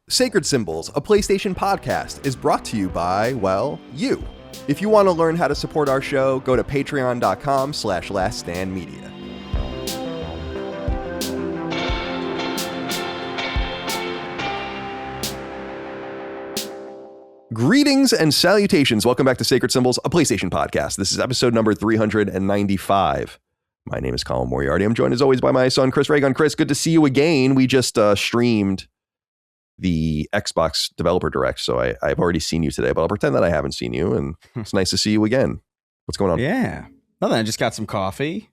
Sacred Symbols, a PlayStation podcast, is brought to you by, well, you. If you want to learn how to support our show, go to patreon.com/laststandmedia. Greetings and salutations. Welcome back to Sacred Symbols, a PlayStation podcast. This is episode number 395. My name is Colin Moriarty. I'm joined as always by my son, Chris Reagan. Chris, good to see you again. We just streamed the Xbox Developer Direct, so I've already seen you today, but I'll pretend that I haven't seen you, and it's nice to see you again. What's going on? Yeah, nothing. I just got some coffee,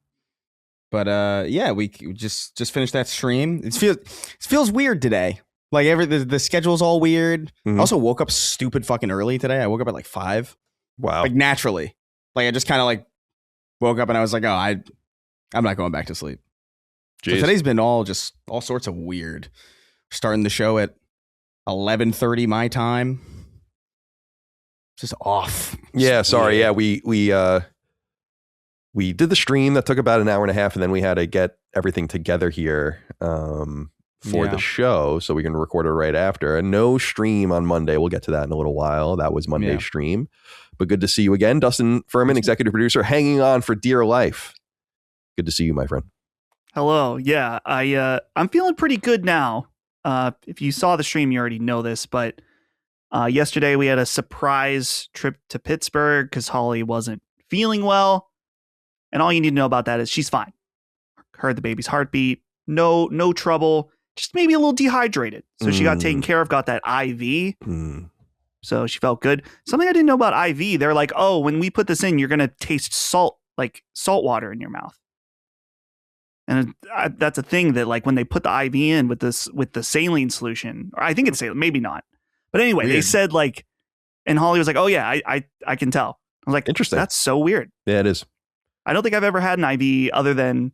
but yeah, we just finished that stream. It feels weird today. Like the schedule's all weird. I also woke up stupid fucking early today. I woke up at like 5. Wow. Like naturally. Like I just kind of like woke up and I was like, oh, I'm not going back to sleep. So today's been all sorts of weird. Starting the show at 11:30 my time. Just off. Yeah, sorry. Yeah, we did the stream that took about an hour and a half, and then we had to get everything together here for the show, so we can record it right after. And no stream on Monday. We'll get to that in a little while. That was Monday's stream. But good to see you again, Dustin Furman, executive producer, hanging on for dear life. Good to see you, my friend. Hello. Yeah, I'm feeling pretty good now. If you saw the stream, you already know this, but yesterday we had a surprise trip to Pittsburgh because Holly wasn't feeling well. And all you need to know about that is she's fine. Heard the baby's heartbeat. No trouble. Just maybe a little dehydrated. So she got taken care of, got that IV. So she felt good. Something I didn't know about IV, they're like, oh, when we put this in, you're going to taste salt, like salt water in your mouth. And that's a thing that, like, when they put the IV in with the saline solution, or I think it's saline, maybe not. But anyway, weird. They said, like, and Holly was like, oh yeah, I can tell. I was like, interesting. That's so weird. Yeah, it is. I don't think I've ever had an IV other than,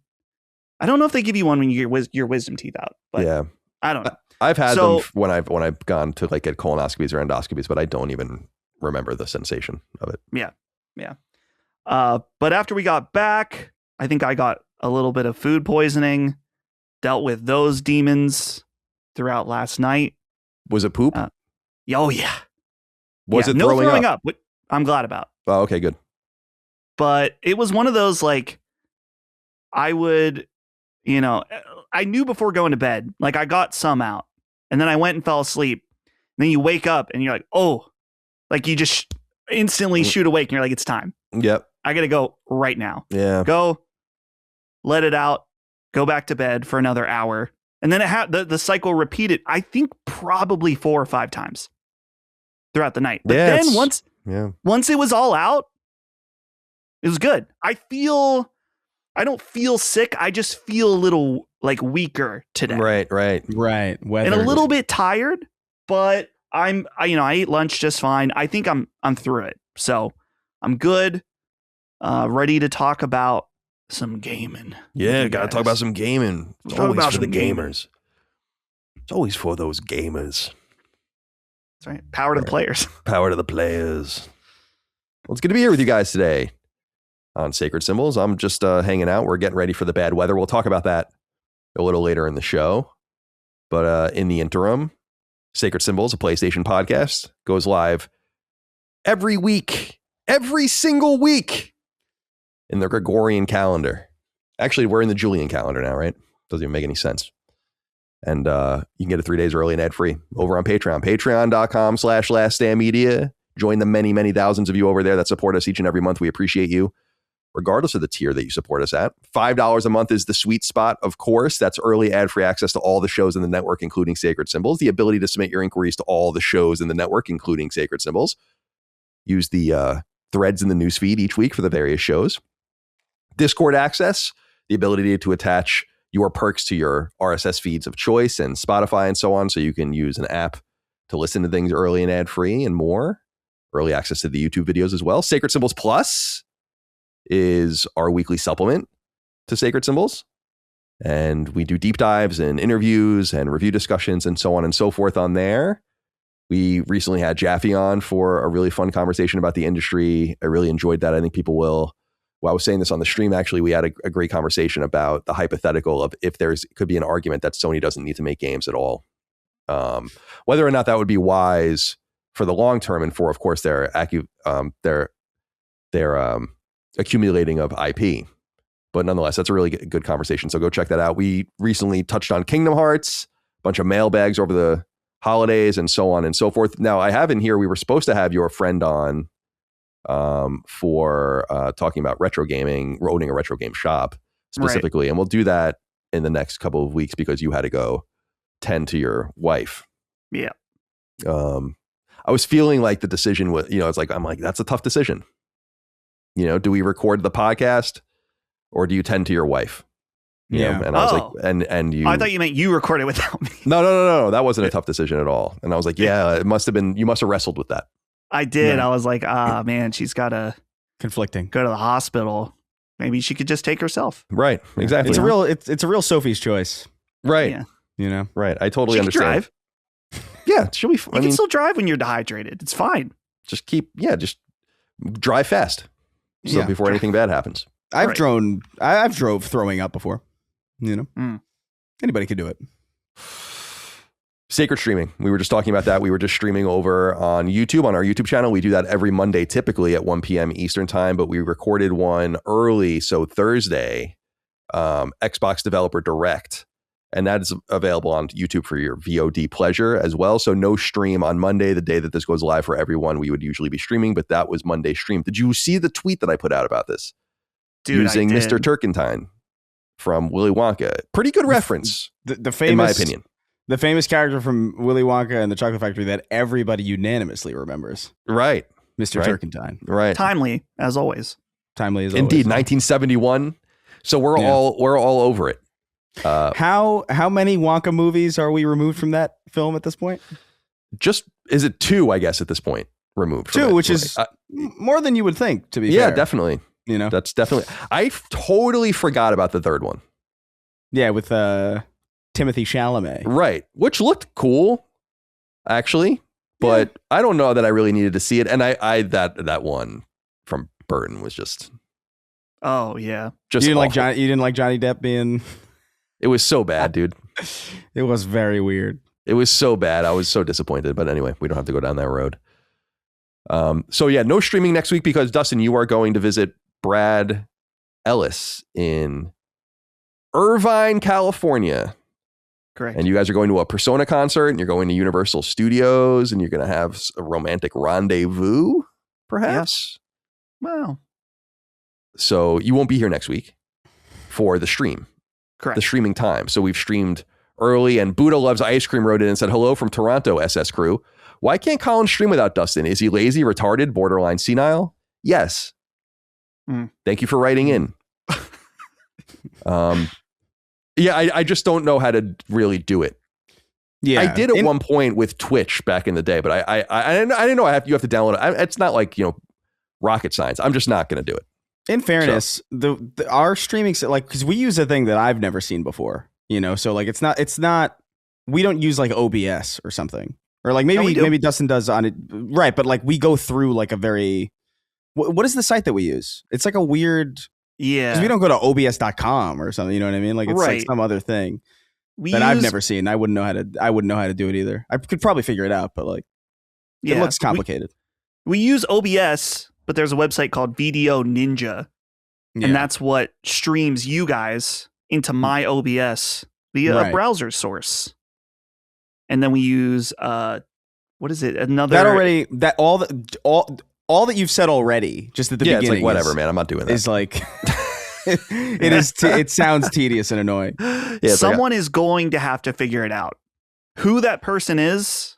I don't know if they give you one when you get your wisdom teeth out. But yeah, I don't know. I've had them when I've gone to like get colonoscopies or endoscopies, but I don't even remember the sensation of it. Yeah. But after we got back, I think I got a little bit of food poisoning, dealt with those demons throughout last night. Was it poop? Oh, yeah. Was it no throwing up? I'm glad about. Oh, okay, good. But it was one of those, like, I would, I knew before going to bed, like I got some out and then I went and fell asleep. And then you wake up and you're like, oh, like you just instantly shoot awake and you're like, it's time. Yep. I got to go right now. Yeah. Go. Let it out, go back to bed for another hour. And then the cycle repeated, I think probably 4 or 5 times throughout the night. But then once it was all out, it was good. I don't feel sick. I just feel a little like weaker today. Right. Weathered. And a little bit tired, but I ate lunch just fine. I think I'm through it. So I'm good. Ready to talk about some gaming. Yeah, gotta talk about some gaming. It's always for the gamers. It's always for those gamers. That's right. Power to the players. Power to the players. Well, it's good to be here with you guys today on Sacred Symbols. I'm just hanging out. We're getting ready for the bad weather. We'll talk about that a little later in the show. But in the interim, Sacred Symbols, a PlayStation podcast, goes live every week. Every single week. In the Gregorian calendar. Actually, we're in the Julian calendar now, right? Doesn't even make any sense. And you can get it 3 days early and ad-free over on Patreon. Patreon.com/laststandmedia. Join the many, many thousands of you over there that support us each and every month. We appreciate you, regardless of the tier that you support us at. $5 a month is the sweet spot, of course. That's early ad-free access to all the shows in the network, including Sacred Symbols. The ability to submit your inquiries to all the shows in the network, including Sacred Symbols. Use the threads in the newsfeed each week for the various shows. Discord access, the ability to attach your perks to your RSS feeds of choice and Spotify and so on, so you can use an app to listen to things early and ad-free and more. Early access to the YouTube videos as well. Sacred Symbols Plus is our weekly supplement to Sacred Symbols. And we do deep dives and interviews and review discussions and so on and so forth on there. We recently had Jaffe on for a really fun conversation about the industry. I really enjoyed that. I think people will. Well, I was saying this on the stream, actually. We had a great conversation about the hypothetical of if could be an argument that Sony doesn't need to make games at all. Whether or not that would be wise for the long term, and for, of course, their accumulating of IP. But nonetheless, that's a really good conversation. So go check that out. We recently touched on Kingdom Hearts, a bunch of mailbags over the holidays, and so on and so forth. Now, I have in here, we were supposed to have your friend on for talking about retro gaming, owning a retro game shop specifically. Right. And we'll do that in the next couple of weeks because you had to go tend to your wife. Yeah. I was feeling like the decision was, I'm like, that's a tough decision. Do we record the podcast or do you tend to your wife? You know? And I was like, and you, I thought you meant you recorded without me. No. That wasn't a tough decision at all. And I was like, yeah, it must have been, you must have wrestled with that. I did. Yeah. I was like, man, she's got to conflicting, go to the hospital. Maybe she could just take herself. Right. Exactly. It's a real Sophie's choice. Right. Yeah. Right. I totally understand. Drive. Yeah. She'll be fine. You can still drive when you're dehydrated. It's fine. Just drive fast. So before anything bad happens. I've drove throwing up before. Anybody could do it. Sacred streaming. We were just talking about that. We were just streaming over on YouTube, on our YouTube channel. We do that every Monday, typically at 1 p.m. Eastern time, but we recorded one early. So Thursday, Xbox Developer Direct, and that is available on YouTube for your VOD pleasure as well. So no stream on Monday, the day that this goes live for everyone. We would usually be streaming, but that was Monday stream. Did you see the tweet that I put out about this? Dude, using Mr. Turkentine from Willy Wonka. Pretty good reference, the famous, in my opinion. The famous character from Willy Wonka and the Chocolate Factory that everybody unanimously remembers. Right. Mr. Turkentine. Right. Timely, as always. Indeed, 1971. So we're all over it. How many Wonka movies are we removed from that film at this point? Is it 2, I guess, at this point, removed from 2, it, which is more than you would think, to be fair. Yeah, definitely. That's definitely. I totally forgot about the third one. Yeah, with Timothy Chalamet. Right, which looked cool, actually, but I don't know that I really needed to see it. And I that one from Burton was just. Oh yeah, just you didn't like Johnny Depp being. It was so bad, dude. It was very weird. It was so bad. I was so disappointed. But anyway, we don't have to go down that road. So yeah, no streaming next week because Dustin, you are going to visit Brad Ellis in Irvine, California. Correct. And you guys are going to a Persona concert and you're going to Universal Studios and you're going to have a romantic rendezvous, perhaps. Yeah. Well. So you won't be here next week for the stream. Correct. The streaming time. So we've streamed early and Buddha Loves Ice Cream wrote in and said, hello from Toronto, SS Crew. Why can't Colin stream without Dustin? Is he lazy, retarded, borderline senile? Yes. Thank you for writing in. I just don't know how to really do it. Yeah, I did at one point with Twitch back in the day, but I didn't know you have to download it. It's not like rocket science. I'm just not going to do it. In fairness, our streaming because we use a thing that I've never seen before. So like it's not we don't use like OBS or something, or like maybe Dustin does on it, right? But like we go through like a very what is the site that we use? It's like a weird. Yeah. Because we don't go to obs.com or something, you know what I mean? Like it's like some other thing I've never seen. I wouldn't know how to do it either. I could probably figure it out, but like it looks complicated. We use OBS, but there's a website called Video Ninja. Yeah. And that's what streams you guys into my OBS via a browser source. And then we use what is it? All that you've said already, just at the beginning. It's like, whatever, man. I'm not doing that. Is like, it sounds tedious and annoying. Yeah, someone is going to have to figure it out. Who that person is,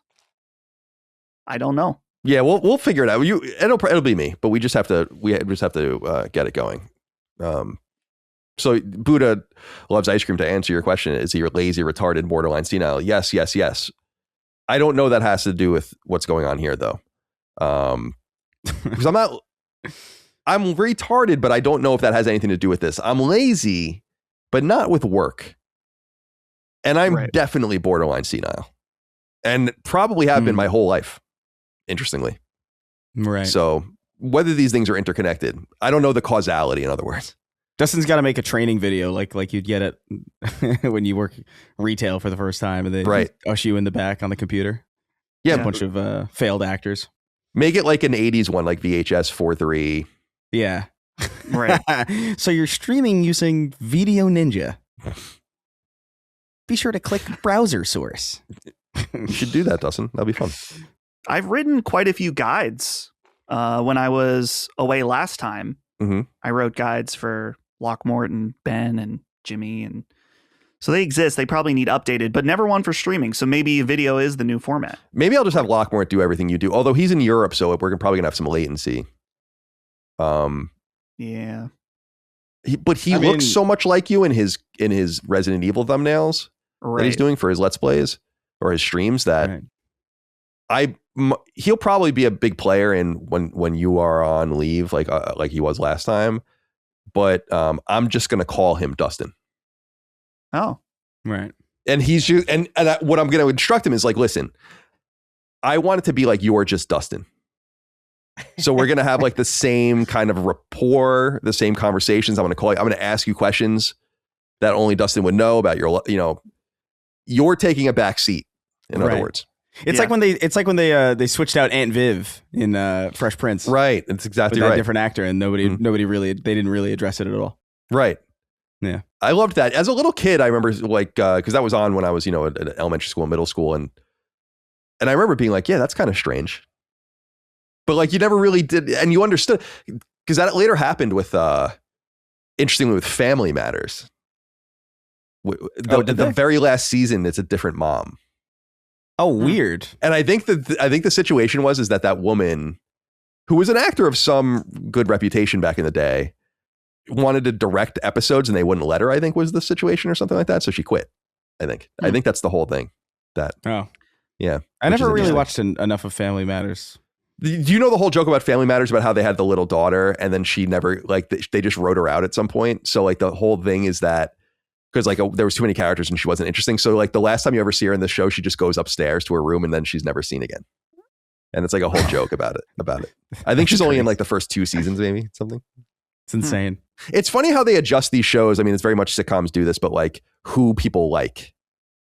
I don't know. Yeah, we'll figure it out. It'll be me, but we just have to get it going. So Buddha Loves Ice Cream, to answer your question, is he lazy, retarded, borderline senile? Yes. I don't know that has to do with what's going on here though. Because I'm retarded, but I don't know if that has anything to do with this. I'm lazy, but not with work. And I'm definitely borderline senile and probably have been my whole life, interestingly. Right. So whether these things are interconnected, I don't know the causality, in other words. Dustin's got to make a training video like you'd get it when you work retail for the first time and they usher you in the back on the computer. Yeah. A bunch of failed actors. Make it like an 80s one, like VHS 4.3. Yeah. Right. So you're streaming using Video Ninja. Be sure to click browser source. You should do that, Dustin. That'll be fun. I've written quite a few guides when I was away last time. Mm-hmm. I wrote guides for Lockmort, Ben, and Jimmy, and so they exist. They probably need updated, but never one for streaming. So maybe video is the new format. Maybe I'll just have Lockmort do everything you do. Although he's in Europe, so we're probably gonna have some latency. Yeah. But he looks so much like you in his Resident Evil thumbnails that he's doing for his Let's Plays or his streams that he'll probably be a big player in when you are on leave, like he was last time. But I'm just gonna call him Dustin. Oh, right. And what I'm gonna instruct him is like, listen, I want it to be like you're just Dustin. So we're gonna have like the same kind of rapport, the same conversations. I'm gonna ask you questions that only Dustin would know about you're taking a back seat. In other words. It's like when they switched out Aunt Viv in Fresh Prince. Right. It's exactly right. Different actor, and nobody really, they didn't really address it at all. Right. Yeah. I loved that. As a little kid, I remember because that was on when I was, at elementary school and middle school. And I remember being like, yeah, that's kind of strange. But like, you never really did. And you understood because that later happened with, interestingly, with Family Matters. The very last season, it's a different mom. Oh, weird. And I think the situation was that woman, who was an actor of some good reputation back in the day, wanted to direct episodes and they wouldn't let her, I think was the situation or something like that. So she quit, I think. I think that's the whole thing. Yeah. I never really watched enough of Family Matters. Do you know the whole joke about Family Matters about how they had the little daughter and then she never, they just wrote her out at some point? So like the whole thing is that because there was too many characters and she wasn't interesting. So like the last time you ever see her in the show, she just goes upstairs to her room and then she's never seen again. And it's like a whole joke about it. I think she's only in like the first 2 seasons, maybe something. It's insane. It's funny how they adjust these shows. I mean, it's very much sitcoms do this, but like who people like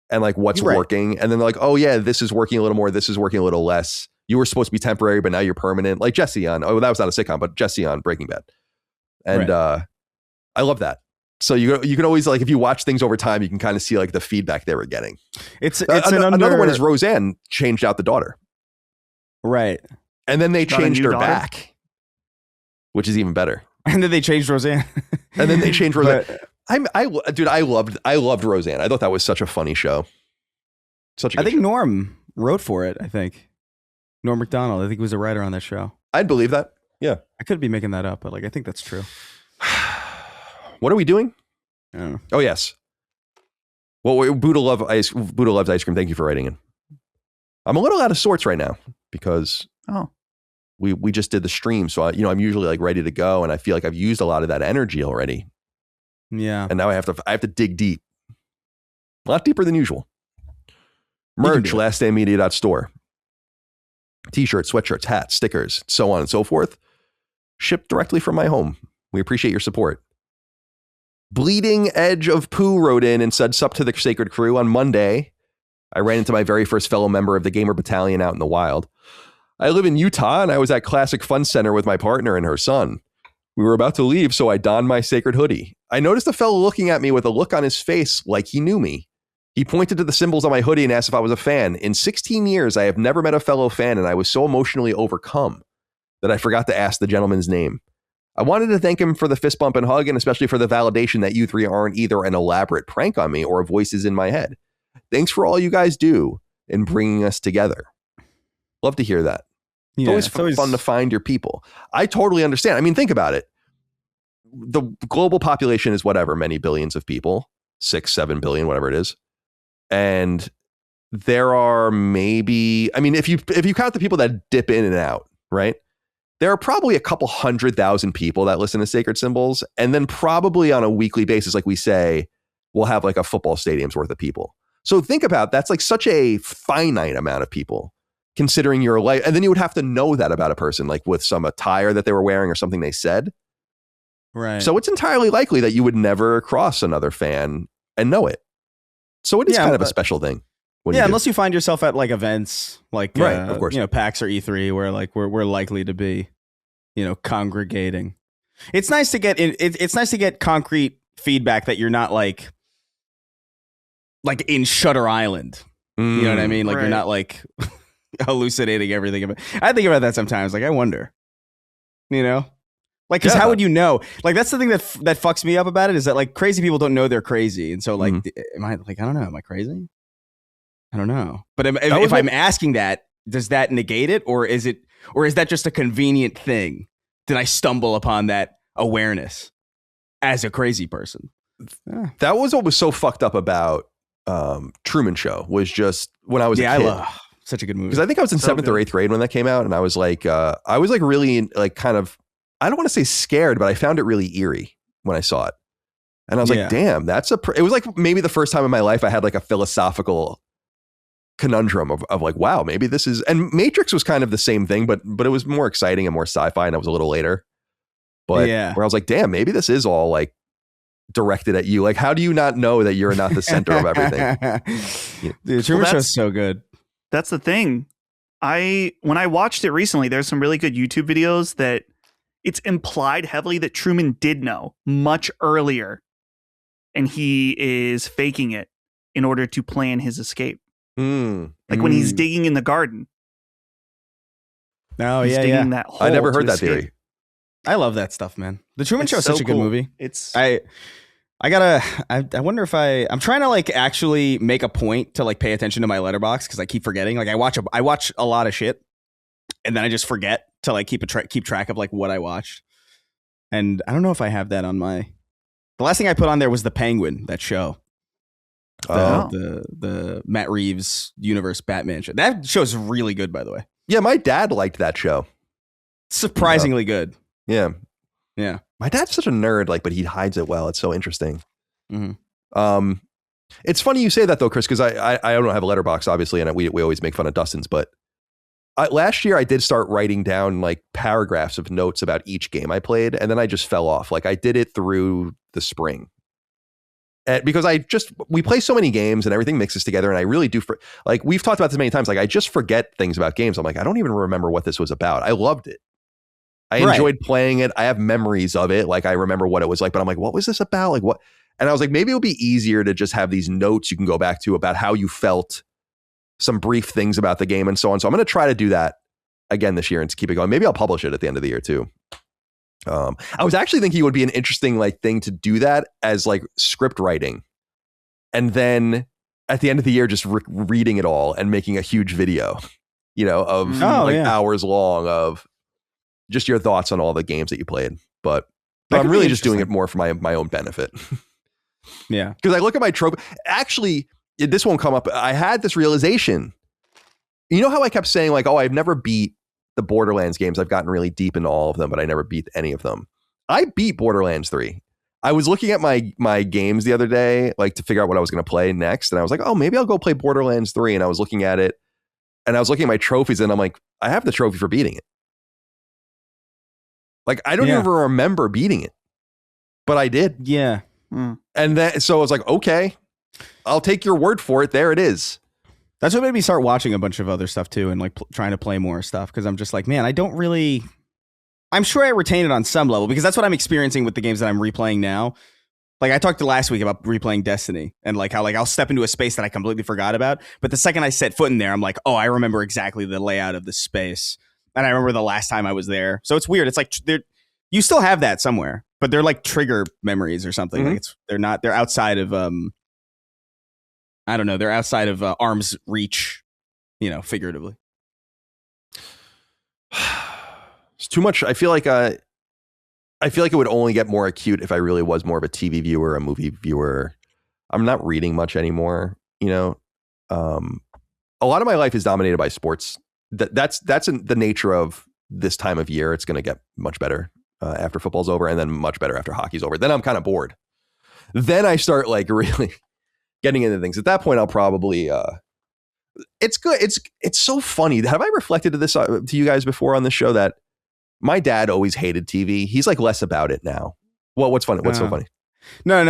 and like what's working. And then they're like, oh yeah, this is working a little more. This is working a little less. You were supposed to be temporary, but now you're permanent. Like Jesse on, that was not a sitcom, but Jesse on Breaking Bad. And I love that. So you can always if you watch things over time, you can kind of see like the feedback they were getting. Another one is Roseanne changed out the daughter. Right. And then they changed her back, which is even better. And then they changed Roseanne. I loved Roseanne. I thought that was such a funny show. I think Norm wrote for it. I think Norm Macdonald. I think he was a writer on that show. I'd believe that. Yeah. I could be making that up, but I think that's true. What are we doing? Oh yes. Well, Buddha loves ice cream. Thank you for writing in. I'm a little out of sorts right now because we just did the stream, so I'm usually like ready to go, and I feel like I've used a lot of that energy already. Yeah. And now I have to dig deep, a lot deeper than usual. Merch, lastdaymedia.store. T-shirts, sweatshirts, hats, stickers, so on and so forth. Shipped directly from my home. We appreciate your support. Bleeding Edge of Pooh wrote in and said, "Sup to the Sacred Crew. On Monday, I ran into my very first fellow member of the Gamer Battalion out in the wild. I live in Utah, and I was at Classic Fun Center with my partner and her son. We were about to leave, so I donned my sacred hoodie. I noticed a fellow looking at me with a look on his face like he knew me. He pointed to the symbols on my hoodie and asked if I was a fan. In 16 years, I have never met a fellow fan, and I was so emotionally overcome that I forgot to ask the gentleman's name. I wanted to thank him for the fist bump and hug, and especially for the validation that you three aren't either an elaborate prank on me or voices in my head. Thanks for all you guys do in bringing us together." Love to hear that. It's always fun to find your people. I totally understand. I mean, think about it. The global population is whatever, many billions of people, 6-7 billion, whatever it is. And there are maybe, I mean, if you count the people that dip in and out, right? There are probably a couple 100,000 people that listen to Sacred Symbols. And then probably on a weekly basis, like we say, we'll have like a football stadium's worth of people. So think about, that's like such a finite amount of people considering your life. And then you would have to know that about a person, like with some attire that they were wearing or something they said. Right. So it's entirely likely that you would never cross another fan and know it. So it is kind of a special thing. Unless you find yourself at like events like of course. PAX or E3 where like we're likely to be, congregating. It's nice to get it's nice to get concrete feedback that you're not like in Shutter Island. You know what I mean? Like you're not like hallucinating everything. I think about that sometimes. Like I wonder, like, because how would you know? Like that's the thing that fucks me up about it is that like crazy people don't know they're crazy, and so like, am I like I don't know, am I crazy? I don't know. But if I'm asking that, does that negate it, or is that just a convenient thing? Did I stumble upon that awareness as a crazy person? That was what was so fucked up about Truman Show was just when I was a kid. I love such a good movie because I think I was in 7th or 8th grade when that came out, and I was like really like kind of. I don't want to say scared, but I found it really eerie when I saw it. And I was like, damn, it was like maybe the first time in my life I had like a philosophical conundrum of like, wow, maybe this is, and Matrix was kind of the same thing, but it was more exciting and more sci-fi, and it was a little later. But where I was like, damn, maybe this is all like directed at you. Like, how do you not know that you're not the center of everything? Dude, Truman Show's so good. That's the thing. When I watched it recently, there's some really good YouTube videos that it's implied heavily that Truman did know much earlier, and he is faking it in order to plan his escape. Like when he's digging in the garden. Oh, he's digging that hole. I never heard that theory. I love that stuff, man. The Truman Show is such a good movie. I wonder if I'm trying to like actually make a point to like pay attention to my letterbox because I keep forgetting. Like I watch a lot of shit, and then I just forget to like keep track of like what I watched. And I don't know if I have that on the last thing I put on there was The Penguin, that show. The Matt Reeves universe Batman show. That show's really good, by the way. Yeah, my dad liked that show. Surprisingly good. Yeah. Yeah. My dad's such a nerd, like, but he hides it well. It's so interesting. It's funny you say that though, Chris, because I don't have a letterbox, obviously, and we always make fun of Dustin's, but last year I did start writing down like paragraphs of notes about each game I played, and then I just fell off. Like I did it through the spring. Because we play so many games and everything mixes together, and I really do like we've talked about this many times. Like I just forget things about games. I'm like, I don't even remember what this was about. I loved it. I enjoyed playing it. I have memories of it. Like I remember what it was like, but I'm like, what was this about? Like what? And I was like, maybe it'll be easier to just have these notes you can go back to about how you felt, some brief things about the game and so on. So I'm going to try to do that again this year and to keep it going. Maybe I'll publish it at the end of the year too. I was actually thinking it would be an interesting like thing to do that as like script writing, and then at the end of the year just reading it all and making a huge video, of hours long of just your thoughts on all the games that you played. But I'm really just doing it more for my own benefit. Yeah, because I look at my trope. Actually, this won't come up. I had this realization. You know how I kept saying like, oh, I've never beat the Borderlands games. I've gotten really deep into all of them, but I never beat any of them. I beat Borderlands 3. I was looking at my games the other day, like to figure out what I was going to play next. And I was like, oh, maybe I'll go play Borderlands 3. And I was looking at it and I was looking at my trophies and I'm like, I have the trophy for beating it. Like, I don't even remember beating it, but I did. Yeah. And then, so I was like, okay, I'll take your word for it. There it is. That's what made me start watching a bunch of other stuff too, and like trying to play more stuff, because I'm just like, man, I'm sure I retain it on some level, because that's what I'm experiencing with the games that I'm replaying now. Like I talked last week about replaying Destiny and like how like I'll step into a space that I completely forgot about, but the second I set foot in there, I'm like, oh, I remember exactly the layout of the space, and I remember the last time I was there. So it's weird. It's like you still have that somewhere, but they're like trigger memories or something. Mm-hmm. Like they're outside of I don't know. They're outside of arm's reach, figuratively. It's too much. I feel like it would only get more acute if I really was more of a TV viewer, a movie viewer. I'm not reading much anymore. A lot of my life is dominated by sports. That's the nature of this time of year. It's going to get much better after football's over, and then much better after hockey's over. Then I'm kind of bored. Then I start like really getting into things. At that point, I'll probably, it's good. It's so funny. Have I reflected to this to you guys before on this show that my dad always hated TV? He's like less about it now. Well, what's funny? What's so funny? No. You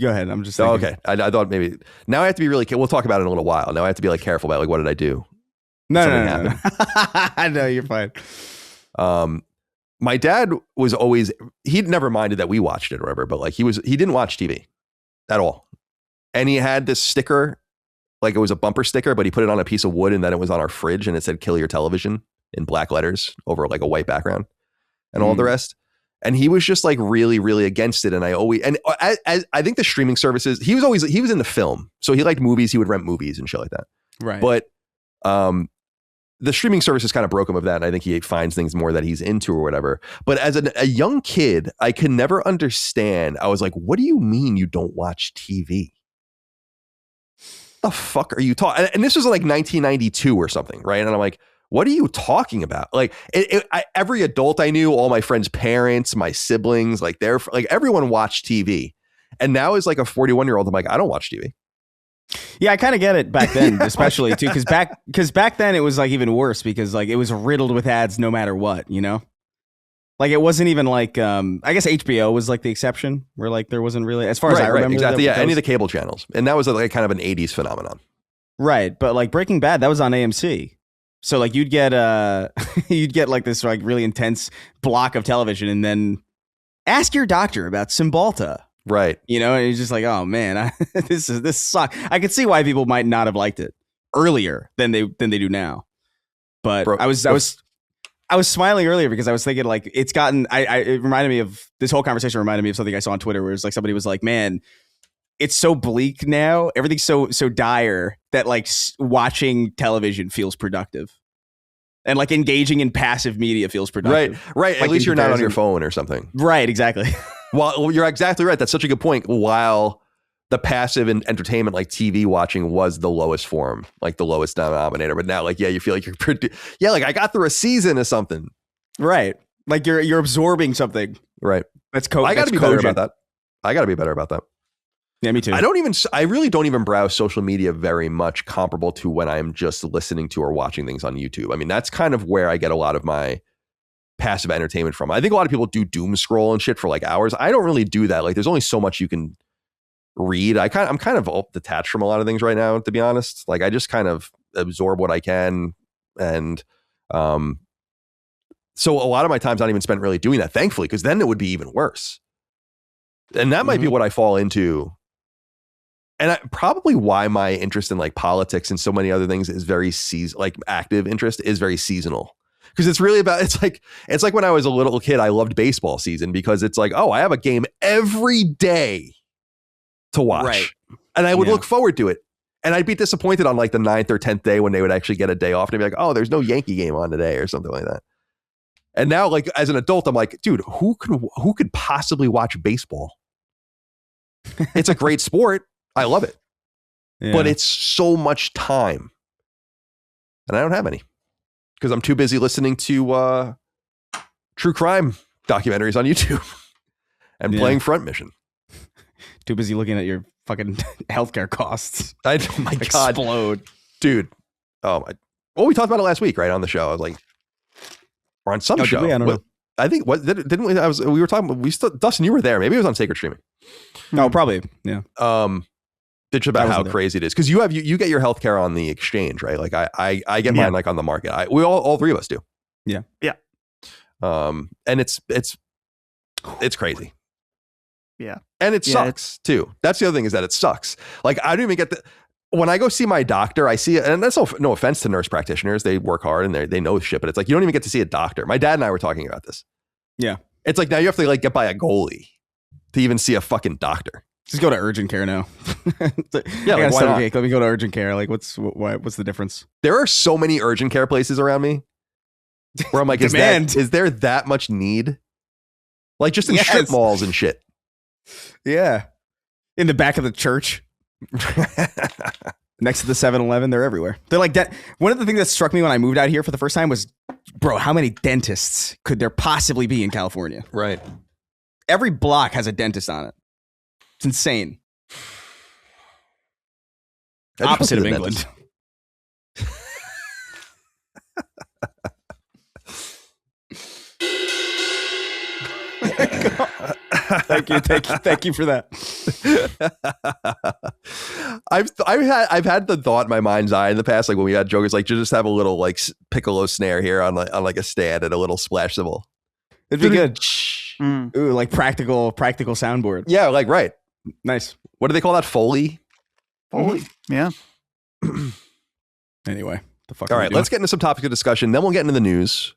go ahead. I'm just thinking. Okay. I thought maybe now I have to be really. We'll talk about it in a little while. Now I have to be like careful about like what did I do? No. I know you're fine. My dad was always, he'd never minded that we watched it or whatever, but like he didn't watch TV at all. And he had this sticker, like it was a bumper sticker, but he put it on a piece of wood and then it was on our fridge and it said kill your television in black letters over like a white background and all the rest. And he was just like really, really against it. And I think the streaming services, he was into film. So he liked movies. He would rent movies and shit like that. Right. But, the streaming services kind of broke him of that. And I think he finds things more that he's into or whatever. But as a young kid, I could never understand. I was like, what do you mean you don't watch TV? The fuck are you talking? And this was like 1992 or something, right? And I'm like, what are you talking about? Like every adult I knew, all my friends' parents, my siblings, like everyone watched TV. And now as like a 41-year-old, I'm like, I don't watch TV. Yeah, I kind of get it back then, especially too, because back then it was like even worse because like it was riddled with ads no matter what, you know. Like it wasn't even like I guess HBO was like the exception where like there wasn't really, as far as I remember. Exactly. Yeah, any of the cable channels, and that was like kind of an 80s phenomenon. Right, but like Breaking Bad, that was on AMC. So like you'd get like this like really intense block of television, and then ask your doctor about Cymbalta. Right. You know, and it's just like, oh man, this sucks. I could see why people might not have liked it earlier than they do now. But Bro, I was smiling earlier because I was thinking like it reminded me of this whole conversation reminded me of something I saw on Twitter where it's like somebody was like, man, it's so bleak now. Everything's so dire that like watching television feels productive. And like engaging in passive media feels productive. Right. Like at least you're not on your phone or something. Right. Exactly. Well, you're exactly right. That's such a good point. While the passive and entertainment like TV watching was the lowest form, like the lowest denominator. But now like, yeah, you feel like you're like I got through a season of something. Right. Like you're absorbing something. Right. That's I got to be better about that. I got to be better about that. Yeah, me too. I really don't even browse social media very much comparable to when I'm just listening to or watching things on YouTube. I mean, that's kind of where I get a lot of my passive entertainment from. I think a lot of people do doom scroll and shit for like hours. I don't really do that. Like there's only so much you can read. I'm kind of detached from a lot of things right now, to be honest. Like I just kind of absorb what I can. And so a lot of my time's not even spent really doing that, thankfully, because then it would be even worse. And that might be what I fall into. And probably why my interest in like politics and so many other things is very like active interest is very seasonal. Because it's really about, it's like when I was a little kid, I loved baseball season because it's like, oh, I have a game every day to watch. Right. And I would look forward to it. And I'd be disappointed on like the 9th or 10th day when they would actually get a day off and I'd be like, oh, there's no Yankee game on today or something like that. And now like as an adult, I'm like, dude, who could possibly watch baseball? It's a great sport. I love it. Yeah. But it's so much time. And I don't have any. Because I'm too busy listening to true crime documentaries on YouTube and playing Front Mission. Too busy looking at your fucking healthcare costs. Oh my God. Explode. Dude. Oh my. Well, we talked about it last week, right? On the show. I was like, or on some show. I don't know. I think, didn't we? We were talking, Dustin, you were there. Maybe it was on Sacred Streaming. No, probably. Yeah. It's about how crazy it is because you get your healthcare on the exchange, right? Like I get mine like on the market. We all three of us do. Yeah. And it's crazy. Yeah. And it sucks too. That's the other thing is that it sucks. Like I don't even get when I go see my doctor, I see, and that's no offense to nurse practitioners. They work hard and they know shit, but it's like, you don't even get to see a doctor. My dad and I were talking about this. Yeah. It's like now you have to like get by a goalie to even see a fucking doctor. Just go to urgent care now. Yeah, like, why not? Let me go to urgent care. Like, what's the difference? There are so many urgent care places around me where I'm like, is there that much need? Like just in strip malls and shit. Yeah. In the back of the church. Next to the 7-Eleven. They're everywhere. They're like that. One of the things that struck me when I moved out here for the first time was, bro, how many dentists could there possibly be in California? Right. Every block has a dentist on it. It's insane. Opposite of England. Thank you for that. I've had the thought in my mind's eye in the past, like when we had jokers, like just have a little like piccolo snare here on like a stand and a little splash cymbal. It'd be good. Ooh, like practical soundboard. Yeah, like right. Nice. What do they call that? Foley. Yeah. Anyway, the fuck. All right, let's get into some topics of discussion. Then we'll get into the news.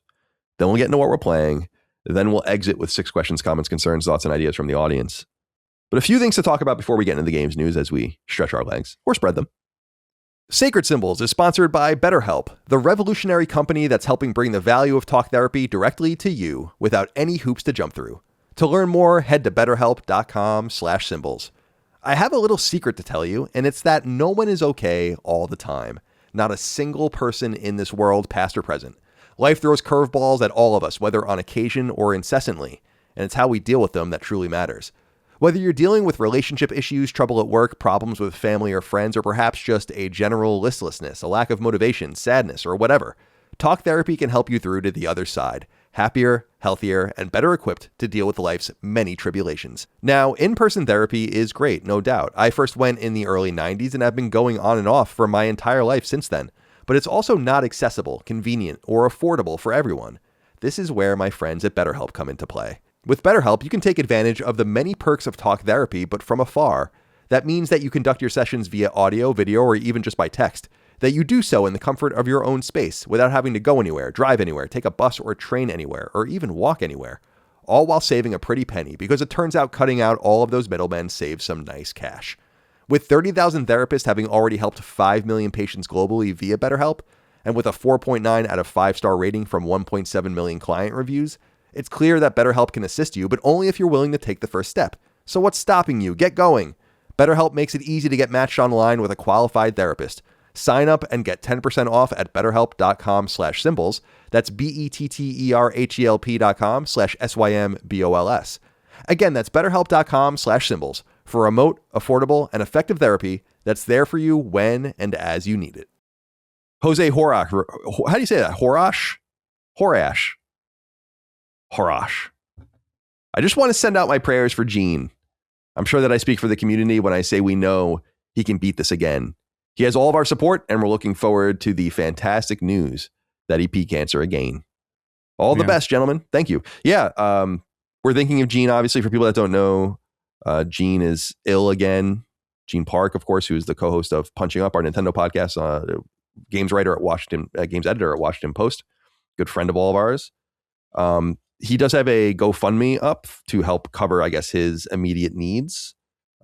Then we'll get into what we're playing. Then we'll exit with 6 questions, comments, concerns, thoughts, and ideas from the audience. But a few things to talk about before we get into the games news as we stretch our legs or spread them. Sacred Symbols is sponsored by BetterHelp, the revolutionary company that's helping bring the value of talk therapy directly to you without any hoops to jump through. To learn more, head to betterhelp.com/symbols. I have a little secret to tell you, and it's that no one is okay all the time. Not a single person in this world, past or present. Life throws curveballs at all of us, whether on occasion or incessantly, and it's how we deal with them that truly matters. Whether you're dealing with relationship issues, trouble at work, problems with family or friends, or perhaps just a general listlessness, a lack of motivation, sadness, or whatever, talk therapy can help you through to the other side, happier, healthier, and better equipped to deal with life's many tribulations. Now, in-person therapy is great, no doubt. I first went in the early 90s and have been going on and off for my entire life since then. But it's also not accessible, convenient, or affordable for everyone. This is where my friends at BetterHelp come into play. With BetterHelp, you can take advantage of the many perks of talk therapy, but from afar. That means that you conduct your sessions via audio, video, or even just by text. That you do so in the comfort of your own space, without having to go anywhere, drive anywhere, take a bus or a train anywhere, or even walk anywhere. All while saving a pretty penny, because it turns out cutting out all of those middlemen saves some nice cash. With 30,000 therapists having already helped 5 million patients globally via BetterHelp, and with a 4.9 out of 5-star rating from 1.7 million client reviews, it's clear that BetterHelp can assist you, but only if you're willing to take the first step. So what's stopping you? Get going. BetterHelp makes it easy to get matched online with a qualified therapist. Sign up and get 10% off at betterhelp.com/symbols. That's betterhelp.com/SYMBOLS. Again, that's betterhelp.com/symbols for remote, affordable, and effective therapy that's there for you when and as you need it. Jose Horash. How do you say that? Horash? Horash. I just want to send out my prayers for Gene. I'm sure that I speak for the community when I say we know he can beat this again. He has all of our support, and we're looking forward to the fantastic news that he beat cancer again. All the best, gentlemen. Thank you. Yeah, we're thinking of Gene, obviously, for people that don't know. Gene is ill again. Gene Park, of course, who's the co-host of Punching Up, our Nintendo podcast, games writer at Washington, games editor at Washington Post, good friend of all of ours. He does have a GoFundMe up to help cover, I guess, his immediate needs,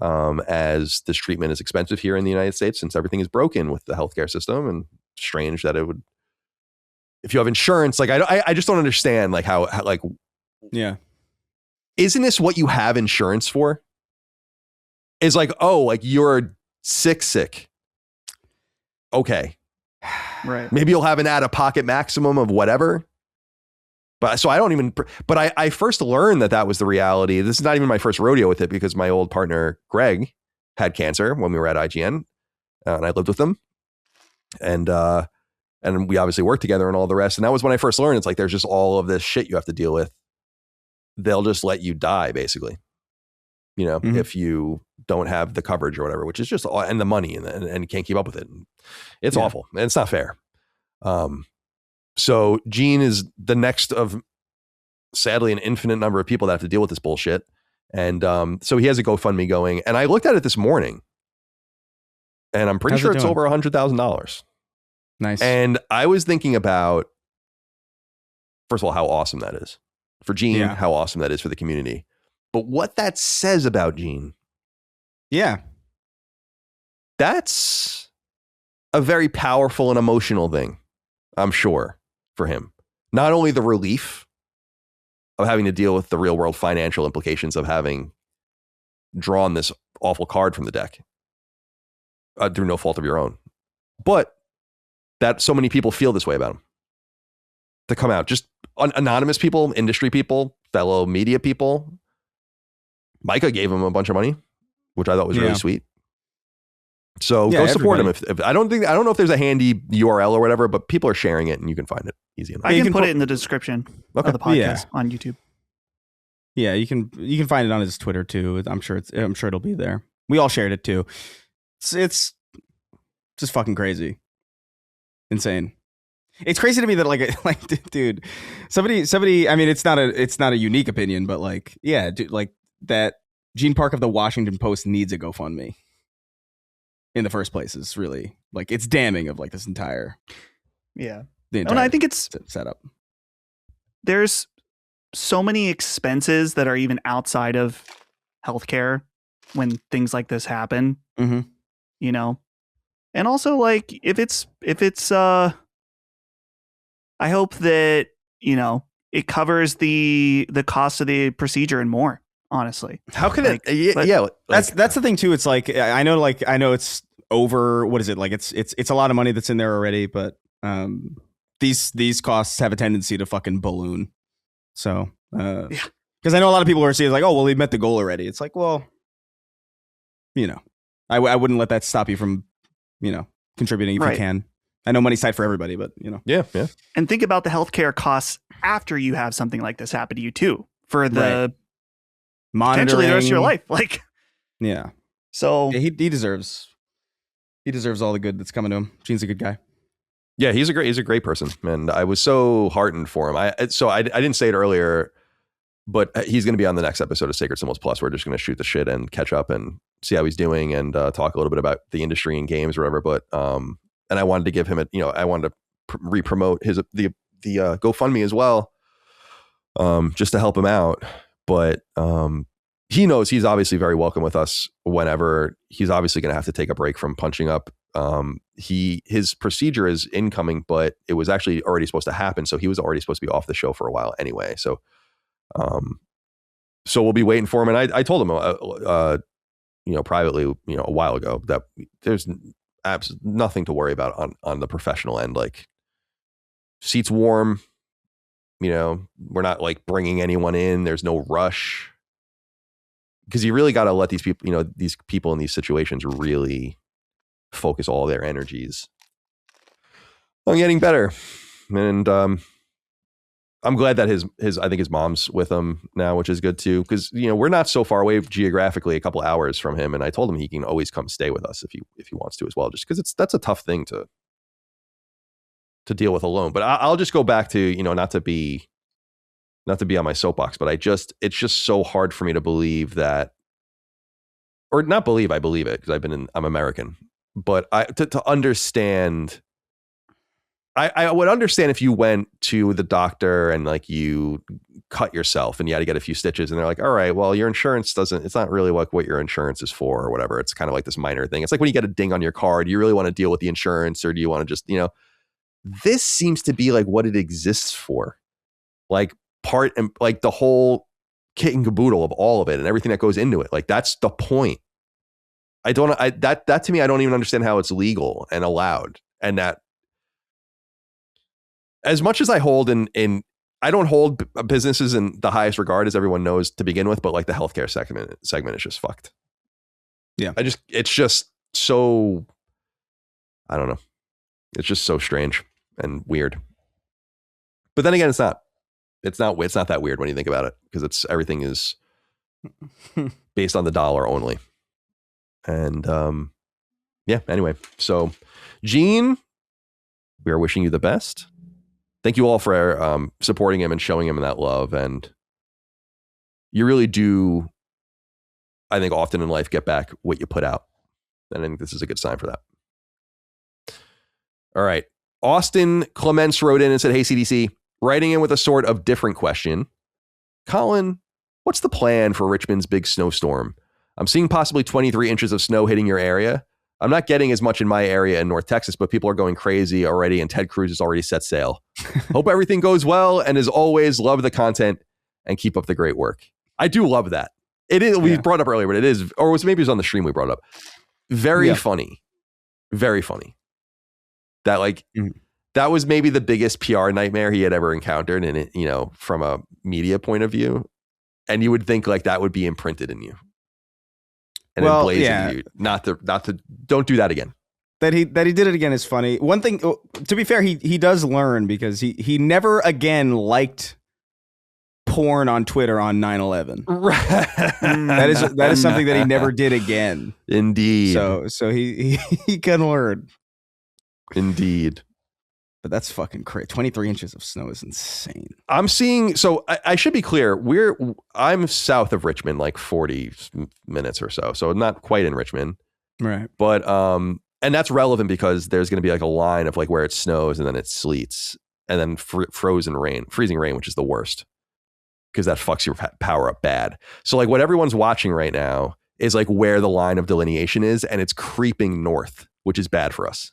as this treatment is expensive here in the United States since everything is broken with the healthcare system, and strange that it would, if you have insurance, like I just don't understand, like how like, yeah, isn't this what you have insurance for? Is like, oh, like you're sick. Okay. Right. Maybe you'll have an out-of-pocket maximum of whatever. But so I don't even, but I first learned that was the reality. This is not even my first rodeo with it, because my old partner, Greg, had cancer when we were at IGN, and I lived with him. And we obviously worked together and all the rest. And that was when I first learned, it's like, there's just all of this shit you have to deal with. They'll just let you die, basically, you know, if you don't have the coverage or whatever, which is just, and the money and you can't keep up with it. It's awful. And it's not fair. So Gene is the next of, sadly, an infinite number of people that have to deal with this bullshit. And so he has a GoFundMe going, and I looked at it this morning, and I'm pretty sure it's over $100,000. Nice. And I was thinking about, first of all, how awesome that is for Gene, how awesome that is for the community, but what that says about Gene. Yeah. That's a very powerful and emotional thing, I'm sure, for him. Not only the relief of having to deal with the real world financial implications of having drawn this awful card from the deck through no fault of your own, but that so many people feel this way about him. To come out, just anonymous people, industry people, fellow media people. Micah gave him a bunch of money, which I thought was really sweet. So go support him. If I don't know if there's a handy URL or whatever, but people are sharing it and you can find it easy enough. I can put it in the description of the podcast on YouTube. Yeah, you can find it on his Twitter too. I'm sure it'll be there. We all shared it too. It's just fucking crazy, insane. It's crazy to me that like dude, somebody. I mean, it's not a unique opinion, but like, yeah, dude, like that. Gene Park of the Washington Post needs a GoFundMe in the first place. Is really like it's damning of like this entire And I think it's setup. There's so many expenses that are even outside of healthcare when things like this happen. Mm-hmm. You know, and also like if it's I hope that, you know, it covers the cost of the procedure and more, honestly. How can like, that's the thing too. It's like I know it's over, what is it? Like it's a lot of money that's in there already, but these costs have a tendency to fucking balloon. So because I know a lot of people are saying like, oh well, we met the goal already. It's like, well, you know, I wouldn't let that stop you from, you know, contributing if you can. I know money's tight for everybody, but you know. Yeah. And think about the healthcare costs after you have something like this happen to you too, for the potentially the rest of your life. Like, yeah. So yeah, he deserves all the good that's coming to him. Gene's a good guy. Yeah, he's a great person, and I was so heartened for him. I didn't say it earlier, but he's going to be on the next episode of Sacred Symbols Plus. We're just going to shoot the shit and catch up and see how he's doing and talk a little bit about the industry and games or whatever. But and I wanted to give him I wanted to re-promote the GoFundMe as well, just to help him out. But he knows he's obviously very welcome with us whenever. He's obviously going to have to take a break from punching up. His procedure is incoming, but it was actually already supposed to happen, so he was already supposed to be off the show for a while anyway. So we'll be waiting for him. And I told him privately, a while ago, that there's nothing to worry about on the professional end. Like, seats warm, we're not like bringing anyone in. There's no rush, because you really got to let these people in these situations really focus all their energies on getting better. And I'm glad that I think his mom's with him now, which is good too, because we're not so far away geographically, a couple hours from him, and I told him he can always come stay with us if he wants to as well, just because that's a tough thing to deal with alone. But I'll just go back to not to be on my soapbox, but it's just so hard for me to believe that, or not believe, I believe it because I'm American, but to understand. I would understand if you went to the doctor and like you cut yourself and you had to get a few stitches and they're like, all right, well, your insurance it's not really like what your insurance is for or whatever. It's kind of like this minor thing. It's like when you get a ding on your car, do you really want to deal with the insurance, or do you want to just, this seems to be like what it exists for, like part and like the whole kit and caboodle of all of it and everything that goes into it. Like, that's the point. That to me, I don't even understand how it's legal and allowed. And that, as much as I hold I don't hold businesses in the highest regard, as everyone knows to begin with, but like the healthcare segment is just fucked. Yeah. It's just so, I don't know. It's just so strange and weird. But then again, it's not that weird when you think about it, because everything is based on the dollar only. And anyway, so Gene, we are wishing you the best. Thank you all for supporting him and showing him that love. And you really do, I think, often in life get back what you put out. And I think this is a good sign for that. All right. Austin Clements wrote in and said, hey, CDC, writing in with a sort of different question. Colin, what's the plan for Richmond's big snowstorm? I'm seeing possibly 23 inches of snow hitting your area. I'm not getting as much in my area in North Texas, but people are going crazy already, and Ted Cruz has already set sail. Hope everything goes well, and as always, love the content and keep up the great work. I do love that. It is. We brought up earlier, but it is, or maybe it was on the stream we brought up. Very funny. Very funny. That that was maybe the biggest PR nightmare he had ever encountered, and it, from a media point of view, and you would think like that would be imprinted in you. And emblazoned you not to don't do that again. That he did it again is funny. One thing, to be fair, he does learn, because he never again liked porn on Twitter on 9/11. That is something that he never did again. Indeed. So he can learn. Indeed. But that's fucking crazy. 23 inches of snow is insane. I'm seeing. So I should be clear. I'm south of Richmond, like 40 minutes or so. So not quite in Richmond. Right. But and that's relevant because there's going to be like a line of like where it snows and then it sleets and then freezing rain, which is the worst because that fucks your power up bad. So like what everyone's watching right now is like where the line of delineation is, and it's creeping north, which is bad for us.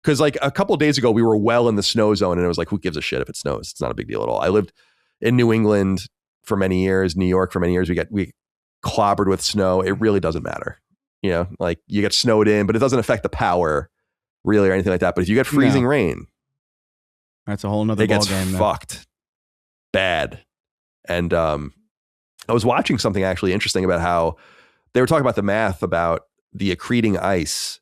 Because like a couple of days ago, we were well in the snow zone, and it was like, who gives a shit if it snows? It's not a big deal at all. I lived in New England for many years, New York for many years. We clobbered with snow. It really doesn't matter. You know, like you get snowed in, but it doesn't affect the power really or anything like that. But if you get freezing rain, that's a whole nother ball game. It gets fucked bad. And I was watching something actually interesting about how they were talking about the math about the accreting ice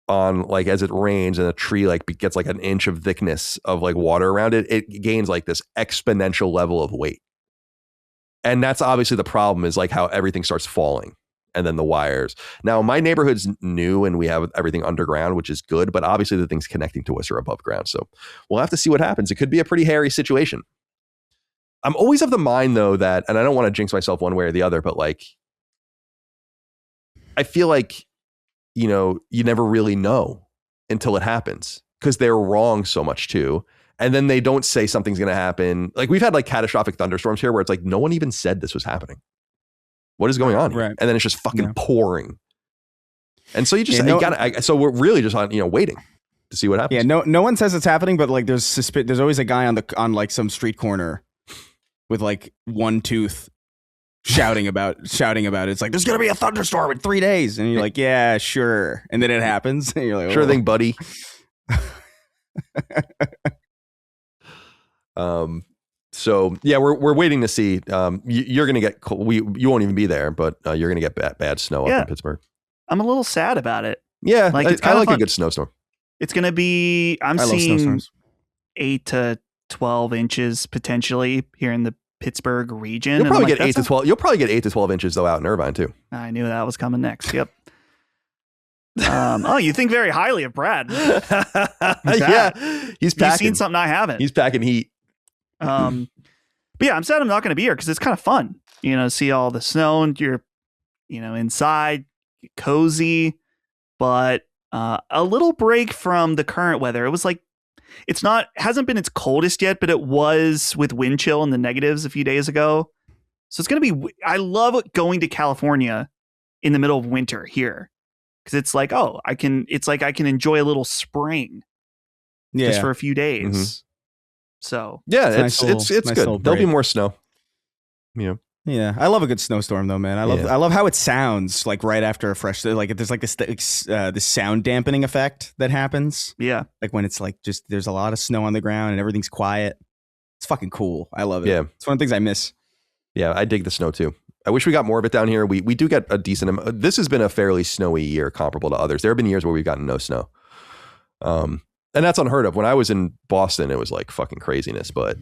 on like as it rains and a tree like gets like an inch of thickness of like water around it, it gains like this exponential level of weight. And that's obviously the problem is like how everything starts falling and then the wires. Now my neighborhood's new and we have everything underground, which is good, but obviously the things connecting to us are above ground. So we'll have to see what happens. It could be a pretty hairy situation. I'm always of the mind though that, and I don't want to jinx myself one way or the other, but like, I feel like, you know, you never really know until it happens because they're wrong so much too. And then they don't say something's going to happen. Like we've had like catastrophic thunderstorms here where it's like, no one even said this was happening. What is going on here? Right. And then it's just fucking pouring. And so you just, so we're really just on, you know, waiting to see what happens. Yeah. No one says it's happening, but like there's always a guy on like some street corner with like one tooth shouting about it. It's like, there's going to be a thunderstorm in 3 days. And you're like, yeah, sure. And then it happens. And you're like, sure thing, buddy. So yeah, we're waiting to see. You're going to get you won't even be there, but you're going to get bad snow up in Pittsburgh. I'm a little sad about it. Yeah, like I like a good snowstorm. It's going to be. I'm seeing 8 to 12 inches potentially here in the Pittsburgh region. You'll probably get 8 to 12. You'll probably get 8 to 12 inches though out in Irvine too. I knew that was coming next. Yep. Oh, you think very highly of Brad. Yeah, he's packing. You've seen something I haven't. He's packing heat. But yeah, I'm sad I'm not going to be here because it's kind of fun, you know, see all the snow and you're, you know, inside, cozy, but a little break from the current weather. It was like, hasn't been its coldest yet, but it was with wind chill in the negatives a few days ago. So it's going to be, I love going to California in the middle of winter here. Cause it's like, I can enjoy a little spring just for a few days. Mm-hmm. So yeah, it's good. There'll be more snow. Yeah, I love a good snowstorm though, man. I love how it sounds like right after a fresh. Like there's like this sound dampening effect that happens. Yeah, like when it's like just there's a lot of snow on the ground and everything's quiet. It's fucking cool. I love it. Yeah, it's one of the things I miss. Yeah, I dig the snow too. I wish we got more of it down here. We do get a decent amount. This has been a fairly snowy year comparable to others. There have been years where we've gotten no snow. And that's unheard of. When I was in Boston, it was like fucking craziness, but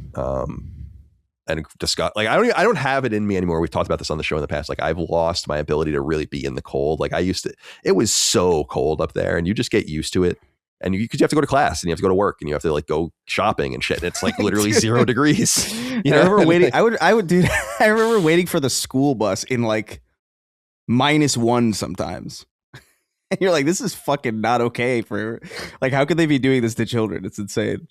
and disgust. Like I don't have it in me anymore. We've talked about this on the show in the past. Like I've lost my ability to really be in the cold. Like I used to. It was so cold up there, and you just get used to it. And you have to go to class, and you have to go to work, and you have to like go shopping and shit. And it's like literally 0 degrees. You know, I remember waiting. I would do. I remember waiting for the school bus in like -1 sometimes. And you're like, this is fucking not okay for like, how could they be doing this to children? It's insane.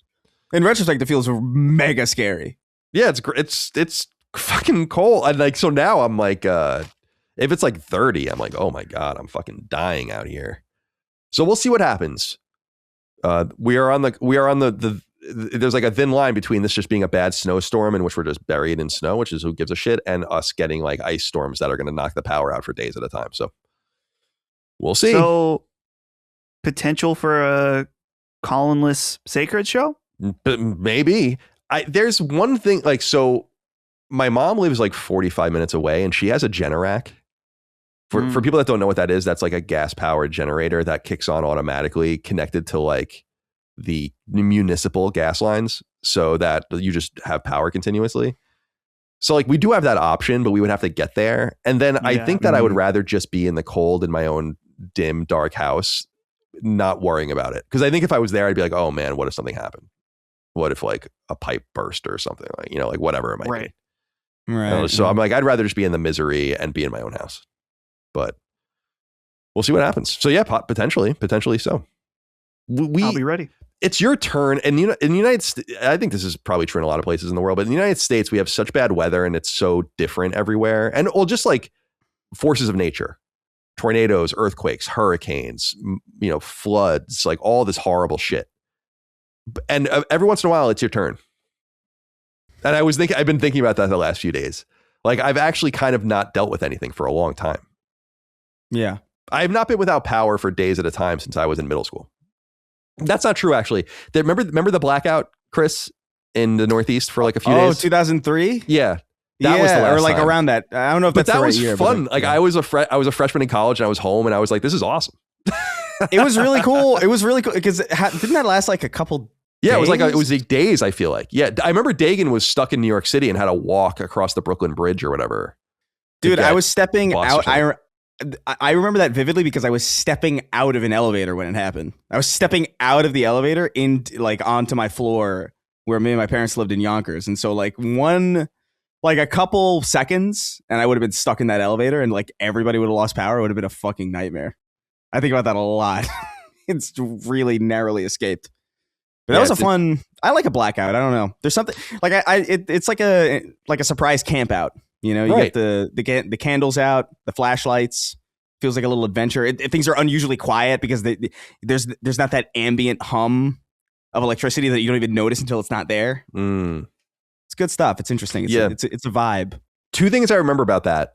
In retrospect, it feels mega scary. Yeah, it's fucking cold. And like, so now I'm like, if it's like 30, I'm like, oh my God, I'm fucking dying out here. So we'll see what happens. We are on the there's like a thin line between this just being a bad snowstorm in which we're just buried in snow, which is who gives a shit, and us getting like ice storms that are going to knock the power out for days at a time. So we'll see. So potential for a Colin-less Sacred show? But maybe. There's one thing, like, so my mom lives like 45 minutes away and she has a Generac. For people that don't know what that is, that's like a gas powered generator that kicks on automatically, connected to like the municipal gas lines, so that you just have power continuously. So like we do have that option, but we would have to get there. And then I think that I would rather just be in the cold in my own dim, dark house, not worrying about it. Because I think if I was there, I'd be like, oh man, what if something happened? What if like a pipe burst or something, like, you know, like whatever it might be. Right. So I'm like, I'd rather just be in the misery and be in my own house. But we'll see what happens. So yeah, potentially so. I'll be ready. It's your turn. And in the United States, I think this is probably true in a lot of places in the world, but in the United States, we have such bad weather and it's so different everywhere. And well, just like forces of nature, tornadoes, earthquakes, hurricanes, you know, floods, like all this horrible shit. And every once in a while, it's your turn. And I've been thinking about that the last few days. Like I've actually kind of not dealt with anything for a long time. Yeah. I have not been without power for days at a time since I was in middle school. That's not true, actually. Remember the blackout, Chris, in the Northeast for like a few days? 2003? Yeah. That was the last or like time. Around that. I don't know if but that's that the right was year. fun. Like I was a freshman in college and I was home and I was like, this is awesome. It was really cool. It was really cool because didn't that last like a couple Yeah, days? it was like days, I feel like. Yeah, I remember Dagan was stuck in New York City and had to walk across the Brooklyn Bridge or whatever. Dude, I was stepping out. I remember that vividly because I was stepping out of an elevator when it happened. I was stepping out of the elevator onto my floor where me and my parents lived in Yonkers. And so like a couple seconds and I would have been stuck in that elevator and like everybody would have lost power. It would have been a fucking nightmare. I think about that a lot. It's really narrowly escaped. But that was a fun. I like a blackout. I don't know. There's something like it's like a surprise camp out. You know, you get the candles out, the flashlights. Feels like a little adventure. Things are unusually quiet because there's not that ambient hum of electricity that you don't even notice until it's not there. It's good stuff. It's interesting. It's a vibe. Two things I remember about that.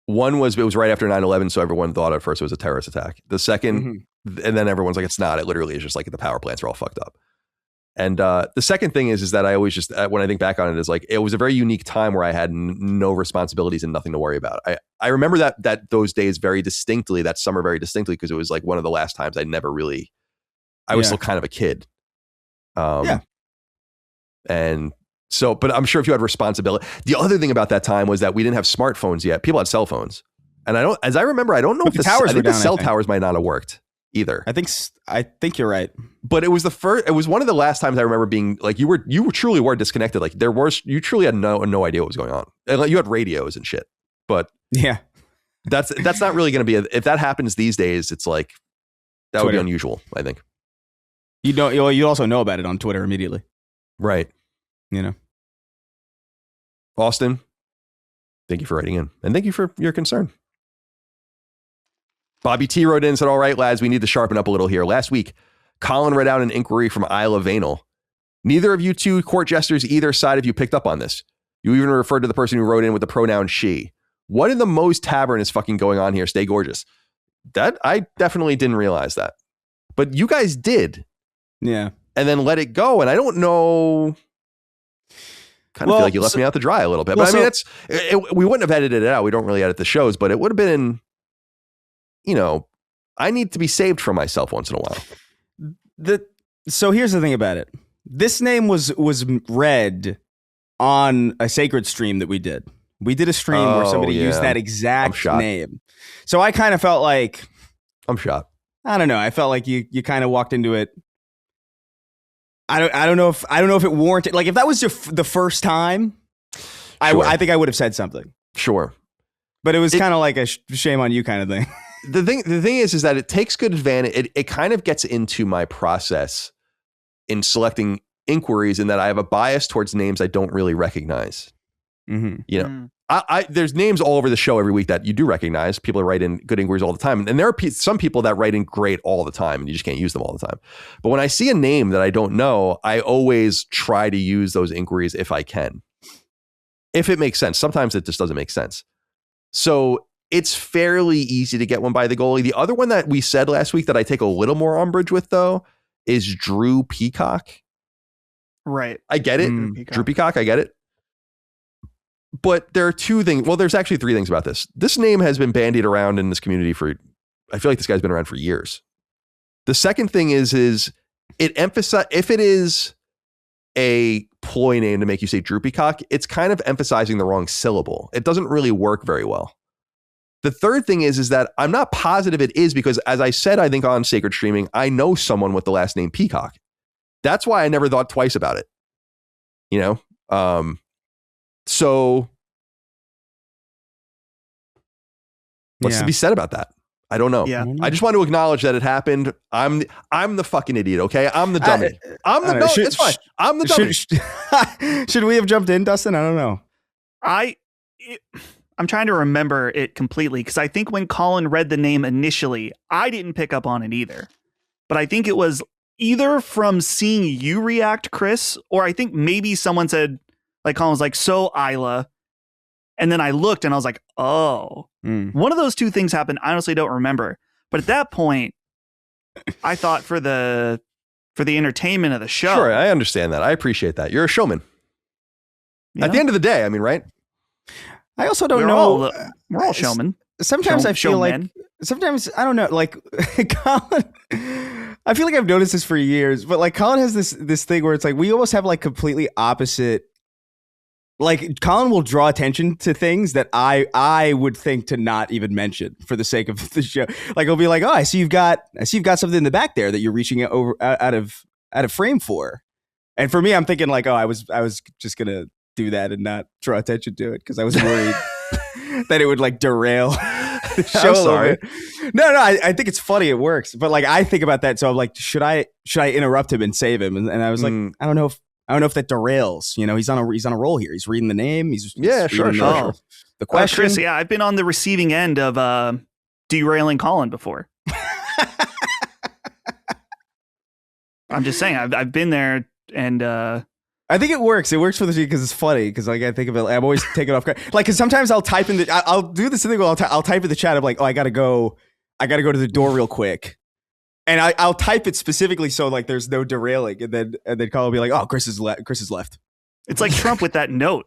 One was it was right after 9/11, so everyone thought at first it was a terrorist attack. The second, and then everyone's like, it's not. It literally is just like the power plants are all fucked up. And the second thing is that I always just, when I think back on it, is like, it was a very unique time where I had no responsibilities and nothing to worry about. I remember that those days very distinctly, that summer very distinctly, because it was like one of the last times I was still kind of a kid. And so, but I'm sure if you had responsibility, the other thing about that time was that we didn't have smartphones yet. People had cell phones. And I don't know if the cell towers might not have worked either. I think you're right. But it was one of the last times I remember being like, you truly were disconnected. Like you truly had no idea what was going on. And like, you had radios and shit, but yeah, that's not really going to be if that happens these days, it's like, that would be unusual, I think. You also know about it on Twitter immediately. Right. You know, Austin, thank you for writing in and thank you for your concern. Bobby T wrote in and said, all right, lads, we need to sharpen up a little here. Last week, Colin read out an inquiry from Isla Vanal. Neither of you two court jesters, either side of you picked up on this. You even referred to the person who wrote in with the pronoun she. What in the Moe's Tavern is fucking going on here? Stay gorgeous. That I definitely didn't realize that. But you guys did. Yeah. And then let it go. And I don't know. Kind of feel like you left me out to dry a little bit. But I mean, we wouldn't have edited it out. We don't really edit the shows, but it would have been, you know, I need to be saved from myself once in a while. So here's the thing about it. This name was read on a sacred stream that we did. We did a stream where somebody used that exact name. So I kind of felt like I'm shot. I don't know. I felt like you kind of walked into it. I don't know if it warranted, like if that was the first time, sure. I think I would have said something. Sure. But it was kind of like a shame on you kind of thing. The thing is that it takes good advantage. It kind of gets into my process in selecting inquiries in that I have a bias towards names I don't really recognize. You know, there's names all over the show every week that you do recognize. People write in good inquiries all the time. And there are some people that write in great all the time and you just can't use them all the time. But when I see a name that I don't know, I always try to use those inquiries if I can. If it makes sense. Sometimes it just doesn't make sense. So it's fairly easy to get one by the goalie. The other one that we said last week that I take a little more umbrage with, though, is Drew Peacock. Right. I get it. Drew Peacock, I get it. But there are two things. Well, there's actually three things about this. This name has been bandied around in this community I feel like this guy's been around for years. The second thing is it emphasizes, if it is a ploy name to make you say droopycock. It's kind of emphasizing the wrong syllable. It doesn't really work very well. The third thing is that I'm not positive it is because, as I said, I think on Sacred Streaming, I know someone with the last name Peacock. That's why I never thought twice about it. So what's to be said about that? I don't know. Yeah. I just want to acknowledge that it happened. I'm the fucking idiot. Okay, I'm the dummy. It's fine. I'm the dummy. Should we have jumped in, Dustin? I don't know. I'm trying to remember it completely because I think when Colin read the name initially, I didn't pick up on it either. But I think it was either from seeing you react, Chris, or I think maybe someone said, like Colin was like, so Isla. And then I looked and I was like, oh, one of those two things happened. I honestly don't remember. But at that point, I thought for the entertainment of the show. Sure, I understand that. I appreciate that. You're a showman. At the end of the day, I mean, right? I also don't know. We're all showmen. Sometimes I feel like, I don't know, like Colin, I feel like I've noticed this for years, but like Colin has this thing where it's like, we almost have like completely opposite. Like Colin will draw attention to things that I would think to not even mention for the sake of the show. Like he'll be like, oh, I see you've got something in the back there that you're reaching out of frame for. And for me, I'm thinking like, oh, I was just gonna do that and not draw attention to it because I was worried that it would like derail the show. I'm sorry. No, I think it's funny. It works. But like I think about that. So I'm like, should I interrupt him and save him? And I was like, I don't know if that derails. He's on a roll here. He's reading the name. He's sure. The question. Chris, yeah, I've been on the receiving end of derailing Colin before. I'm just saying, I've been there, and I think it works. It works for the scene because it's funny. Because like I think of it, I'm always taken off guard. Like, because sometimes I'll type in I'll do this thing where I'll type in the chat. I'm like, oh, I gotta go to the door real quick. And I'll type it specifically so like there's no derailing, and then Colin will be like, "Oh, Chris is left." It's like Trump with that note.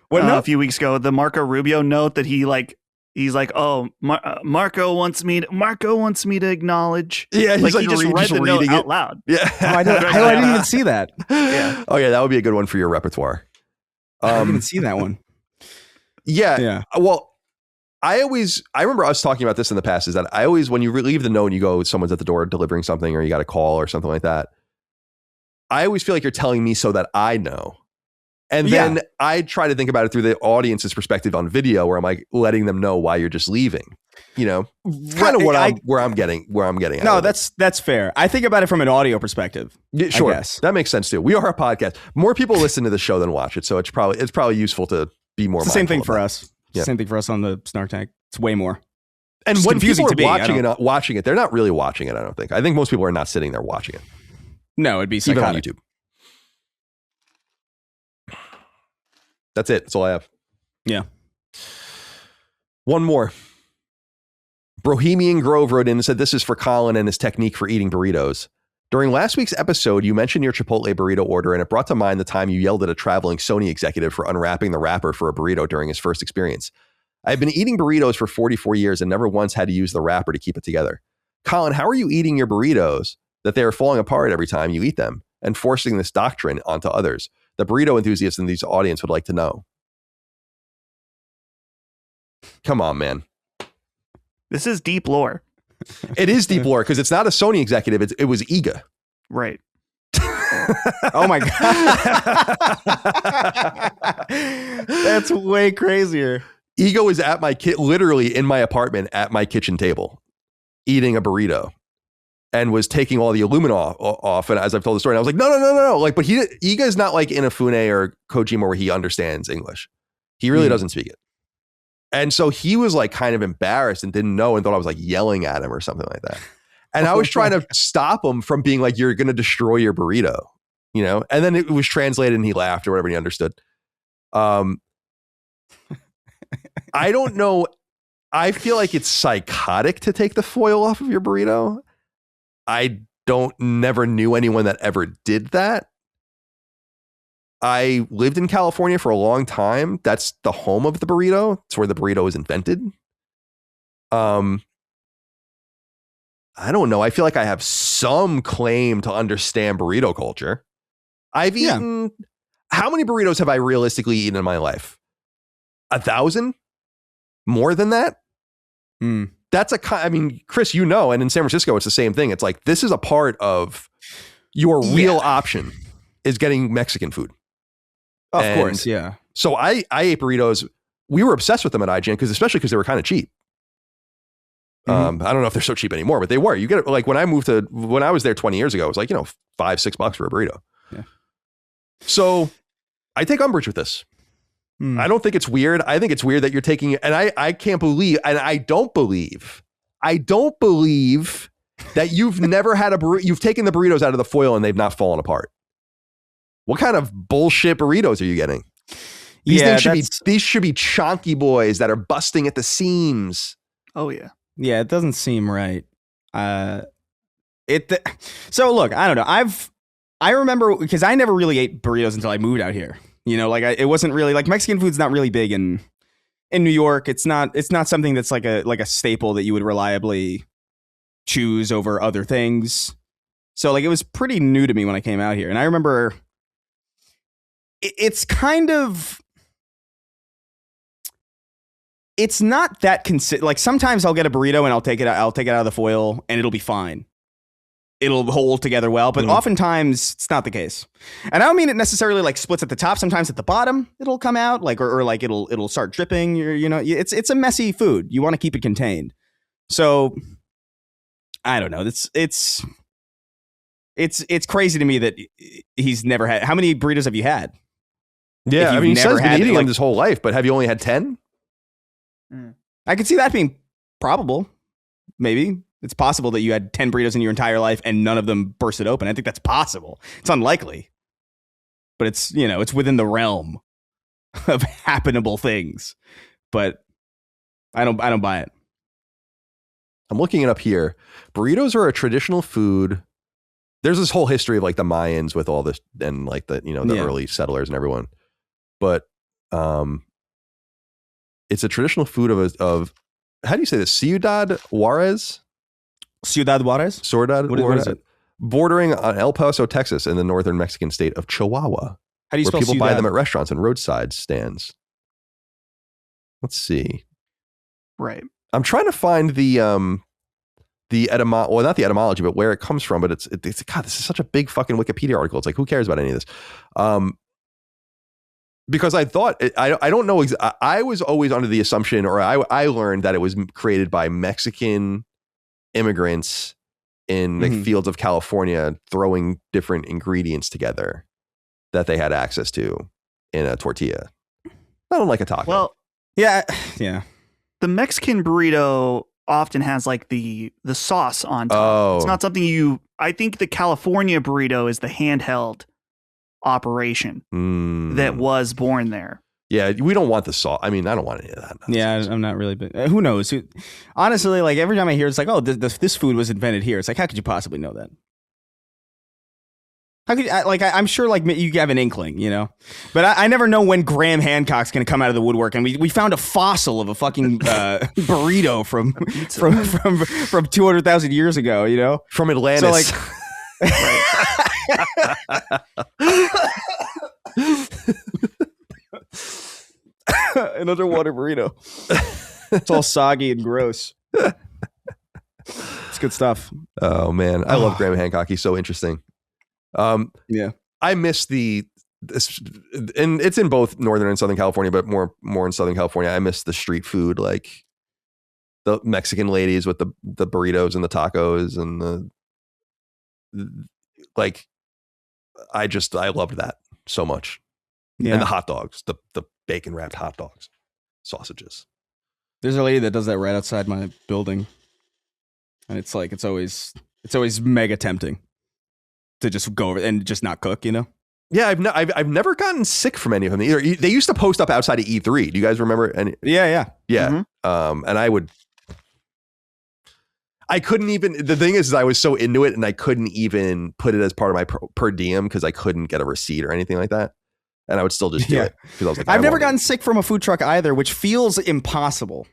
What note? A few weeks ago, the Marco Rubio note that he's like, "Oh, Marco wants me to acknowledge." Yeah, he's like he just read the note out loud. Yeah, I didn't even see that. Yeah. Oh yeah, that would be a good one for your repertoire. I didn't even see that one. Yeah. Well, I remember us talking about this in the past, is that I always, when you leave the note and you go, someone's at the door delivering something or you got a call or something like that, I always feel like you're telling me so that I know. And then I try to think about it through the audience's perspective on video, where I'm like letting them know why you're just leaving. Kind of where I'm getting at. No, that's fair. I think about it from an audio perspective. Yeah, sure. I guess. That makes sense too. We are a podcast. More people listen to the show than watch it. So it's probably useful to be more. It's the same thing for that. us. Yeah. Same thing for us on the Snark Tank. It's way more. And it's when confusing people are to me, watching it, they're not really watching it, I don't think. I think most people are not sitting there watching it. No, it'd be psychotic. Even on YouTube. That's it. That's all I have. Yeah. One more. Bohemian Grove wrote in and said, this is for Colin and his technique for eating burritos. During last week's episode, you mentioned your Chipotle burrito order, and it brought to mind the time you yelled at a traveling Sony executive for unwrapping the wrapper for a burrito during his first experience. I've been eating burritos for 44 years and never once had to use the wrapper to keep it together. Colin, how are you eating your burritos that they are falling apart every time you eat them and forcing this doctrine onto others? The burrito enthusiasts in this audience would like to know. Come on, man. This is deep lore. It is deep lore because it's not a Sony executive. It was Iga. Right. Oh my God. That's way crazier. Ego is at my literally in my apartment at my kitchen table eating a burrito and was taking all the aluminum off. And as I've told the story, I was like, no. Like, but Iga is not like Inafune or Kojima where he understands English. He really doesn't speak it. And so he was like kind of embarrassed and didn't know and thought I was like yelling at him or something like that. And I was trying to stop him from being like, you're going to destroy your burrito, and then it was translated and he laughed or whatever and he understood. I don't know. I feel like it's psychotic to take the foil off of your burrito. I never knew anyone that ever did that. I lived in California for a long time. That's the home of the burrito. It's where the burrito was invented. I don't know. I feel like I have some claim to understand burrito culture. I've eaten. How many burritos have I realistically eaten in my life? 1,000? More than that? That's I mean, Chris, you know, and in San Francisco, it's the same thing. It's like, this is a part of your real option is getting Mexican food. Of course, yeah. So I ate burritos. We were obsessed with them at IGN especially because they were kind of cheap. I don't know if they're so cheap anymore, but they were. You get it like when I was there 20 years ago, it was like, $5-6 for a burrito. Yeah. So I take umbrage with this. I don't think it's weird. I think it's weird that you're taking it. And I can't believe, and I don't believe that you've never had you've taken the burritos out of the foil and they've not fallen apart. What kind of bullshit burritos are you getting? These should be chonky boys that are busting at the seams. Oh yeah. Yeah, it doesn't seem right. So look, I don't know. I remember because I never really ate burritos until I moved out here. It wasn't really like Mexican food's not really big in New York. It's not something that's like a staple that you would reliably choose over other things. So like it was pretty new to me when I came out here. And I remember it's kind of, it's not that like sometimes I'll get a burrito and I'll take it out of the foil and it'll be fine. It'll hold together well, but oftentimes it's not the case. And I don't mean it necessarily like splits at the top. Sometimes at the bottom it'll come out like, or like it'll start dripping. It's a messy food. You want to keep it contained. So I don't know. It's crazy to me that he's never had. How many burritos have you had? Yeah, I mean, he says he's been eating them his whole life, but have you only had 10? I could see that being probable. Maybe. It's possible that you had 10 burritos in your entire life and none of them bursted open. I think that's possible. It's unlikely. But it's, it's within the realm of happenable things. But I don't buy it. I'm looking it up here. Burritos are a traditional food. There's this whole history of like the Mayans with all this and like the early settlers and everyone. But it's a traditional food of how do you say this? Ciudad Juarez? Ciudad Juarez? What is it? Bordering on El Paso, Texas, in the northern Mexican state of Chihuahua. How do you spell people Ciudad? Buy them at restaurants and roadside stands. Let's see. Right. I'm trying to find not the etymology, but where it comes from. But it's God, this is such a big fucking Wikipedia article. It's like, who cares about any of this? Because I thought I don't know. I was always under the assumption, or I learned that it was created by Mexican immigrants in the fields of California throwing different ingredients together that they had access to in a tortilla. I don't like a taco. Well, yeah. The Mexican burrito often has like the sauce on top. Oh. It's not something I think the California burrito is the handheld operation that was born there. Yeah, we don't want the sauce. I mean, I don't want any of that. Yeah, I'm not really. Who knows? Honestly, like every time I hear it's like, oh, this food was invented here. It's like, how could you possibly know that? How could you, I'm sure like you have an inkling, but I never know when Graham Hancock's going to come out of the woodwork. And we found a fossil of a fucking burrito from 200,000 years ago, from Atlantis. So an underwater burrito. It's all soggy and gross. It's good stuff. Oh man, I love Graham Hancock. He's so interesting. Yeah, I miss this, and it's in both Northern and Southern California, but more in Southern California. I miss the street food, like the Mexican ladies with the burritos and the tacos and I loved that so much. Yeah. And the hot dogs, the bacon wrapped hot dogs, sausages. There's a lady that does that right outside my building, and it's always mega tempting to just go over and just not cook, Yeah, I've never gotten sick from any of them either. They used to post up outside of E3. Do you guys remember any? Yeah. Mm-hmm. And I couldn't even. The thing is I was so into it, and I couldn't even put it as part of my per diem because I couldn't get a receipt or anything like that. And I would still just do it because I was like, I've never gotten sick from a food truck either, which feels impossible.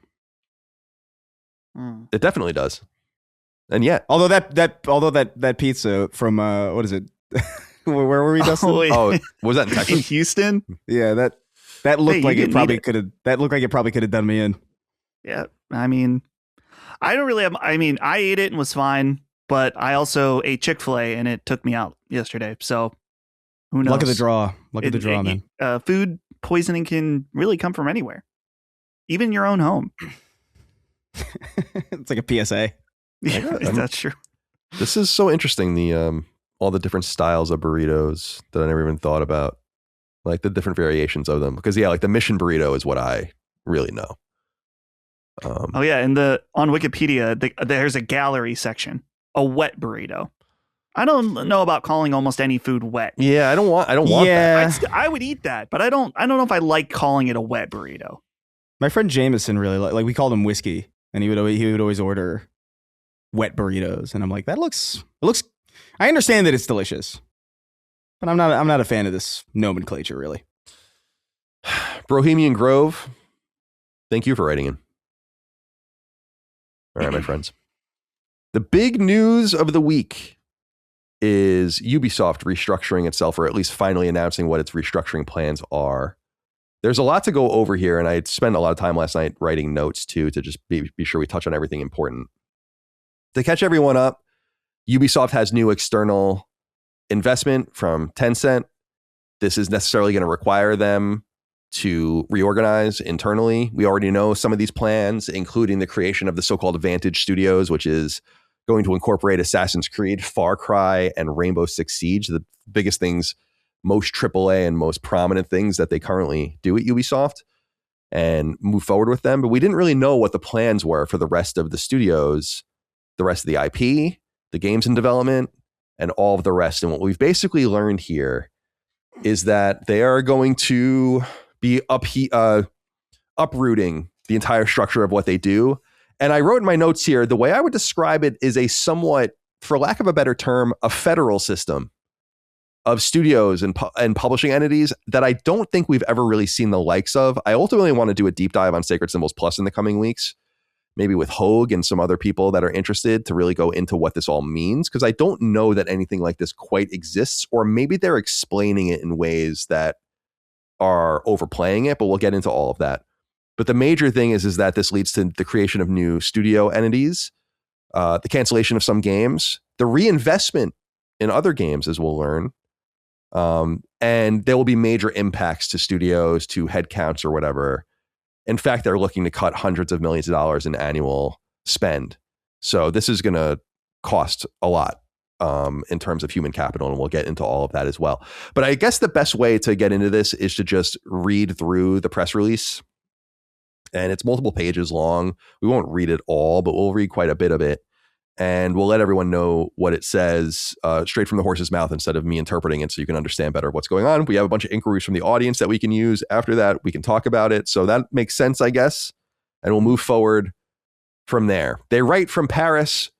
It definitely does. And yet, although that pizza from what is it? Where were we, Dustin? Oh, was that in in Texas? Houston? Yeah, that looked Hey, like you it didn't probably need it. could have. That looked like it probably could have done me in. Yeah, I mean, I don't really have. I mean, I ate it and was fine, but I also ate Chick-fil-A and it took me out yesterday. So who knows? Luck of the draw. Luck of the draw, man. Food poisoning can really come from anywhere, even your own home. It's like a PSA. Yeah, that's true. This is so interesting. The all the different styles of burritos that I never even thought about, like the different variations of them. Because like the mission burrito is what I really know. Oh yeah, and on Wikipedia, there's a gallery section, a wet burrito. I don't know about calling almost any food wet. Yeah, I don't want that. I would eat that, but I don't know if I like calling it a wet burrito. My friend Jameson really like we called him whiskey, and he would always order wet burritos, and I'm like, it looks. I understand that it's delicious, but I'm not a fan of this nomenclature really. Bohemian Grove, thank you for writing in. All right, my friends. The big news of the week is Ubisoft restructuring itself, or at least finally announcing what its restructuring plans are. There's a lot to go over here, and I spent a lot of time last night writing notes too, to just be sure we touch on everything important. To catch everyone up, Ubisoft has new external investment from Tencent. This is necessarily going to require them to reorganize internally. We already know some of these plans, including the creation of the so-called Vantage Studios, which is going to incorporate Assassin's Creed, Far Cry, and Rainbow Six Siege, the biggest things, most AAA and most prominent things that they currently do at Ubisoft, and move forward with them. But we didn't really know what the plans were for the rest of the studios, the rest of the IP, the games in development, and all of the rest. And what we've basically learned here is that they are going to be uprooting the entire structure of what they do. And I wrote in my notes here, the way I would describe it is a somewhat, for lack of a better term, a federal system of studios and publishing entities that I don't think we've ever really seen the likes of. I ultimately want to do a deep dive on Sacred Symbols Plus in the coming weeks, maybe with Hogue and some other people that are interested to really go into what this all means, because I don't know that anything like this quite exists, or maybe they're explaining it in ways that are overplaying it, but we'll get into all of that. But the major thing is that this leads to the creation of new studio entities, the cancellation of some games, the reinvestment in other games, as we'll learn. And there will be major impacts to studios, to headcounts or whatever. In fact, they're looking to cut hundreds of millions of dollars in annual spend. So this is going to cost a lot in terms of human capital, and we'll get into all of that as well. But I guess the best way to get into this is to just read through the press release. And it's multiple pages long. We won't read it all, but we'll read quite a bit of it. And we'll let everyone know what it says straight from the horse's mouth instead of me interpreting it, so you can understand better what's going on. We have a bunch of inquiries from the audience that we can use. After that, we can talk about it. So that makes sense, I guess. And we'll move forward from there. They write from Paris,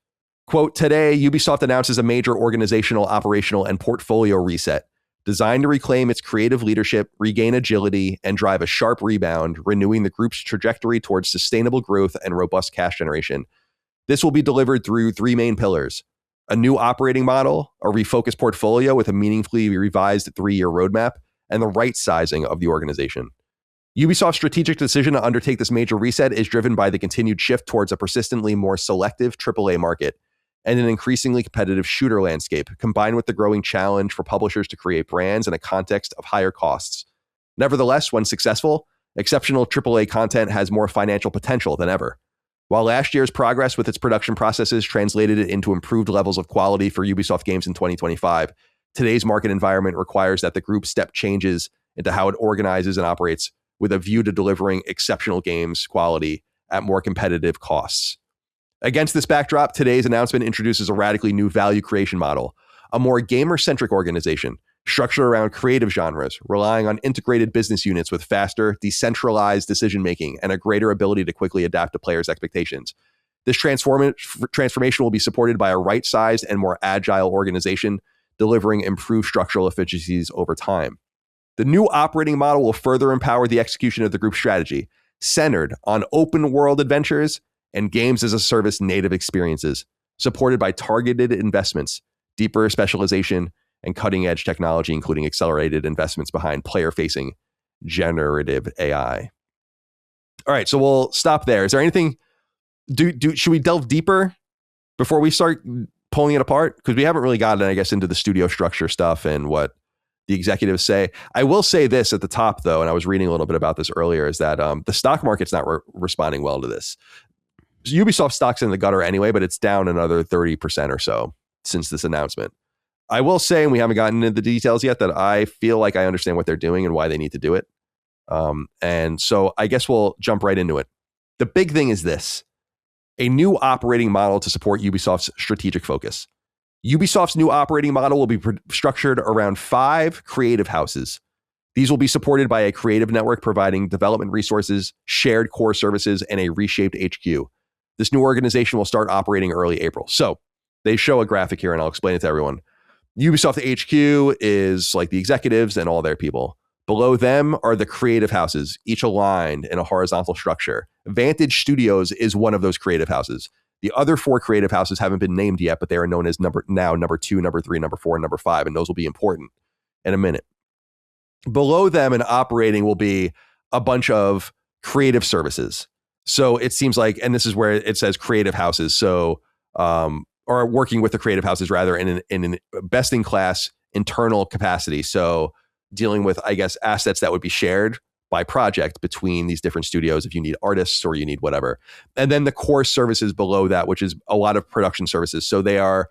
quote, "Today, Ubisoft announces a major organizational, operational, and portfolio reset designed to reclaim its creative leadership, regain agility, and drive a sharp rebound, renewing the group's trajectory towards sustainable growth and robust cash generation. This will be delivered through three main pillars: a new operating model, a refocused portfolio with a meaningfully revised 3-year roadmap, and the right sizing of the organization. Ubisoft's strategic decision to undertake this major reset is driven by the continued shift towards a persistently more selective AAA market and an increasingly competitive shooter landscape, combined with the growing challenge for publishers to create brands in a context of higher costs. Nevertheless, when successful, exceptional AAA content has more financial potential than ever. While last year's progress with its production processes translated it into improved levels of quality for Ubisoft games in 2025, today's market environment requires that the group step changes into how it organizes and operates with a view to delivering exceptional games quality at more competitive costs. Against this backdrop, today's announcement introduces a radically new value creation model, a more gamer-centric organization structured around creative genres, relying on integrated business units with faster, decentralized decision-making and a greater ability to quickly adapt to players' expectations. This transformation will be supported by a right-sized and more agile organization, delivering improved structural efficiencies over time. The new operating model will further empower the execution of the group's strategy, centered on open-world adventures and games-as-a-service native experiences, supported by targeted investments, deeper specialization, and cutting edge technology, including accelerated investments behind player facing generative AI. All right, so we'll stop there. Is there anything? Should we delve deeper before we start pulling it apart? Because we haven't really gotten, I guess, into the studio structure stuff and what the executives say. I will say this at the top, though, and I was reading a little bit about this earlier, is that the stock market's not responding well to this. Ubisoft stock's in the gutter anyway, but it's down another 30% or so since this announcement. I will say, and we haven't gotten into the details yet, that I feel like I understand what they're doing and why they need to do it. And so I guess we'll jump right into it. The big thing is this: a new operating model to support Ubisoft's strategic focus. Ubisoft's new operating model will be structured around 5 creative houses. These will be supported by a creative network providing development resources, shared core services, and a reshaped HQ. This new organization will start operating early April. So they show a graphic here, and I'll explain it to everyone. Ubisoft HQ is like the executives and all their people. Below them are the creative houses, each aligned in a horizontal structure. Vantage Studios is one of those creative houses. The other 4 creative houses haven't been named yet, but they are known as number 2, number 3, number 4, and number 5, and those will be important in a minute. Below them and operating will be a bunch of creative services. So it seems like, and this is where it says creative houses. So, or working with the creative houses rather in an best in class internal capacity. So dealing with, I guess, assets that would be shared by project between these different studios if you need artists or you need whatever. And then the core services below that, which is a lot of production services. So they are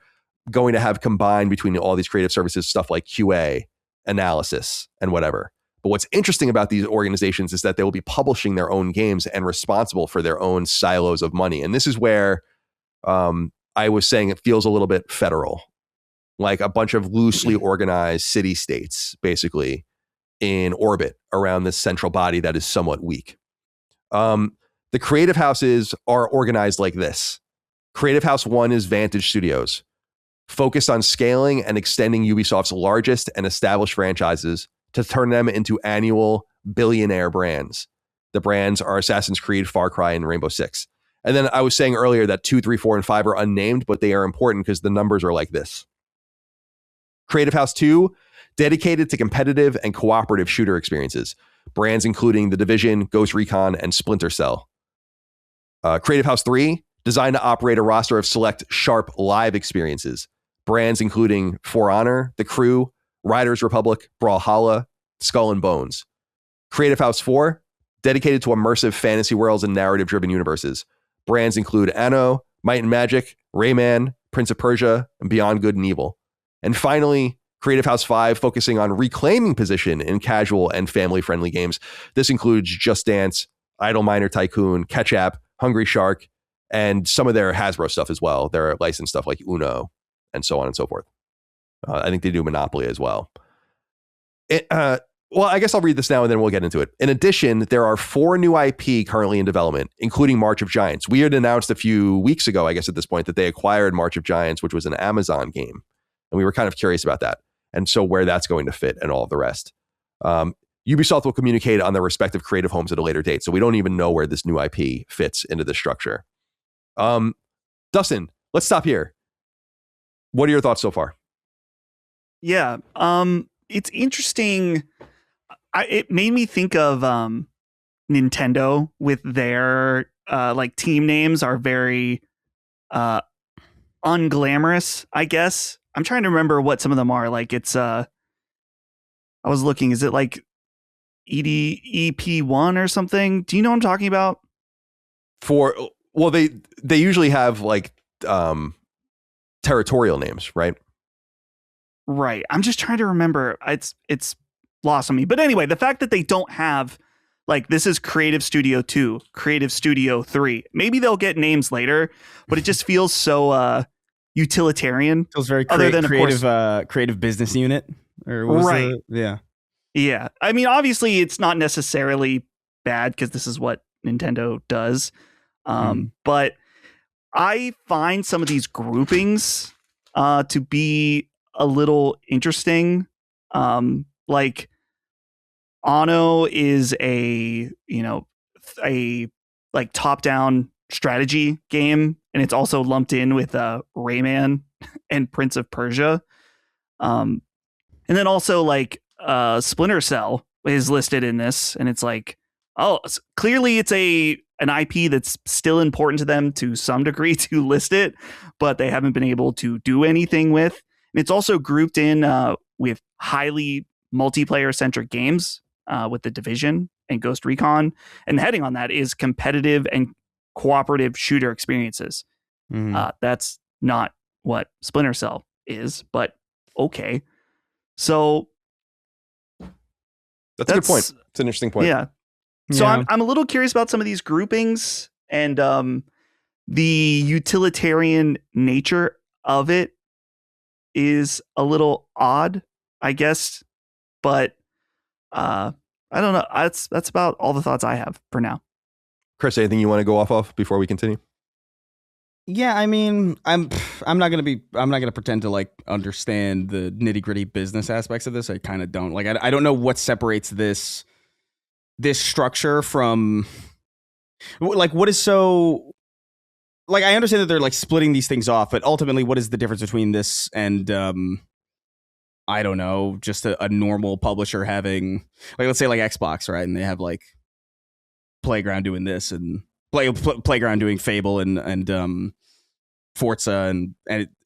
going to have combined between all these creative services stuff like QA, analysis, and whatever. But what's interesting about these organizations is that they will be publishing their own games and responsible for their own silos of money. And this is where I was saying it feels a little bit federal, like a bunch of loosely organized city states, basically, in orbit around this central body that is somewhat weak. The creative houses are organized like this. Creative House 1 is Vantage Studios, focused on scaling and extending Ubisoft's largest and established franchises to turn them into annual billionaire brands. The brands are Assassin's Creed, Far Cry, and Rainbow Six. And then I was saying earlier that 2, 3, 4, and 5 are unnamed, but they are important because the numbers are like this. Creative House 2, dedicated to competitive and cooperative shooter experiences. Brands including The Division, Ghost Recon, and Splinter Cell. Creative House 3, designed to operate a roster of select sharp live experiences. Brands including For Honor, The Crew, Riders Republic, Brawlhalla, Skull and Bones. Creative House 4, dedicated to immersive fantasy worlds and narrative-driven universes. Brands include Anno, Might and Magic, Rayman, Prince of Persia, and Beyond Good and Evil. And finally, Creative House 5, focusing on reclaiming position in casual and family-friendly games. This includes Just Dance, Idle Miner Tycoon, Catch App, Hungry Shark, and some of their Hasbro stuff as well. Their licensed stuff like Uno, and so on and so forth. I think they do Monopoly as well. Well, I guess I'll read this now and then we'll get into it. In addition, there are 4 new IP currently in development, including March of Giants. We had announced a few weeks ago, I guess at this point, that they acquired March of Giants, which was an Amazon game. And we were kind of curious about that. And so where that's going to fit and all of the rest. Ubisoft will communicate on their respective creative homes at a later date. So we don't even know where this new IP fits into this structure. Dustin, let's stop here. What are your thoughts so far? Yeah, it's interesting. It made me think of Nintendo with their like team names are very unglamorous, I guess. I'm trying to remember what some of them are. Like it's I was looking, is it like EP1 or something? Do you know what I'm talking about? Well, they usually have like territorial names, right? Right. I'm just trying to remember. It's lost on me. But anyway, the fact that they don't have like this is Creative Studio 2, Creative Studio 3. Maybe they'll get names later, but it just feels so utilitarian. Feels very creative business unit. Or what was right. Yeah. Yeah. I mean, obviously it's not necessarily bad because this is what Nintendo does. But I find some of these groupings to be a little interesting. Like Anno is a like top-down strategy game, and it's also lumped in with Rayman and Prince of Persia. And then also like Splinter Cell is listed in this, and it's like, oh, clearly it's an IP that's still important to them to some degree to list it, but they haven't been able to do anything with. And it's also grouped in with highly multiplayer-centric games with The Division and Ghost Recon. And the heading on that is competitive and cooperative shooter experiences. That's not what Splinter Cell is, but okay. So that's a good point. It's an interesting point. Yeah. So I'm a little curious about some of these groupings and the utilitarian nature of it is a little odd, I guess. But I don't know. That's about all the thoughts I have for now. Chris, anything you want to go off of before we continue? Yeah, I mean, I'm not gonna pretend to like understand the nitty gritty business aspects of this. I kind of don't. Like, I don't know what separates this structure from, like, what is so, like, I understand that they're like splitting these things off, but ultimately, what is the difference between this and I don't know, just a normal publisher having, like, let's say like Xbox, right? And they have like Playground doing this and Playground doing Fable and Forza and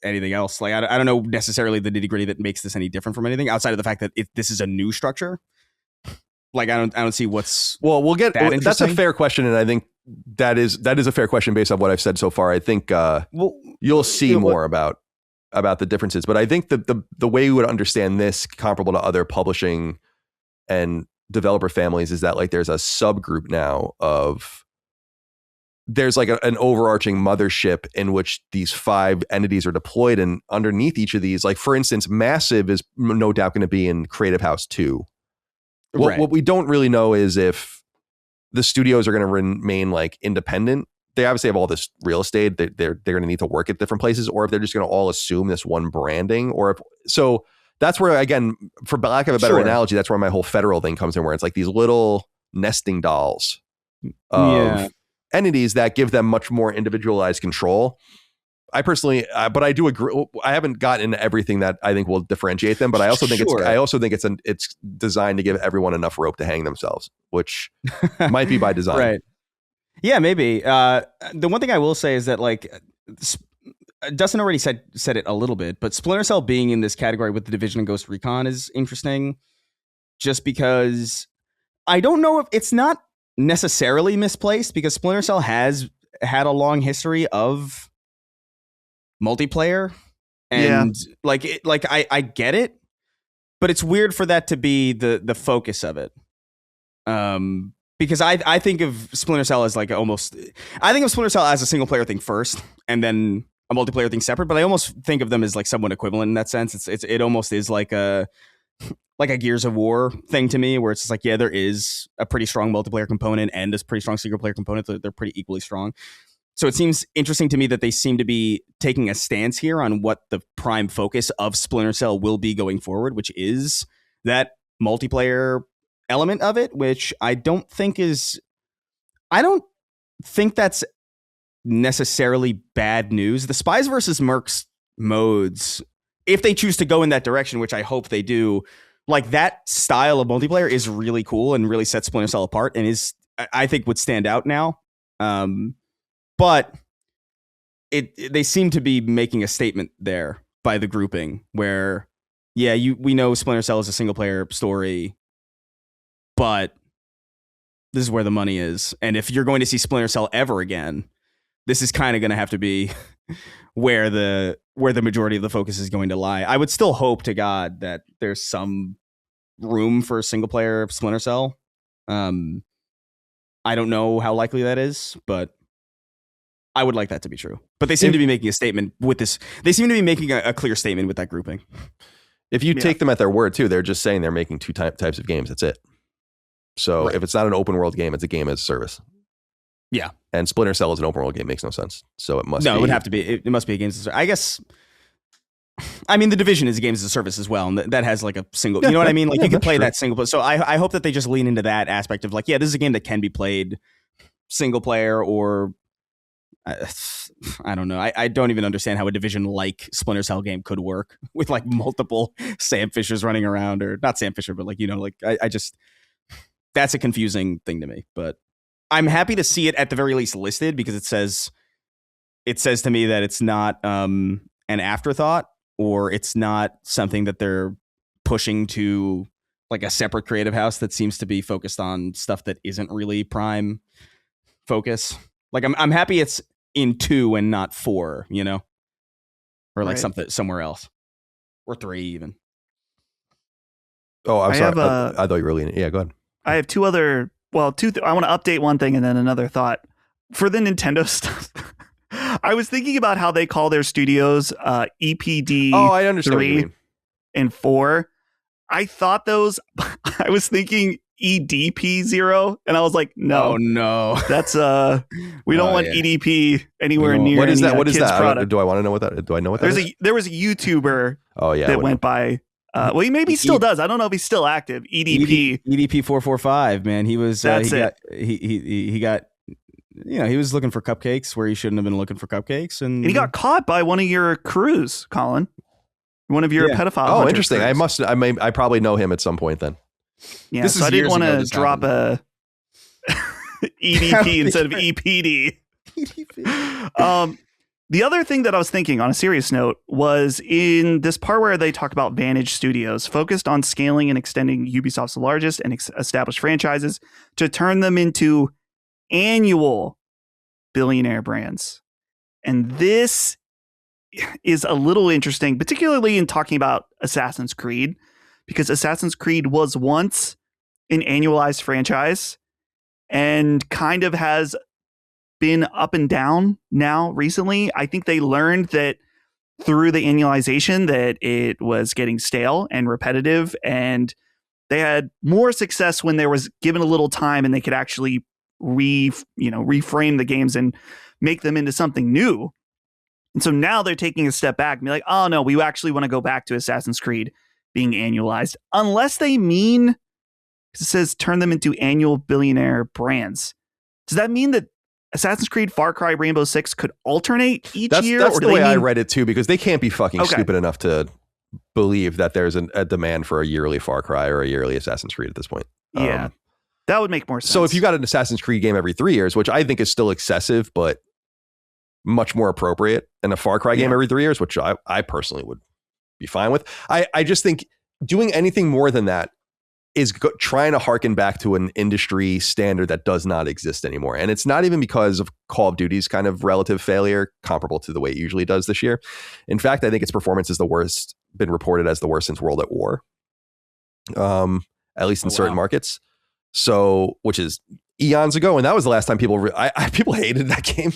anything else. Like, I don't know necessarily the nitty gritty that makes this any different from anything outside of the fact that this is a new structure. Like, I don't see what's we'll get that. That's a fair question, and I think that is a fair question based on what I've said so far. I think you'll see more about the differences, but I think the way you would understand this comparable to other publishing and developer families is that like there's a subgroup now of there's like an overarching mothership in which these 5 entities are deployed, and underneath each of these, like for instance, Massive is no doubt going to be in Creative House 2. What we don't really know is if the studios are going to remain like independent. They obviously have all this real estate. They're going to need to work at different places, or if they're just going to all assume this one branding, or if so. That's where, again, for lack of a better analogy, that's where my whole federal thing comes in, where it's like these little nesting dolls of entities that give them much more individualized control. I personally, but I do agree. I haven't gotten into everything that I think will differentiate them, but I also think it's designed to give everyone enough rope to hang themselves, which might be by design. Right. Yeah, maybe. The one thing I will say is that, like, Dustin already said it a little bit, but Splinter Cell being in this category with The Division and Ghost Recon is interesting, just because I don't know if it's not necessarily misplaced, because Splinter Cell has had a long history of multiplayer, and I get it, but it's weird for that to be the focus of it. Because I think of Splinter Cell as like I think of Splinter Cell as a single player thing first, and then a multiplayer thing separate. But I almost think of them as like somewhat equivalent in that sense. It almost is like a Gears of War thing to me, where it's just like, yeah, there is a pretty strong multiplayer component and a pretty strong single player component. They're pretty equally strong. So it seems interesting to me that they seem to be taking a stance here on what the prime focus of Splinter Cell will be going forward, which is that multiplayer element of it, which I don't think that's necessarily bad news. The Spies versus Mercs modes, if they choose to go in that direction, which I hope they do, like, that style of multiplayer is really cool and really sets Splinter Cell apart, and I think would stand out now. But they seem to be making a statement there by the grouping where, yeah, we know Splinter Cell is a single player story, but this is where the money is. And if you're going to see Splinter Cell ever again, this is kind of going to have to be where the majority of the focus is going to lie. I would still hope to God that there's some room for a single player Splinter Cell. I don't know how likely that is, but I would like that to be true. But they seem to be making a statement with this. They seem to be making a clear statement with that grouping. If you take them at their word too, they're just saying they're making 2 types of games. That's it. So if it's not an open world game, it's a game as a service. Yeah. And Splinter Cell is an open world game. Makes no sense. So it must be. No, it would have to be. It must be a game as a service. I guess. I mean, The Division is a game as a service as well. And that has like a single, you know what I mean? Like, you can play that single. So I hope that they just lean into that aspect of like, yeah, this is a game that can be played single player, or I don't know. I don't even understand how a division like Splinter Cell game could work with like multiple Sam Fishers running around, or not Sam Fisher, but like, like I just, that's a confusing thing to me. But I'm happy to see it at the very least listed, because it says to me that it's not an afterthought, or it's not something that they're pushing to like a separate creative house that seems to be focused on stuff that isn't really prime focus. Like I'm happy it's in 2 and not 4, or like something somewhere else, or 3 even. Oh, I'm sorry. I thought you were really, yeah, go ahead. I have two other, I want to update one thing and then another thought for the Nintendo stuff. I was thinking about how they call their studios EPD. Oh, I understand 3 what you mean. And 4. I thought those, I was thinking EDP0, and I was like, no, that's we don't want EDP anywhere near. What is that? What is that? Do I want to know what that? Do I know what that is? There was a YouTuber. That went by. Well, he maybe still does. I don't know if he's still active. EDP 445. Man, he was. That's it. He got. He was looking for cupcakes where he shouldn't have been looking for cupcakes, and he got caught by one of your crews, Colin. One of your pedophile. Oh, interesting. Crews. I probably know him at some point then. Yeah, so I didn't want to drop a EDP instead of EPD. The other thing that I was thinking on a serious note was in this part where they talk about Vantage Studios, focused on scaling and extending Ubisoft's largest and established franchises to turn them into annual billionaire brands. And this is a little interesting, particularly in talking about Assassin's Creed, because Assassin's Creed was once an annualized franchise and kind of has been up and down now recently. I think they learned that through the annualization that it was getting stale and repetitive, and they had more success when there was given a little time and they could actually reframe the games and make them into something new. And so now they're taking a step back and be like, oh no, we actually want to go back to Assassin's Creed being annualized, unless they mean, because it says turn them into annual billionaire brands. Does that mean that Assassin's Creed, Far Cry, Rainbow Six could alternate each year? That's the way I read it too, because they can't be fucking stupid enough to believe that there's a demand for a yearly Far Cry or a yearly Assassin's Creed at this point. Yeah, that would make more sense. So if you got an Assassin's Creed game every 3 years, which I think is still excessive, but much more appropriate, and a Far Cry game every 3 years, which I personally would be fine with. I just think doing anything more than that is trying to harken back to an industry standard that does not exist anymore. And it's not even because of Call of Duty's kind of relative failure, comparable to the way it usually does this year. In fact, I think its performance is the worst, been reported as the worst since World at War, at least in certain markets. So, which is eons ago. And that was the last time people hated that game.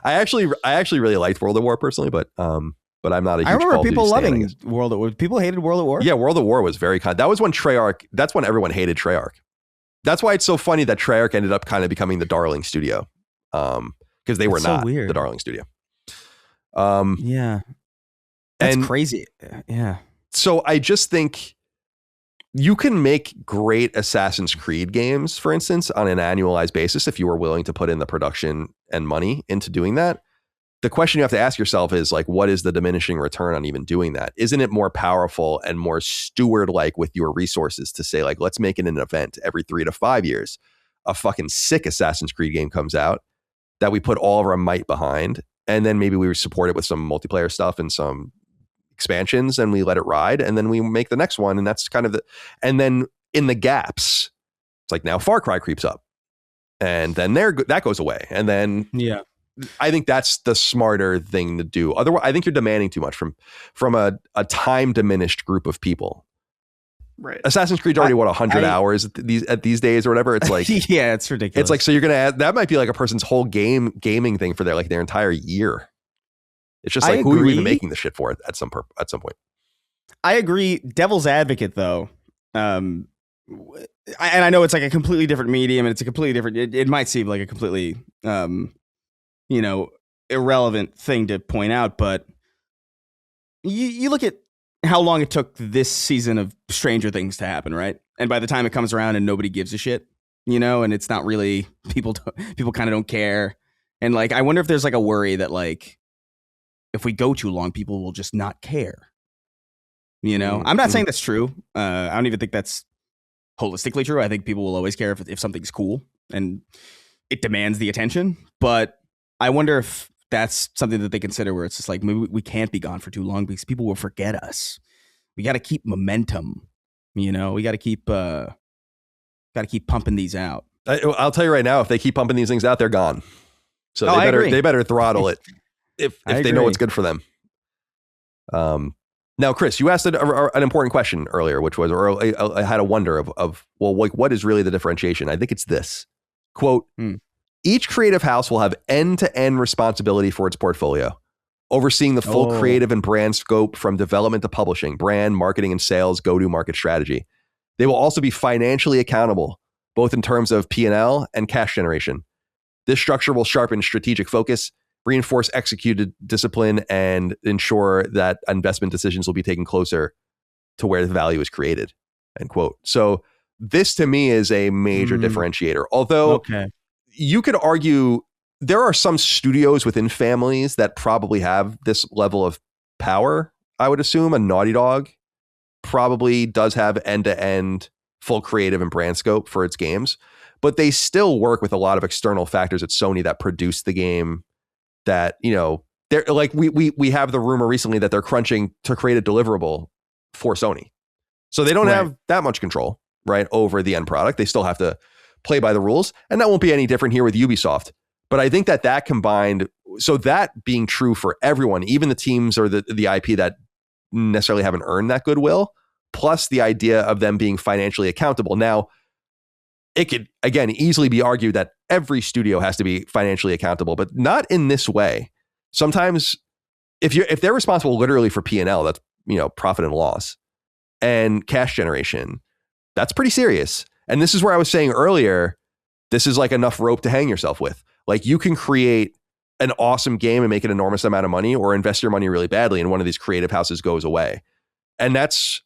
I actually really liked World at War personally, but I'm not a huge. I remember people loving World at War. People hated World at War. Yeah, World at War was very kind. That was when Treyarch. That's when everyone hated Treyarch. That's why it's so funny that Treyarch ended up kind of becoming the darling studio, because they were not the darling studio. Yeah, that's crazy. Yeah. So I just think you can make great Assassin's Creed games, for instance, on an annualized basis if you were willing to put in the production and money into doing that. The question you have to ask yourself is like, what is the diminishing return on even doing that? Isn't it more powerful and more steward-like with your resources to say, like, let's make it an event every 3 to 5 years? A fucking sick Assassin's Creed game comes out that we put all of our might behind, and then maybe we support it with some multiplayer stuff and some expansions, and we let it ride, and then we make the next one, and that's kind of and then in the gaps, it's like now Far Cry creeps up, and then that goes away, and then I think that's the smarter thing to do. Otherwise, I think you're demanding too much from a time diminished group of people. Right. Assassin's Creed's already 100 hours at these days or whatever. It's like yeah, it's ridiculous. It's like, so you're gonna add, that might be like a person's whole gaming thing for their entire year. It's just like, who are we even making the shit for at some point? I agree. Devil's advocate, though, and I know it's like a completely different medium, and it's a completely different. It might seem like a completely, irrelevant thing to point out, but you look at how long it took this season of Stranger Things to happen, right? And by the time it comes around, and nobody gives a shit, and it's not really people kind of don't care. And like, I wonder if there's like a worry that like, if we go too long, people will just not care. You know, I'm not saying that's true. I don't even think that's holistically true. I think people will always care if something's cool and it demands the attention. But I wonder if that's something that they consider where it's just like, maybe we can't be gone for too long because people will forget us. We got to keep momentum. You know, we got to keep pumping these out. I'll tell you right now, if they keep pumping these things out, they're gone. So they better throttle it if they know what's good for them. Now, Chris, you asked an important question earlier, which was, or I had a wonder of well, like, what is really the differentiation? I think it's this quote: each creative house will have end-to-end responsibility for its portfolio, overseeing the full creative and brand scope from development to publishing, brand, marketing, and sales, go-to-market strategy. They will also be financially accountable, both in terms of P&L and cash generation. This structure will sharpen strategic focus, reinforce executed discipline, and ensure that investment decisions will be taken closer to where the value is created, end quote. So this to me is a major differentiator. Although you could argue there are some studios within families that probably have this level of power. I would assume a Naughty Dog probably does have end-to-end full creative and brand scope for its games, but they still work with a lot of external factors at Sony that produce the game. That, you know, they're like, we have the rumor recently that they're crunching to create a deliverable for Sony. So they don't have that much control, right, over the end product. They still have to play by the rules. And that won't be any different here with Ubisoft. But I think that combined, so that being true for everyone, even the teams or the IP that necessarily haven't earned that goodwill, plus the idea of them being financially accountable. Now, it could, again, easily be argued that every studio has to be financially accountable, but not in this way. Sometimes if they're responsible literally for P&L, that's, you know, profit and loss and cash generation, that's pretty serious. And this is where I was saying earlier, this is like enough rope to hang yourself with. Like, you can create an awesome game and make an enormous amount of money, or invest your money really badly and one of these creative houses goes away. And that's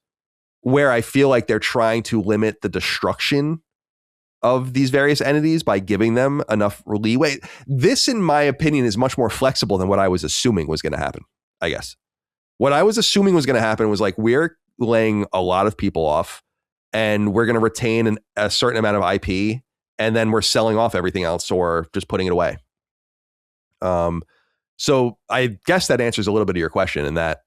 where I feel like they're trying to limit the destruction of these various entities by giving them enough leeway. This, in my opinion, is much more flexible than what I was assuming was going to happen, I guess. What I was assuming was going to happen was like, we're laying a lot of people off and we're going to retain a certain amount of IP, and then we're selling off everything else or just putting it away. So I guess that answers a little bit of your question in that,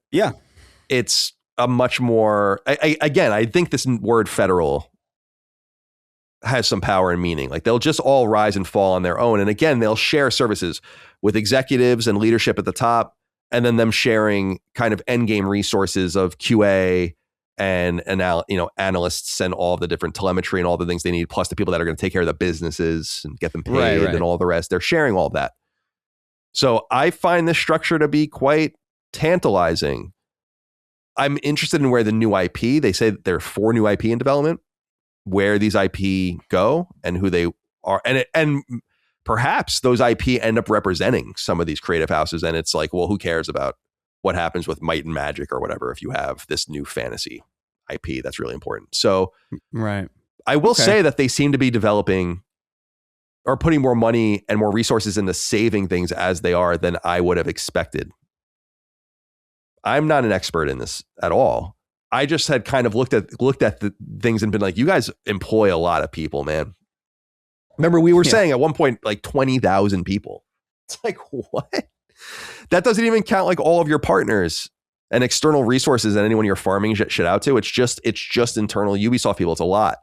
it's a much more, again, I think this word federal has some power and meaning. Like, they'll just all rise and fall on their own. And again, they'll share services with executives and leadership at the top, and then them sharing kind of end game resources of QA and analysts and all the different telemetry and all the things they need, plus the people that are going to take care of the businesses and get them paid and all the rest. They're sharing all that. So I find this structure to be quite tantalizing. I'm interested in where the new IP, they say that there are 4 new IP in development, where these IP go and who they are. And perhaps those IP end up representing some of these creative houses. And it's like, well, who cares about what happens with Might and Magic or whatever if you have this new fantasy IP that's really important. So I will say that they seem to be developing or putting more money and more resources into saving things as they are than I would have expected. I'm not an expert in this at all. I just had kind of looked at the things and been like, you guys employ a lot of people, man. Remember, we were saying at one point, like 20,000 people. It's like, what? That doesn't even count like all of your partners and external resources and anyone you're farming shit out to. It's just internal Ubisoft people. It's a lot.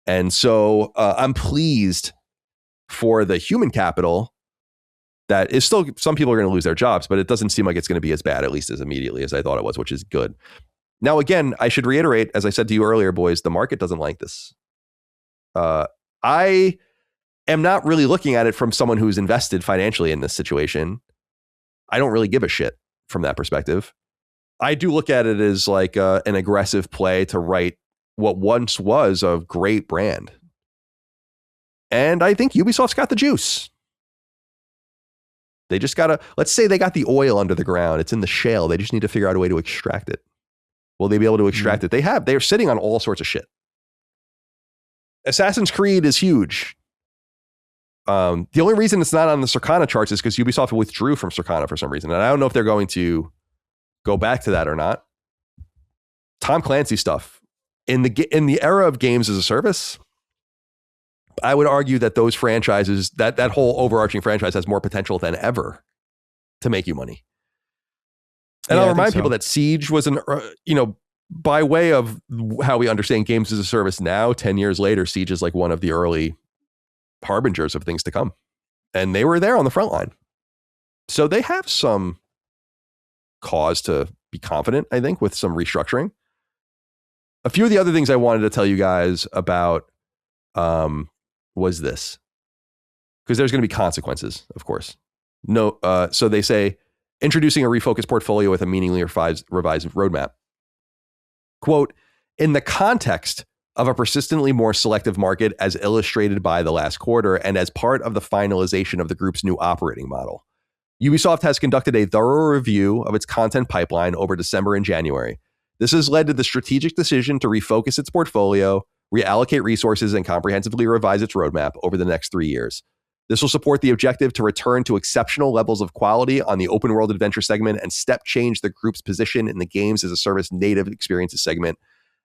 And so I'm pleased for the human capital that is still, some people are going to lose their jobs, but it doesn't seem like it's going to be as bad, at least as immediately as I thought it was, which is good. Now, again, I should reiterate, as I said to you earlier, boys, the market doesn't like this. I am not really looking at it from someone who's invested financially in this situation. I don't really give a shit from that perspective. I do look at it as like an aggressive play to write what once was a great brand. And I think Ubisoft's got the juice. They just let's say they got the oil under the ground. It's in the shale. They just need to figure out a way to extract it. Will they be able to extract it? They're sitting on all sorts of shit. Assassin's Creed is huge. The only reason it's not on the Circana charts is because Ubisoft withdrew from Circana for some reason. And I don't know if they're going to go back to that or not. Tom Clancy stuff. In the era of games as a service, I would argue that those franchises, that whole overarching franchise has more potential than ever to make you money. And I'll remind people that Siege was by way of how we understand games as a service now, 10 years later, Siege is like one of the early harbingers of things to come. And they were there on the front line. So they have some cause to be confident, I think, with some restructuring. A few of the other things I wanted to tell you guys about was this. Because there's going to be consequences, of course. So they say, introducing a refocused portfolio with a meaningfully revised roadmap. Quote, in the context of a persistently more selective market as illustrated by the last quarter and as part of the finalization of the group's new operating model, Ubisoft has conducted a thorough review of its content pipeline over December and January. This has led to the strategic decision to refocus its portfolio, reallocate resources, and comprehensively revise its roadmap over the next 3 years. This will support the objective to return to exceptional levels of quality on the open world adventure segment and step change the group's position in the games as a service native experiences segment,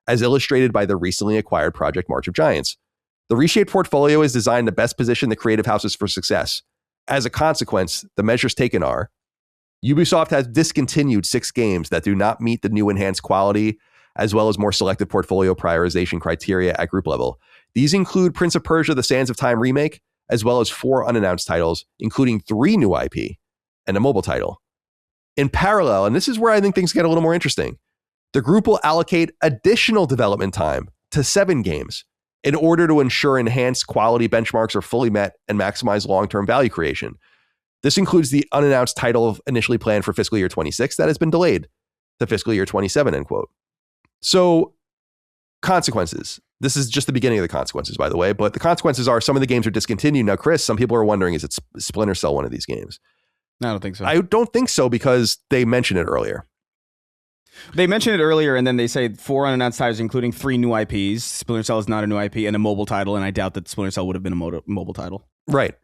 as illustrated by the recently acquired Project March of Giants. The reshaped portfolio is designed to best position the creative houses for success. As a consequence, the measures taken are: Ubisoft has discontinued 6 games that do not meet the new enhanced quality, as well as more selective portfolio prioritization criteria at group level. These include Prince of Persia: The Sands of Time remake, as well as 4 unannounced titles, including 3 new IP and a mobile title. In parallel, and this is where I think things get a little more interesting, the group will allocate additional development time to 7 games in order to ensure enhanced quality benchmarks are fully met and maximize long-term value creation. This includes the unannounced title initially planned for fiscal year 26 that has been delayed to fiscal year 27, end quote. So, consequences. This is just the beginning of the consequences, by the way, but the consequences are some of the games are discontinued. Now, Chris, some people are wondering, is it Splinter Cell one of these games? No, I don't think so. I don't think so because they mentioned it earlier. They mentioned it earlier, and then they say 4 unannounced titles, including 3 new IPs. Splinter Cell is not a new IP, and a mobile title, and I doubt that Splinter Cell would have been a mobile title. Right.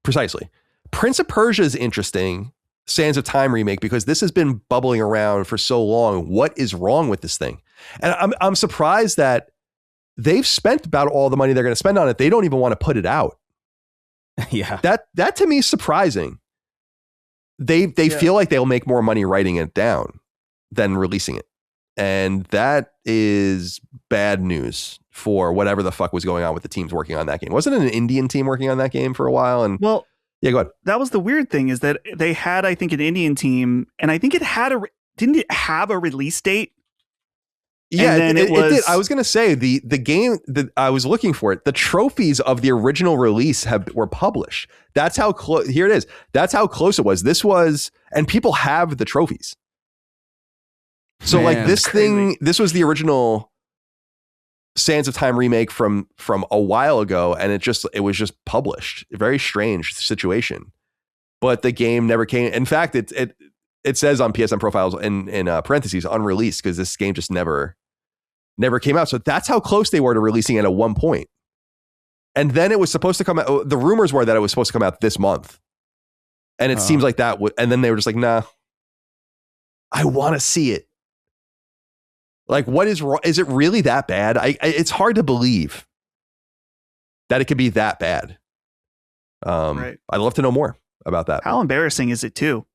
Precisely. Prince of Persia is interesting, Sands of Time remake, because this has been bubbling around for so long. What is wrong with this thing? And I'm surprised that they've spent about all the money they're going to spend on it. They don't even want to put it out. Yeah. That to me is surprising. They feel like they'll make more money writing it down than releasing it. And that is bad news for whatever the fuck was going on with the teams working on that game. Wasn't it an Indian team working on that game for a while? And well, yeah, go ahead. That was the weird thing, is that they had, I think, an Indian team, and I think it had didn't it have a release date? Yeah, it did. I was going to say the game that I was looking for it. The trophies of the original release were published. That's how close. Here it is. That's how close it was. This was, and people have the trophies. So like this thing, this was the original Sands of Time remake from a while ago, and it was just published. A very strange situation, but the game never came. In fact, it says on PSN profiles in parentheses unreleased, because this game just never came out. So that's how close they were to releasing it at one point. And then it was supposed to come out. The rumors were that it was supposed to come out this month, and it seems like that. And then they were just like, nah, I want to see it. Like, what is wrong? Is it really that bad? It's hard to believe that it could be that bad. Right. I'd love to know more about that. How embarrassing is it too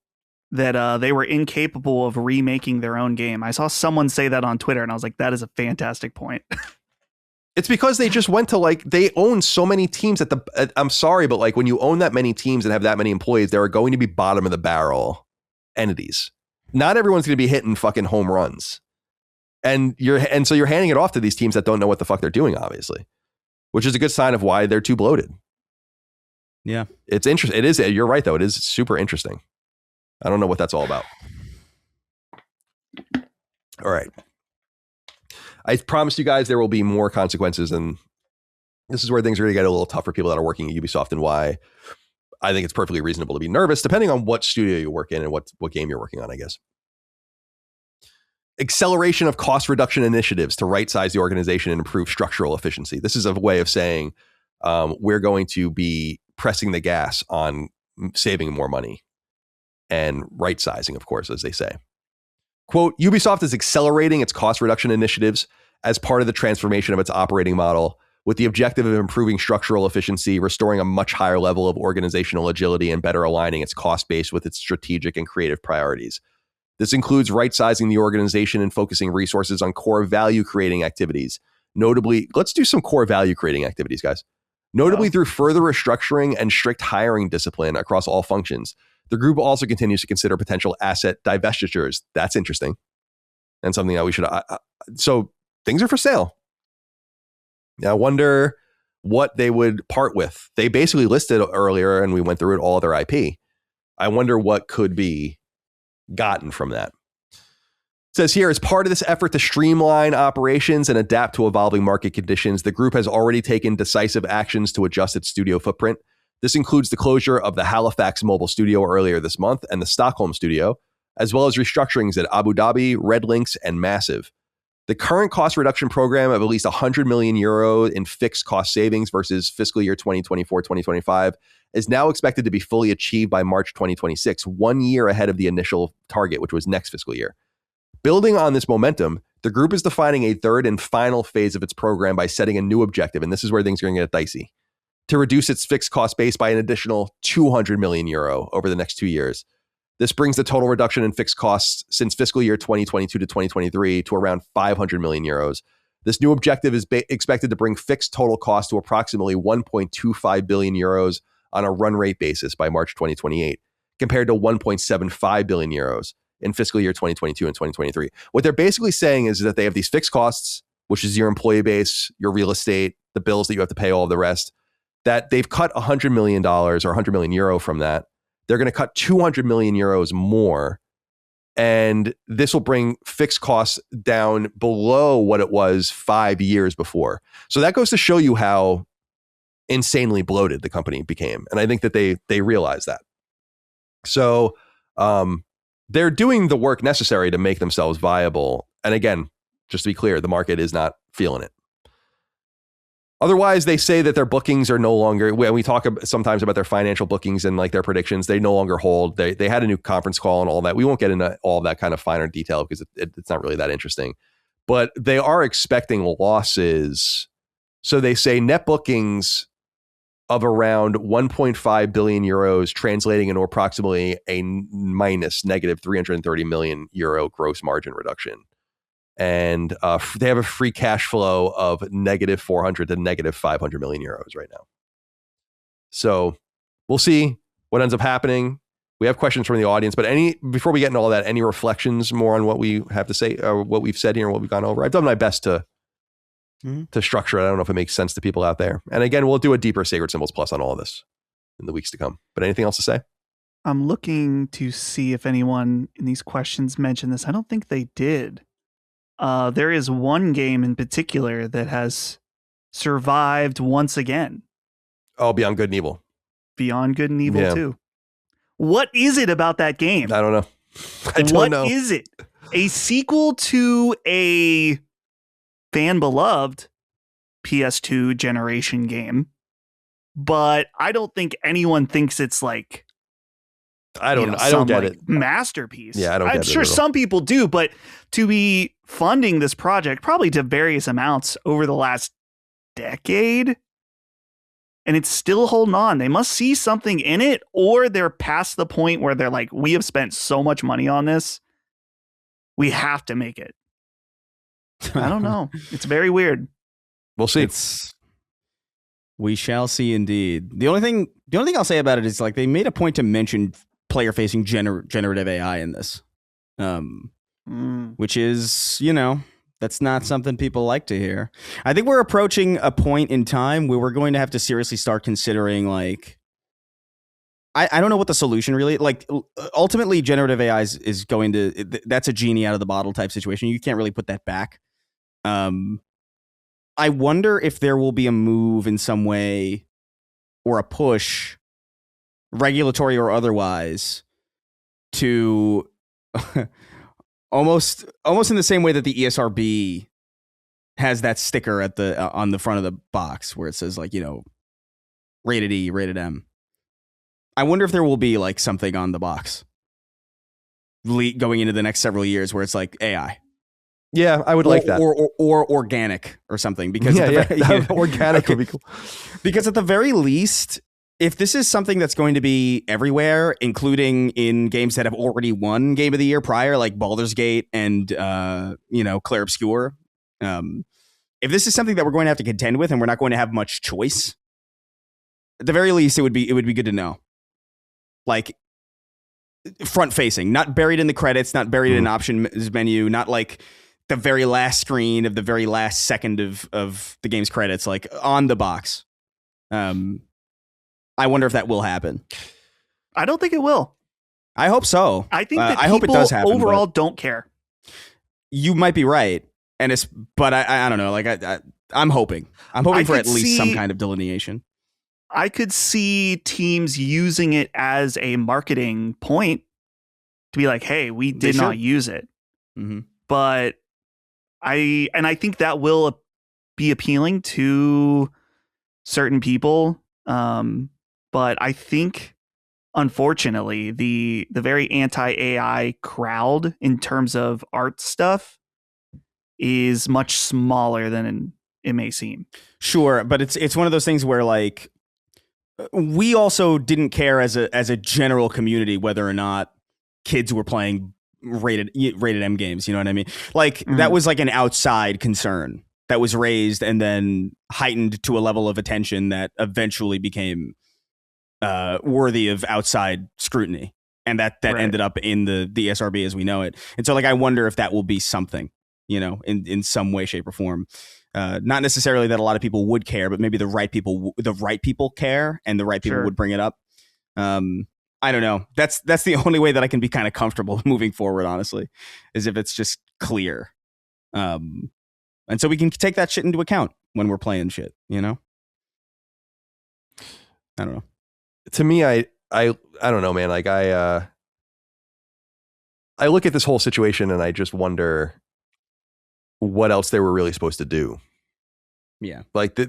that they were incapable of remaking their own game? I saw someone say that on Twitter, and I was like, that is a fantastic point. It's because they just went to they own so many teams I'm sorry, but like when you own that many teams and have that many employees, there are going to be bottom of the barrel entities. Not everyone's going to be hitting fucking home runs. And so you're handing it off to these teams that don't know what the fuck they're doing, obviously, which is a good sign of why they're too bloated. Yeah. It's interesting. It is. You're right, though. It is super interesting. I don't know what that's all about. All right. I promised you guys there will be more consequences, and this is where things are going to get a little tough for people that are working at Ubisoft, and why I think it's perfectly reasonable to be nervous, depending on what studio you work in and what game you're working on, I guess. Acceleration of cost reduction initiatives to right-size the organization and improve structural efficiency. This is a way of saying we're going to be pressing the gas on saving more money and right sizing, of course, as they say. Quote, Ubisoft is accelerating its cost reduction initiatives as part of the transformation of its operating model with the objective of improving structural efficiency, restoring a much higher level of organizational agility, and better aligning its cost base with its strategic and creative priorities. This includes right-sizing the organization and focusing resources on core value-creating activities. Notably, let's do some core value-creating activities, guys. Notably, through further restructuring and strict hiring discipline across all functions. The group also continues to consider potential asset divestitures. That's interesting. And something that we should... so things are for sale. I wonder what they would part with. They basically listed earlier, and we went through it, all their IP. I wonder what could be gotten from that. It says here, as part of this effort to streamline operations and adapt to evolving market conditions, the group has already taken decisive actions to adjust its studio footprint. This includes the closure of the Halifax mobile studio earlier this month and the Stockholm studio, as well as restructurings at Abu Dhabi, Red Links, and Massive. The current cost reduction program of at least 100 million euro in fixed cost savings versus fiscal year 2024-2025 is now expected to be fully achieved by March 2026, 1 year ahead of the initial target, which was next fiscal year. Building on this momentum, the group is defining a third and final phase of its program by setting a new objective, and this is where things are going to get dicey, to reduce its fixed cost base by an additional 200 million euro over the next 2 years. This brings the total reduction in fixed costs since fiscal year 2022 to 2023 to around 500 million euros. This new objective is expected to bring fixed total cost to approximately 1.25 billion euros on a run rate basis by March 2028, compared to 1.75 billion euros in fiscal year 2022 and 2023. What they're basically saying is that they have these fixed costs, which is your employee base, your real estate, the bills that you have to pay, all of the rest, that they've cut $100 million or 100 million euro from that. They're going to cut 200 million euros more. And this will bring fixed costs down below what it was 5 years before. So that goes to show you how insanely bloated the company became. And I think that they realize that. So they're doing the work necessary to make themselves viable. And again, just to be clear, the market is not feeling it. Otherwise, they say that their bookings are no longer, when we talk sometimes about their financial bookings and like their predictions, they no longer hold. They had a new conference call and all that. We won't get into all that kind of finer detail because it's not really that interesting. But they are expecting losses. So they say net bookings of around 1.5 billion euros, translating into approximately a negative 330 million euro gross margin reduction. And they have a free cash flow of negative 400 to negative 500 million euros right now. So we'll see what ends up happening. We have questions from the audience, but before we get into all that, any reflections more on what we have to say, or what we've said here and what we've gone over? I've done my best to structure it. I don't know if it makes sense to people out there. And again, we'll do a deeper Sacred Symbols Plus on all of this in the weeks to come. But anything else to say? I'm looking to see if anyone in these questions mentioned this. I don't think they did. There is one game in particular that has survived once again. Oh, Beyond Good and Evil. Beyond Good and Evil 2. What is it about that game? I don't know. I don't know. What is it? A sequel to a fan-beloved PS2 generation game, but I don't think anyone thinks it's like I don't get it. Masterpiece. Yeah, I don't get it. I'm sure some people do, but to be funding this project probably to various amounts over the last decade, and it's still holding on. They must see something in it, or they're past the point where they're like, we have spent so much money on this, we have to make it. I don't know. It's very weird. We'll see. We shall see indeed. The only thing I'll say about it is like they made a point to mention player-facing generative AI in this, which is, that's not something people like to hear. I think we're approaching a point in time where we're going to have to seriously start considering, like, I don't know what the solution really, like, ultimately generative AI is going to, that's a genie out of the bottle type situation. You can't really put that back. I wonder if there will be a move in some way or a push, regulatory or otherwise, to almost in the same way that the ESRB has that sticker at on the front of the box where it says, like, rated E, rated M. I wonder if there will be like something on the box going into the next several years where it's like AI. Yeah, I would like that. Or organic or something. Because organic would be cool. Because at the very least, if this is something that's going to be everywhere, including in games that have already won Game of the Year prior, like Baldur's Gate and Clair Obscur, if this is something that we're going to have to contend with and we're not going to have much choice, at the very least, it would be good to know. Like front facing, not buried in the credits, not buried in an options menu, not like the very last screen of the very last second of the game's credits, like on the box. I wonder if that will happen. I don't think it will. I hope so. I think that I hope it does happen. Overall, don't care. You might be right, but I don't know. Like I'm hoping for at least some kind of delineation. I could see teams using it as a marketing point to be like, "Hey, we did not use it," but I think that will be appealing to certain people. But I think, unfortunately, the very anti-AI crowd in terms of art stuff is much smaller than it may seem. Sure, but it's one of those things where like we also didn't care as a general community whether or not kids were playing rated M games. You know what I mean? Like that was like an outside concern that was raised and then heightened to a level of attention that eventually became worthy of outside scrutiny, and that ended up in the SRB as we know it. And so, like, I wonder if that will be something, in some way, shape, or form. Not necessarily that a lot of people would care, but maybe the right people care, and the right people would bring it up. I don't know. That's the only way that I can be kind of comfortable moving forward, honestly, is if it's just clear. And so we can take that shit into account when we're playing shit, I don't know. To me, I don't know, man. Like I look at this whole situation and I just wonder what else they were really supposed to do. Yeah. Like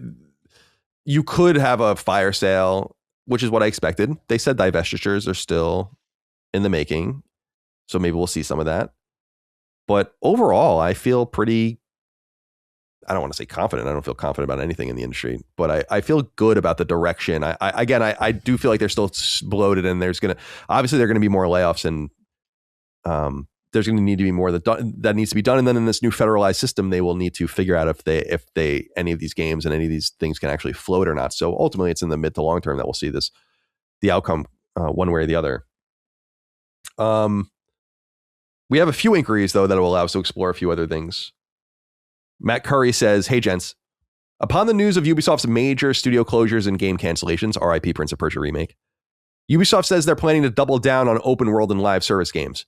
you could have a fire sale, which is what I expected. They said divestitures are still in the making, so maybe we'll see some of that. But overall, I feel pretty, I don't want to say confident. I don't feel confident about anything in the industry, but I feel good about the direction. I do feel like they're still bloated, and obviously there are going to be more layoffs, and there's going to need to be more that needs to be done. And then in this new federalized system, they will need to figure out if they any of these games and any of these things can actually float or not. So ultimately, it's in the mid to long term that we'll see the outcome one way or the other. We have a few inquiries though that will allow us to explore a few other things. Matt Curry says, "Hey gents, upon the news of Ubisoft's major studio closures and game cancellations, RIP Prince of Persia Remake, Ubisoft says they're planning to double down on open world and live service games.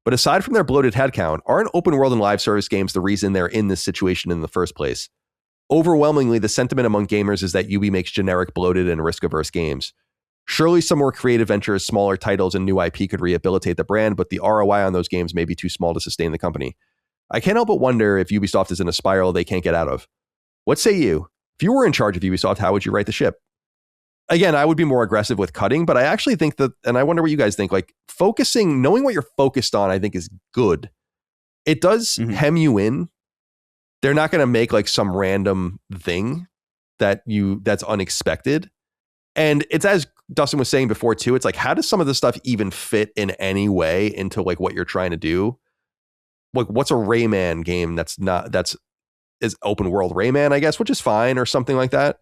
But aside from their bloated headcount, aren't open world and live service games the reason they're in this situation in the first place? Overwhelmingly, the sentiment among gamers is that Ubi makes generic, bloated, and risk-averse games. Surely some more creative ventures, smaller titles, and new IP could rehabilitate the brand, but the ROI on those games may be too small to sustain the company. I can't help but wonder if Ubisoft is in a spiral they can't get out of. What say you? If you were in charge of Ubisoft, how would you right the ship?" Again, I would be more aggressive with cutting, but I actually think that, and I wonder what you guys think, like focusing, knowing what you're focused on, I think is good. It does hem you in. They're not going to make like some random thing that's unexpected. And it's, as Dustin was saying before too, it's like, how does some of this stuff even fit in any way into like what you're trying to do? Like, what's a Rayman game that's open world Rayman, I guess, which is fine, or something like that.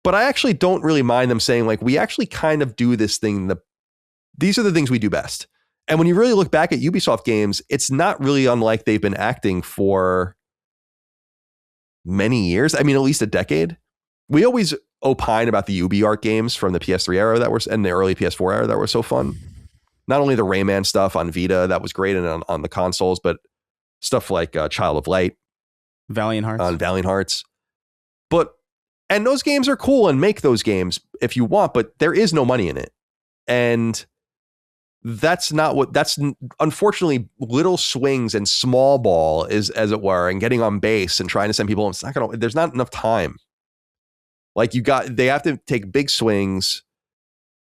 But I actually don't really mind them saying, like, we actually kind of do this thing. These are the things we do best. And when you really look back at Ubisoft games, it's not really unlike they've been acting for many years. I mean, at least a decade. We always opine about the UbiArt games from the PS3 era and the early PS4 era that were so fun. Not only the Rayman stuff on Vita, that was great, and on the consoles, but stuff like Child of Light, Valiant Hearts. On Valiant Hearts. And those games are cool, and make those games if you want, but there is no money in it. And that's unfortunately, little swings and small ball is, as it were, and getting on base and trying to send people, there's not enough time. Like they have to take big swings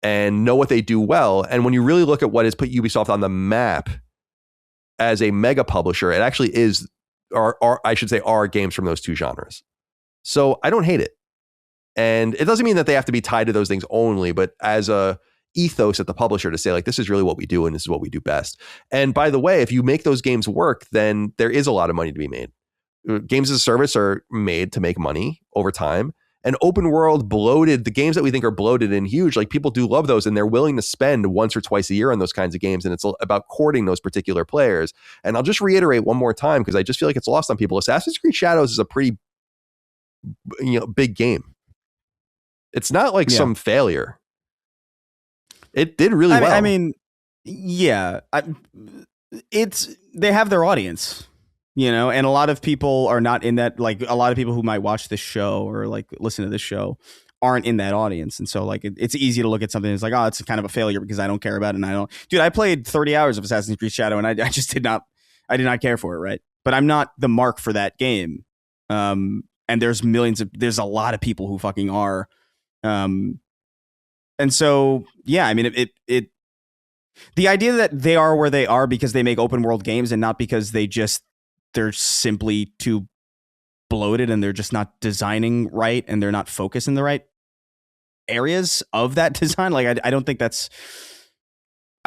and know what they do well. And when you really look at what has put Ubisoft on the map as a mega publisher, it actually is, or I should say, are games from those two genres. So I don't hate it. And it doesn't mean that they have to be tied to those things only, but as a ethos at the publisher to say, like, this is really what we do and this is what we do best. And by the way, if you make those games work, then there is a lot of money to be made. Games as a service are made to make money over time. And open world bloated, the games that we think are bloated and huge, like people do love those and they're willing to spend once or twice a year on those kinds of games. And it's about courting those particular players. And I'll just reiterate one more time because I just feel like it's lost on people. Assassin's Creed Shadows is a pretty big game. It's not like some failure. It did really well. I mean, yeah, they have their audience. And a lot of people are not in that, like a lot of people who might watch this show or like listen to this show aren't in that audience. And so like, it's easy to look at something that's like, oh, it's kind of a failure because I don't care about it. And I played 30 hours of Assassin's Creed Shadow and I just did not care for it. Right. But I'm not the mark for that game. And there's a lot of people who fucking are. And so, yeah, I mean, the idea that they are where they are because they make open world games and not because they're simply too bloated and they're just not designing right and they're not focused in the right areas of that design. Like, I don't think I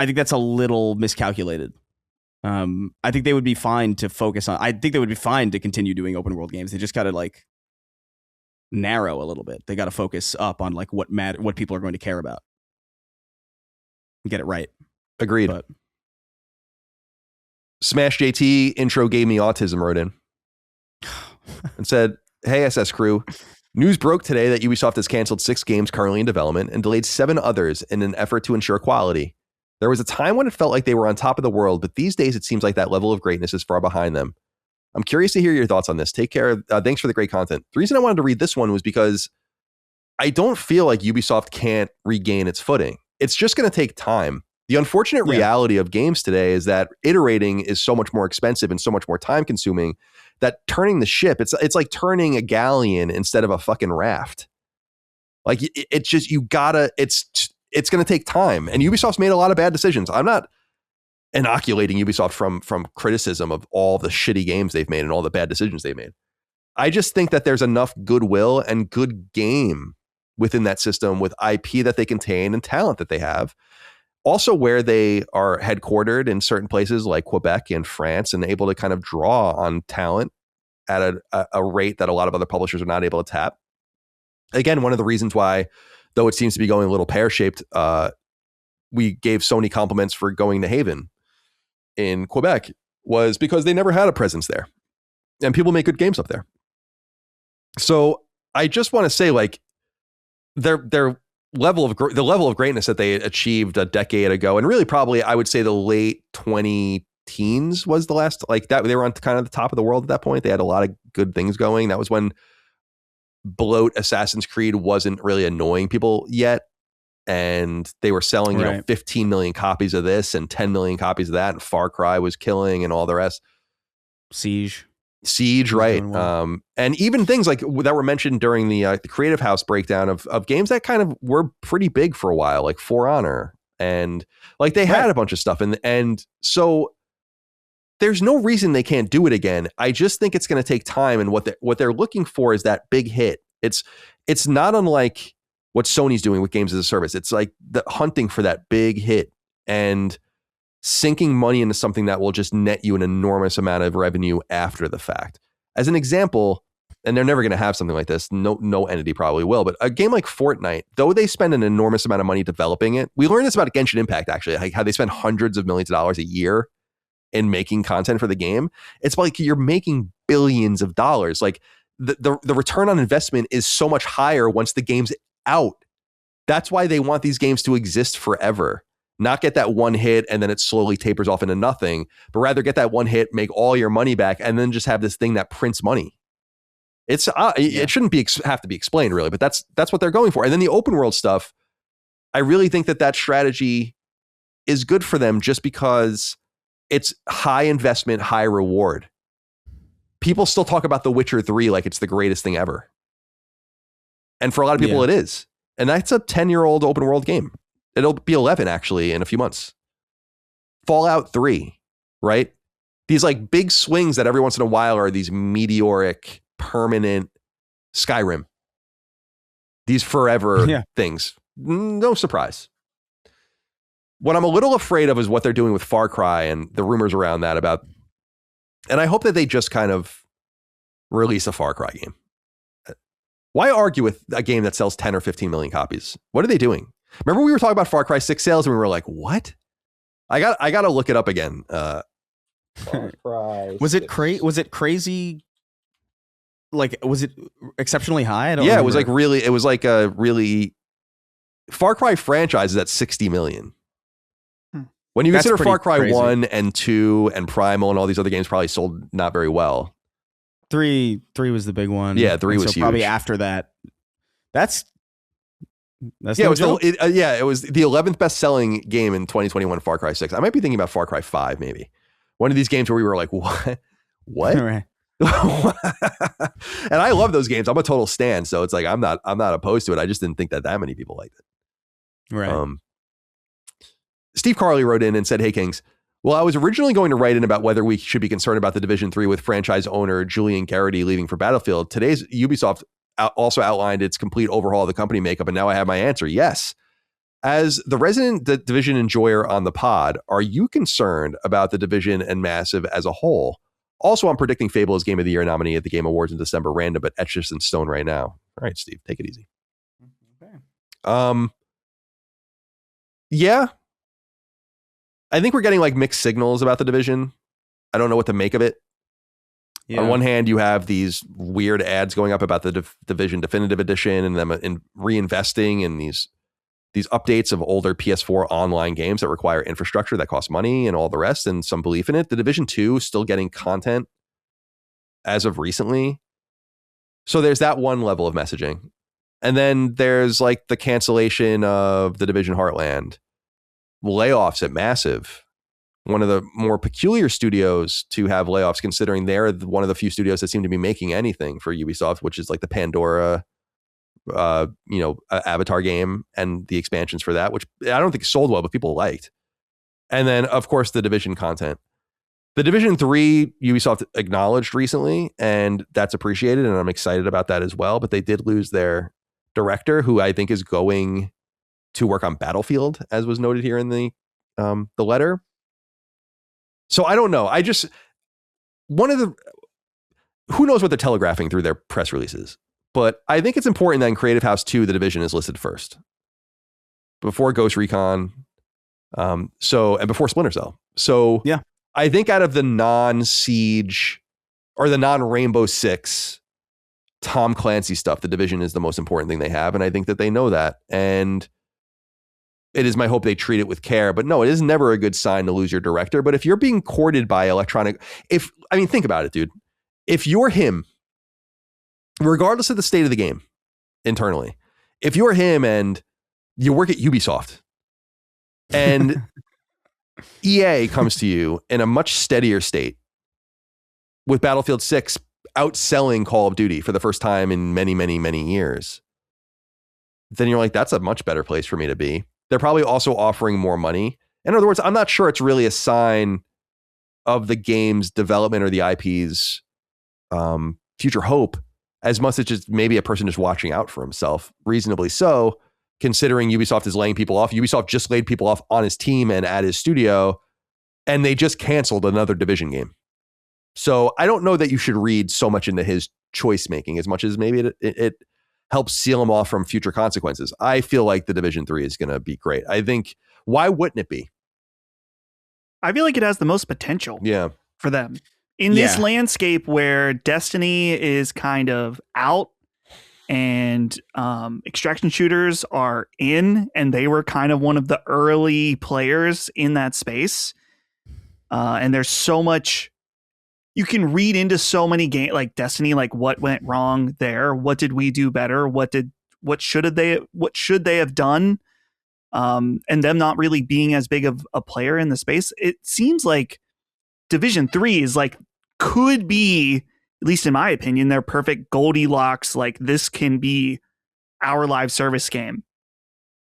think that's a little miscalculated. I think they would be fine to focus on, I think they would be fine to continue doing open world games. They just got to like narrow a little bit. They got to focus up on like what people are going to care about and get it right. Agreed. But Smash JT intro gave me autism wrote in and said, "Hey SS crew, news broke today that Ubisoft has canceled 6 games currently in development and delayed 7 others in an effort to ensure quality. There was a time when it felt like they were on top of the world, but these days it seems like that level of greatness is far behind them. I'm curious to hear your thoughts on this. Take care. Thanks for the great content." The reason I wanted to read this one was because I don't feel like Ubisoft can't regain its footing. It's just going to take time. The unfortunate reality of games today is that iterating is so much more expensive and so much more time consuming that turning the ship, it's like turning a galleon instead of a fucking raft. Like it's just, it's going to take time. And Ubisoft's made a lot of bad decisions. I'm not inoculating Ubisoft from criticism of all the shitty games they've made and all the bad decisions they've made. I just think that there's enough goodwill and good game within that system with IP that they contain and talent that they have. Also where they are headquartered in certain places like Quebec and France and able to kind of draw on talent at a rate that a lot of other publishers are not able to tap. Again, one of the reasons why, though it seems to be going a little pear-shaped, we gave Sony compliments for going to Haven in Quebec was because they never had a presence there. And people make good games up there. So I just want to say, like, their level of greatness that they achieved a decade ago, and really probably I would say the late 2010s was the last, like that they were on kind of the top of the world at that point. They had a lot of good things going. That was when bloat Assassin's Creed wasn't really annoying people yet. And they were selling, 15 million copies of this and 10 million copies of that. And Far Cry was killing and all the rest. Siege, right. Well. And even things like that were mentioned during the Creative House breakdown of games that kind of were pretty big for a while, like For Honor, and like they had a bunch of stuff. And so there's no reason they can't do it again. I just think it's going to take time. And what they're looking for is that big hit. It's not unlike what Sony's doing with games as a service. It's like the hunting for that big hit and sinking money into something that will just net you an enormous amount of revenue after the fact. As an example, and they're never going to have something like this, no entity probably will, but a game like Fortnite, though they spend an enormous amount of money developing it, we learned this about Genshin Impact actually, like how they spend hundreds of millions of dollars a year in making content for the game. It's like you're making billions of dollars. Like the return on investment is so much higher once the game's out. That's why they want these games to exist forever. Not get that one hit and then it slowly tapers off into nothing, but rather get that one hit, make all your money back, and then just have this thing that prints money. It shouldn't have to be explained really, but that's what they're going for. And then the open world stuff, I really think that strategy is good for them just because it's high investment, high reward. People still talk about The Witcher 3 like it's the greatest thing ever. And for a lot of people, it is. And that's a 10-year-old open world game. It'll be 11 actually in a few months. Fallout 3, right? These like big swings that every once in a while are these meteoric, permanent. Skyrim. These forever things. No surprise. What I'm a little afraid of is what they're doing with Far Cry and the rumors around that about. And I hope that they just kind of release a Far Cry game. Why argue with a game that sells 10 or 15 million copies? What are they doing? Remember we were talking about Far Cry 6 sales and we were like, what? I got to look it up again. Far Cry was it crazy? Like, was it exceptionally high? I don't remember. It was like a really Far Cry franchise is at 60 million. When you consider Far Cry crazy. 1 and 2 and Primal and all these other games probably sold not very well. 3 was the big one. Yeah, 3 was huge. Probably after that. That's it was it was the 11th best-selling game in 2021, Far Cry 6. I might be thinking about Far Cry 5 maybe. One of these games where we were like, what? Right. And I love those games. I'm a total stan, so it's like I'm not opposed to it. I just didn't think that many people liked it. Right. Steve Carley wrote in and said, "Hey Kings, well, I was originally going to write in about whether we should be concerned about the Division 3 with franchise owner Julian Garrity leaving for Battlefield. Today's Ubisoft also outlined its complete overhaul of the company makeup, and now I have my answer. Yes. As the resident Division enjoyer on the pod, are you concerned about the Division and Massive as a whole? Also, I'm predicting Fable as Game of the Year nominee at the Game Awards in December, random, but etched in stone right now. All right, Steve, take it easy." Okay. Yeah. I think we're getting like mixed signals about the Division. I don't know what to make of it. Yeah. On one hand, you have these weird ads going up about the Division Definitive Edition and them reinvesting in these updates of older PS4 online games that require infrastructure that costs money and all the rest, and some belief in it. The Division 2 is still getting content as of recently. So there's that one level of messaging. And then there's like the cancellation of the Division Heartland, layoffs at Massive, one of the more peculiar studios to have layoffs, considering they're one of the few studios that seem to be making anything for Ubisoft, which is like the Pandora Avatar game and the expansions for that, which I don't think sold well, but people liked. And then of course the Division content. The Division 3 Ubisoft acknowledged recently, and that's appreciated, and I'm excited about that as well. But they did lose their director, who I think is going to work on Battlefield, as was noted here in the letter. So I don't know. Who knows what they're telegraphing through their press releases. But I think it's important that in Creative House 2, the Division is listed first, before Ghost Recon, and before Splinter Cell. So yeah, I think out of the non-Siege or the non-Rainbow Six Tom Clancy stuff, the Division is the most important thing they have, and I think that they know that. And it is my hope they treat it with care. But no, it is never a good sign to lose your director. But if you're being courted by think about it, dude. If you're him, regardless of the state of the game internally, if you're him and you work at Ubisoft and EA comes to you in a much steadier state with Battlefield 6 outselling Call of Duty for the first time in many, many, many years, then you're like, that's a much better place for me to be. They're probably also offering more money. In other words, I'm not sure it's really a sign of the game's development or the IP's future hope, as much as just maybe a person just watching out for himself, reasonably so, considering Ubisoft is laying people off. Ubisoft just laid people off on his team and at his studio, and they just canceled another Division game. So I don't know that you should read so much into his choice making as much as maybe it helps seal him off from future consequences. I feel like the Division 3 is going to be great. I think, why wouldn't it be? I feel like it has the most potential for them. In this landscape where Destiny is kind of out and extraction shooters are in, and they were kind of one of the early players in that space. And there's so much you can read into so many games like Destiny, like what went wrong there? What did we do better? What should they have done? And them not really being as big of a player in the space. It seems like Division 3 is like, could be, at least in my opinion, their perfect Goldilocks. Like, this can be our live service game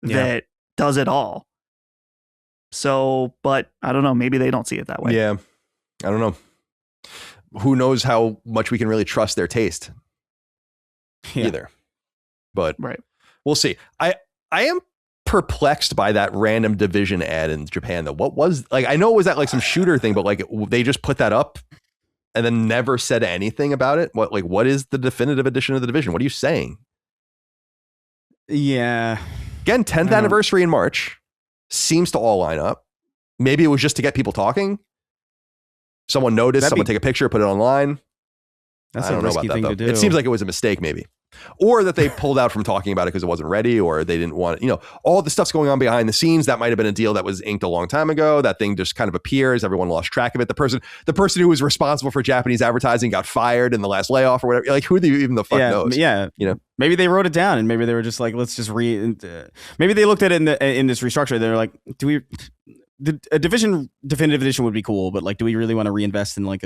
Yeah. that does it all. So, but I don't know. Maybe they don't see it that way. Yeah. I don't know. Who knows how much we can really trust their taste either. But Right. we'll see. I am perplexed by that random Division ad in Japan though. What was like, I know it was that like some shooter thing, but like they just put that up and then never said anything about it. What is the definitive edition of the Division? What are you saying? Yeah. Again, 10th anniversary in March seems to all line up. Maybe it was just to get people talking. Someone noticed, someone take a picture, put it online. That's I don't a know about risky that thing though. to do. It seems like it was a mistake maybe. Or that they pulled out from talking about it because it wasn't ready, or they didn't want it. You know, all the stuff's going on behind the scenes. That might have been a deal that was inked a long time ago. That thing just kind of appears. Everyone lost track of it. The person who was responsible for Japanese advertising got fired in the last layoff or whatever. Like, who do you even the fuck knows? Yeah. You know, maybe they wrote it down and maybe they were just like, let's just maybe they looked at it in this restructure. They're like, a Division definitive edition would be cool, but like, do we really want to reinvest in like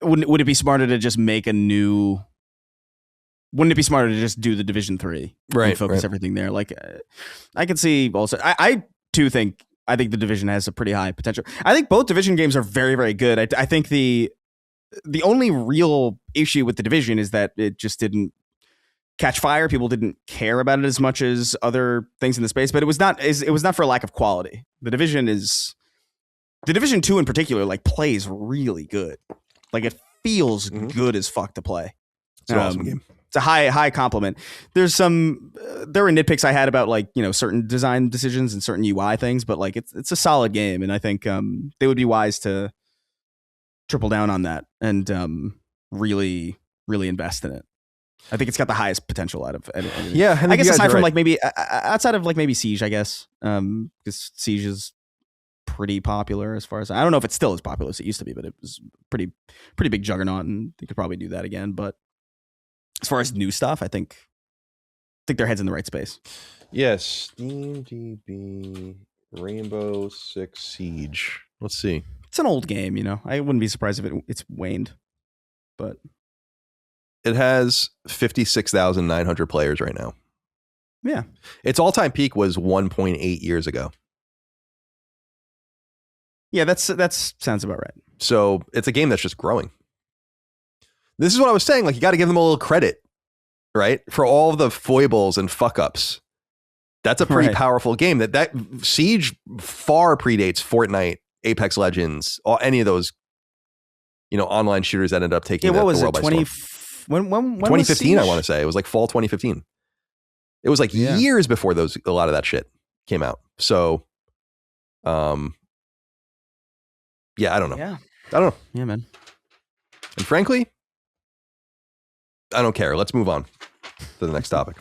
would it be smarter to just make a new? Wouldn't it be smarter to just do the Division 3 and focus everything there? Like, I can see also. I too think the Division has a pretty high potential. I think both Division games are very, very good. I think the only real issue with the Division is that it just didn't catch fire. People didn't care about it as much as other things in the space. But it was not for a lack of quality. The Division 2 in particular, like, plays really good. Like, it feels good as fuck to play. It's an awesome game. It's a high compliment. There were nitpicks I had about, like, you know, certain design decisions and certain UI things, but like it's a solid game, and I think they would be wise to triple down on that and really invest in it. I think it's got the highest potential out of anything. Yeah, I guess aside from like maybe outside of like maybe Siege, I guess, because Siege is pretty popular as far as I don't know if it's still as popular as it used to be, but it was pretty big juggernaut, and they could probably do that again. But as far as new stuff, I think their head's in the right space. Yes, SteamDB Rainbow Six Siege. Let's see. It's an old game, you know. I wouldn't be surprised if it's waned, but it has 56,900 players right now. Yeah, its all-time peak was 1.8 years ago. Yeah, that sounds about right. So it's a game that's just growing. This is what I was saying. Like, you got to give them a little credit, right? For all of the foibles and fuck ups. That's a pretty powerful game. That Siege far predates Fortnite, Apex Legends, any of those, you know, online shooters that ended up taking the world by storm. When 2015, I want to say. It was like fall 2015. It was like years before a lot of that shit came out. So, yeah, I don't know. Yeah. I don't know. Yeah, man. And frankly, I don't care. Let's move on to the next topic.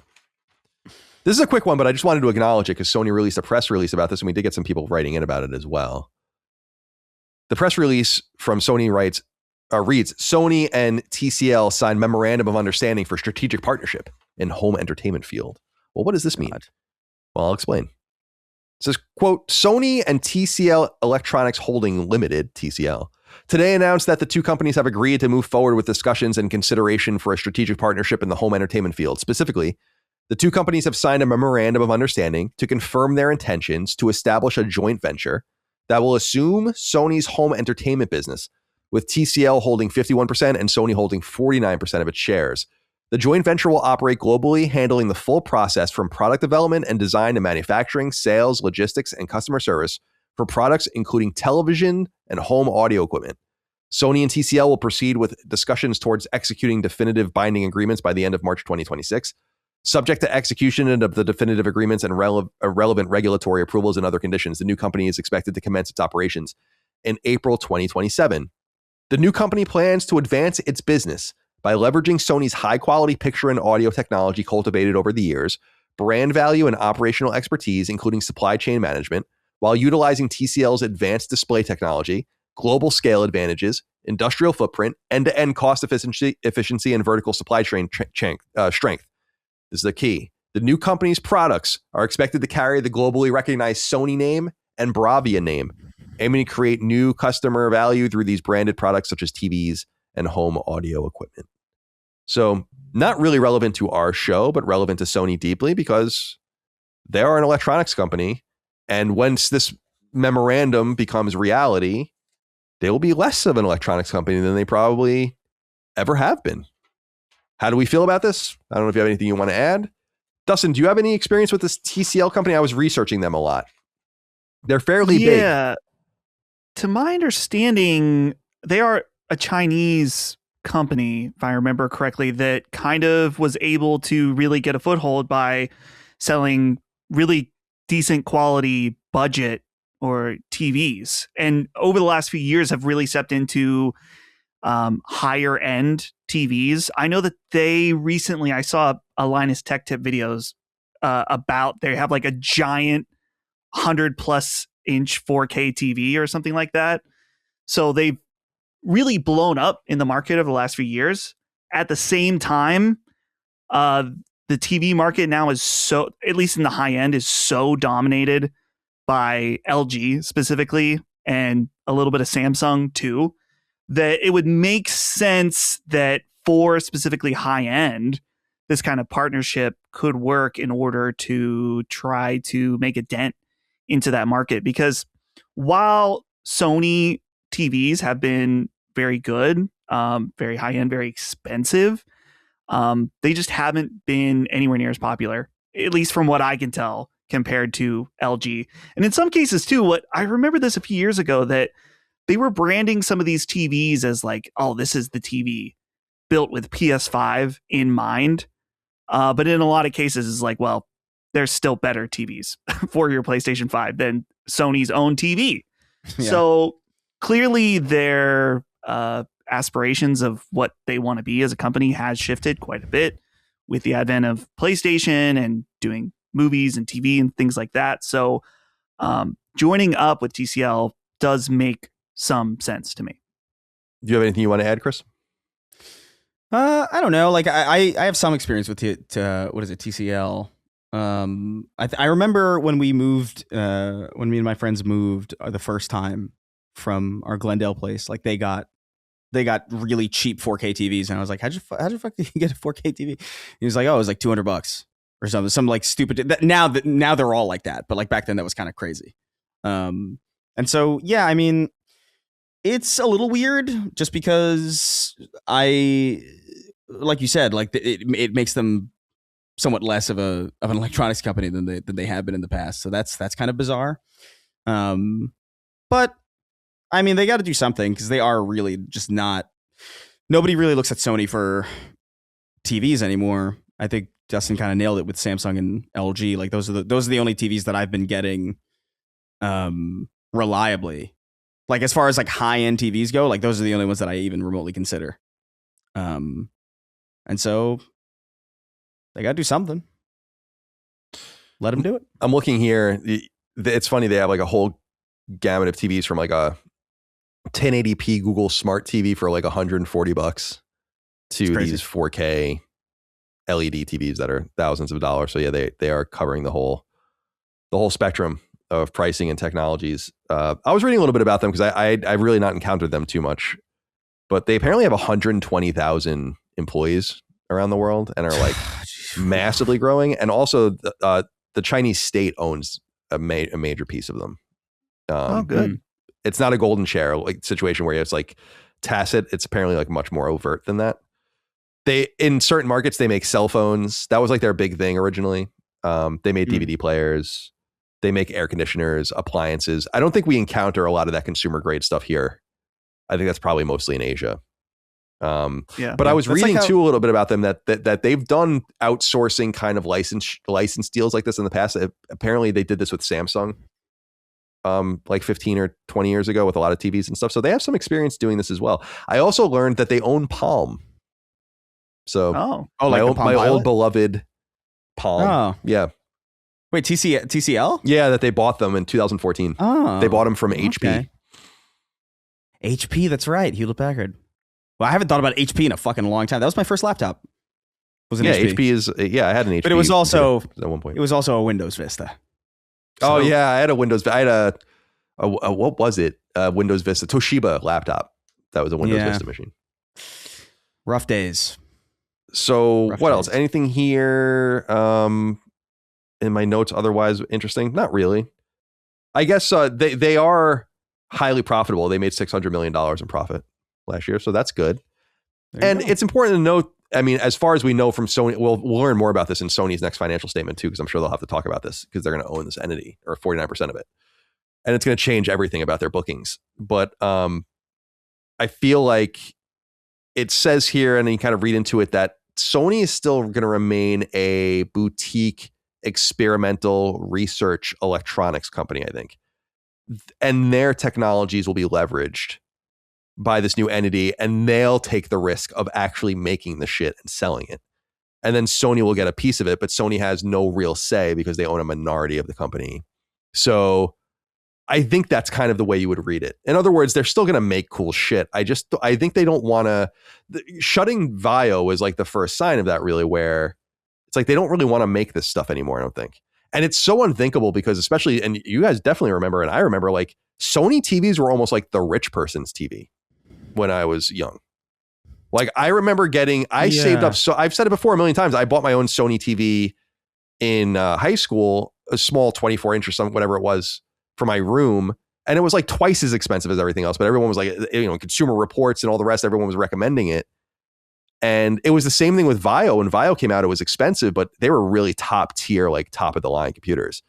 This is a quick one, but I just wanted to acknowledge it because Sony released a press release about this, and we did get some people writing in about it as well. The press release from Sony reads, Sony and TCL signed memorandum of understanding for strategic partnership in home entertainment field. Well, what does this mean? Well, I'll explain. It says, quote, Sony and TCL Electronics Holding Limited, TCL, today announced that the two companies have agreed to move forward with discussions and consideration for a strategic partnership in the home entertainment field. Specifically, the two companies have signed a memorandum of understanding to confirm their intentions to establish a joint venture that will assume Sony's home entertainment business, with TCL holding 51% and Sony holding 49% of its shares. The joint venture will operate globally, handling the full process from product development and design to manufacturing, sales, logistics, and customer service for products including television and home audio equipment. Sony and TCL will proceed with discussions towards executing definitive binding agreements by the end of March 2026. Subject to execution of the definitive agreements and relevant regulatory approvals and other conditions, the new company is expected to commence its operations in April 2027. The new company plans to advance its business by leveraging Sony's high-quality picture and audio technology cultivated over the years, brand value and operational expertise, including supply chain management, while utilizing TCL's advanced display technology, global scale advantages, industrial footprint, end-to-end cost efficiency and vertical supply chain strength. This is the key. The new company's products are expected to carry the globally recognized Sony name and Bravia name, aiming to create new customer value through these branded products such as TVs and home audio equipment. So not really relevant to our show, but relevant to Sony deeply because they are an electronics company. And once this memorandum becomes reality, they will be less of an electronics company than they probably ever have been. How do we feel about this? I don't know if you have anything you want to add. Dustin, do you have any experience with this TCL company? I was researching them a lot. They're fairly big. Yeah. To my understanding, they are a Chinese company, if I remember correctly, that kind of was able to really get a foothold by selling really decent quality budget or TVs. And over the last few years have really stepped into higher end TVs. I know that they recently, I saw a Linus Tech Tip videos about, they have like a giant 100+ inch 4K TV or something like that. So they've really blown up in the market over the last few years. At the same time, the TV market now is so, at least in the high end, is so dominated by LG specifically and a little bit of Samsung too, that it would make sense that for specifically high end, this kind of partnership could work in order to try to make a dent into that market. Because while Sony TVs have been very good, very high end, very expensive, they just haven't been anywhere near as popular, at least from what I can tell, compared to LG. And in some cases too, what I remember this a few years ago, that they were branding some of these TVs as like, oh, this is the TV built with PS5 in mind. But in a lot of cases, it's like, well, there's still better TVs for your PlayStation 5 than Sony's own TV. Yeah. So clearly their aspirations of what they want to be as a company has shifted quite a bit with the advent of PlayStation and doing movies and TV and things like that. So joining up with TCL does make some sense to me. Do you have anything you want to add, Chris? I don't know. Like I have some experience with what is it, TCL. I remember when we moved, when me and my friends moved the first time from our Glendale place, like they got really cheap 4K TVs, and I was like, how'd you fuck get a 4K TV? He was like, oh, it was like $200 or something, some like stupid. Now they're all like that, but like back then that was kind of crazy. And so yeah, I mean, it's a little weird just because like you said, like it makes them somewhat less of an electronics company than they have been in the past. So that's kind of bizarre. But I mean, they got to do something because they are really just not. Nobody really looks at Sony for TVs anymore. I think Justin kind of nailed it with Samsung and LG. Like those are the only TVs that I've been getting reliably. Like as far as like high end TVs go, like those are the only ones that I even remotely consider. And so they got to do something. Let them do it. I'm looking here. It's funny. They have like a whole gamut of TVs from like a 1080p Google Smart TV for like $140 to these 4K LED TVs that are thousands of dollars. So yeah, they are covering the whole spectrum of pricing and technologies. I was reading a little bit about them because I've really not encountered them too much, but they apparently have 120,000 employees around the world and are like massively growing. And also the Chinese state owns a major piece of them. Oh, good. It's not a golden share like situation where it's like tacit. It's apparently like much more overt than that. They, in certain markets, they make cell phones. That was like their big thing originally. They made DVD players. They make air conditioners, appliances. I don't think we encounter a lot of that consumer grade stuff here. I think that's probably mostly in Asia. But I was reading too a little bit about them that they've done outsourcing kind of license deals like this in the past. Apparently they did this with Samsung like 15 or 20 years ago with a lot of TVs and stuff. So they have some experience doing this as well. I also learned that they own Palm. So my old beloved Palm. Oh. Yeah. Wait, TCL? Yeah, that they bought them in 2014. Oh. They bought them from HP. Okay. HP, that's right. Hewlett Packard. Well, I haven't thought about HP in a fucking long time. That was my first laptop. Was an HP. HP is I had an HP. But it was also at one point. It was also a Windows Vista. So, oh yeah, I had a Windows. I had a what was it? Windows Vista Toshiba laptop. That was a Windows Vista machine. Rough days. So Rough what else? trades. Anything here in my notes otherwise interesting? Not really. I guess they are highly profitable. They made $600 million in profit last year, so that's good. And it's important to note, I mean, as far as we know from Sony, we'll learn more about this in Sony's next financial statement too, because I'm sure they'll have to talk about this because they're going to own this entity, or 49% of it. And it's going to change everything about their bookings. But I feel like it says here, and you kind of read into it, that Sony is still going to remain a boutique experimental research electronics company, I think. And their technologies will be leveraged by this new entity, and they'll take the risk of actually making the shit and selling it. And then Sony will get a piece of it, but Sony has no real say because they own a minority of the company. So I think that's kind of the way you would read it. In other words, they're still going to make cool shit. I think they don't want to. Shutting Vio was like the first sign of that, really, where it's like they don't really want to make this stuff anymore, I don't think. And it's so unthinkable because, especially, and you guys definitely remember, and I remember, like, Sony TVs were almost like the rich person's TV when I was young. Like, I remember saved up. So I've said it before a million times. I bought my own Sony TV in high school, a small 24-inch or something, whatever it was, for my room. And it was like twice as expensive as everything else. But everyone was like, Consumer Reports and all the rest, everyone was recommending it. And it was the same thing with Vio. When Vio came out, it was expensive, but they were really top tier, like top of the line computers.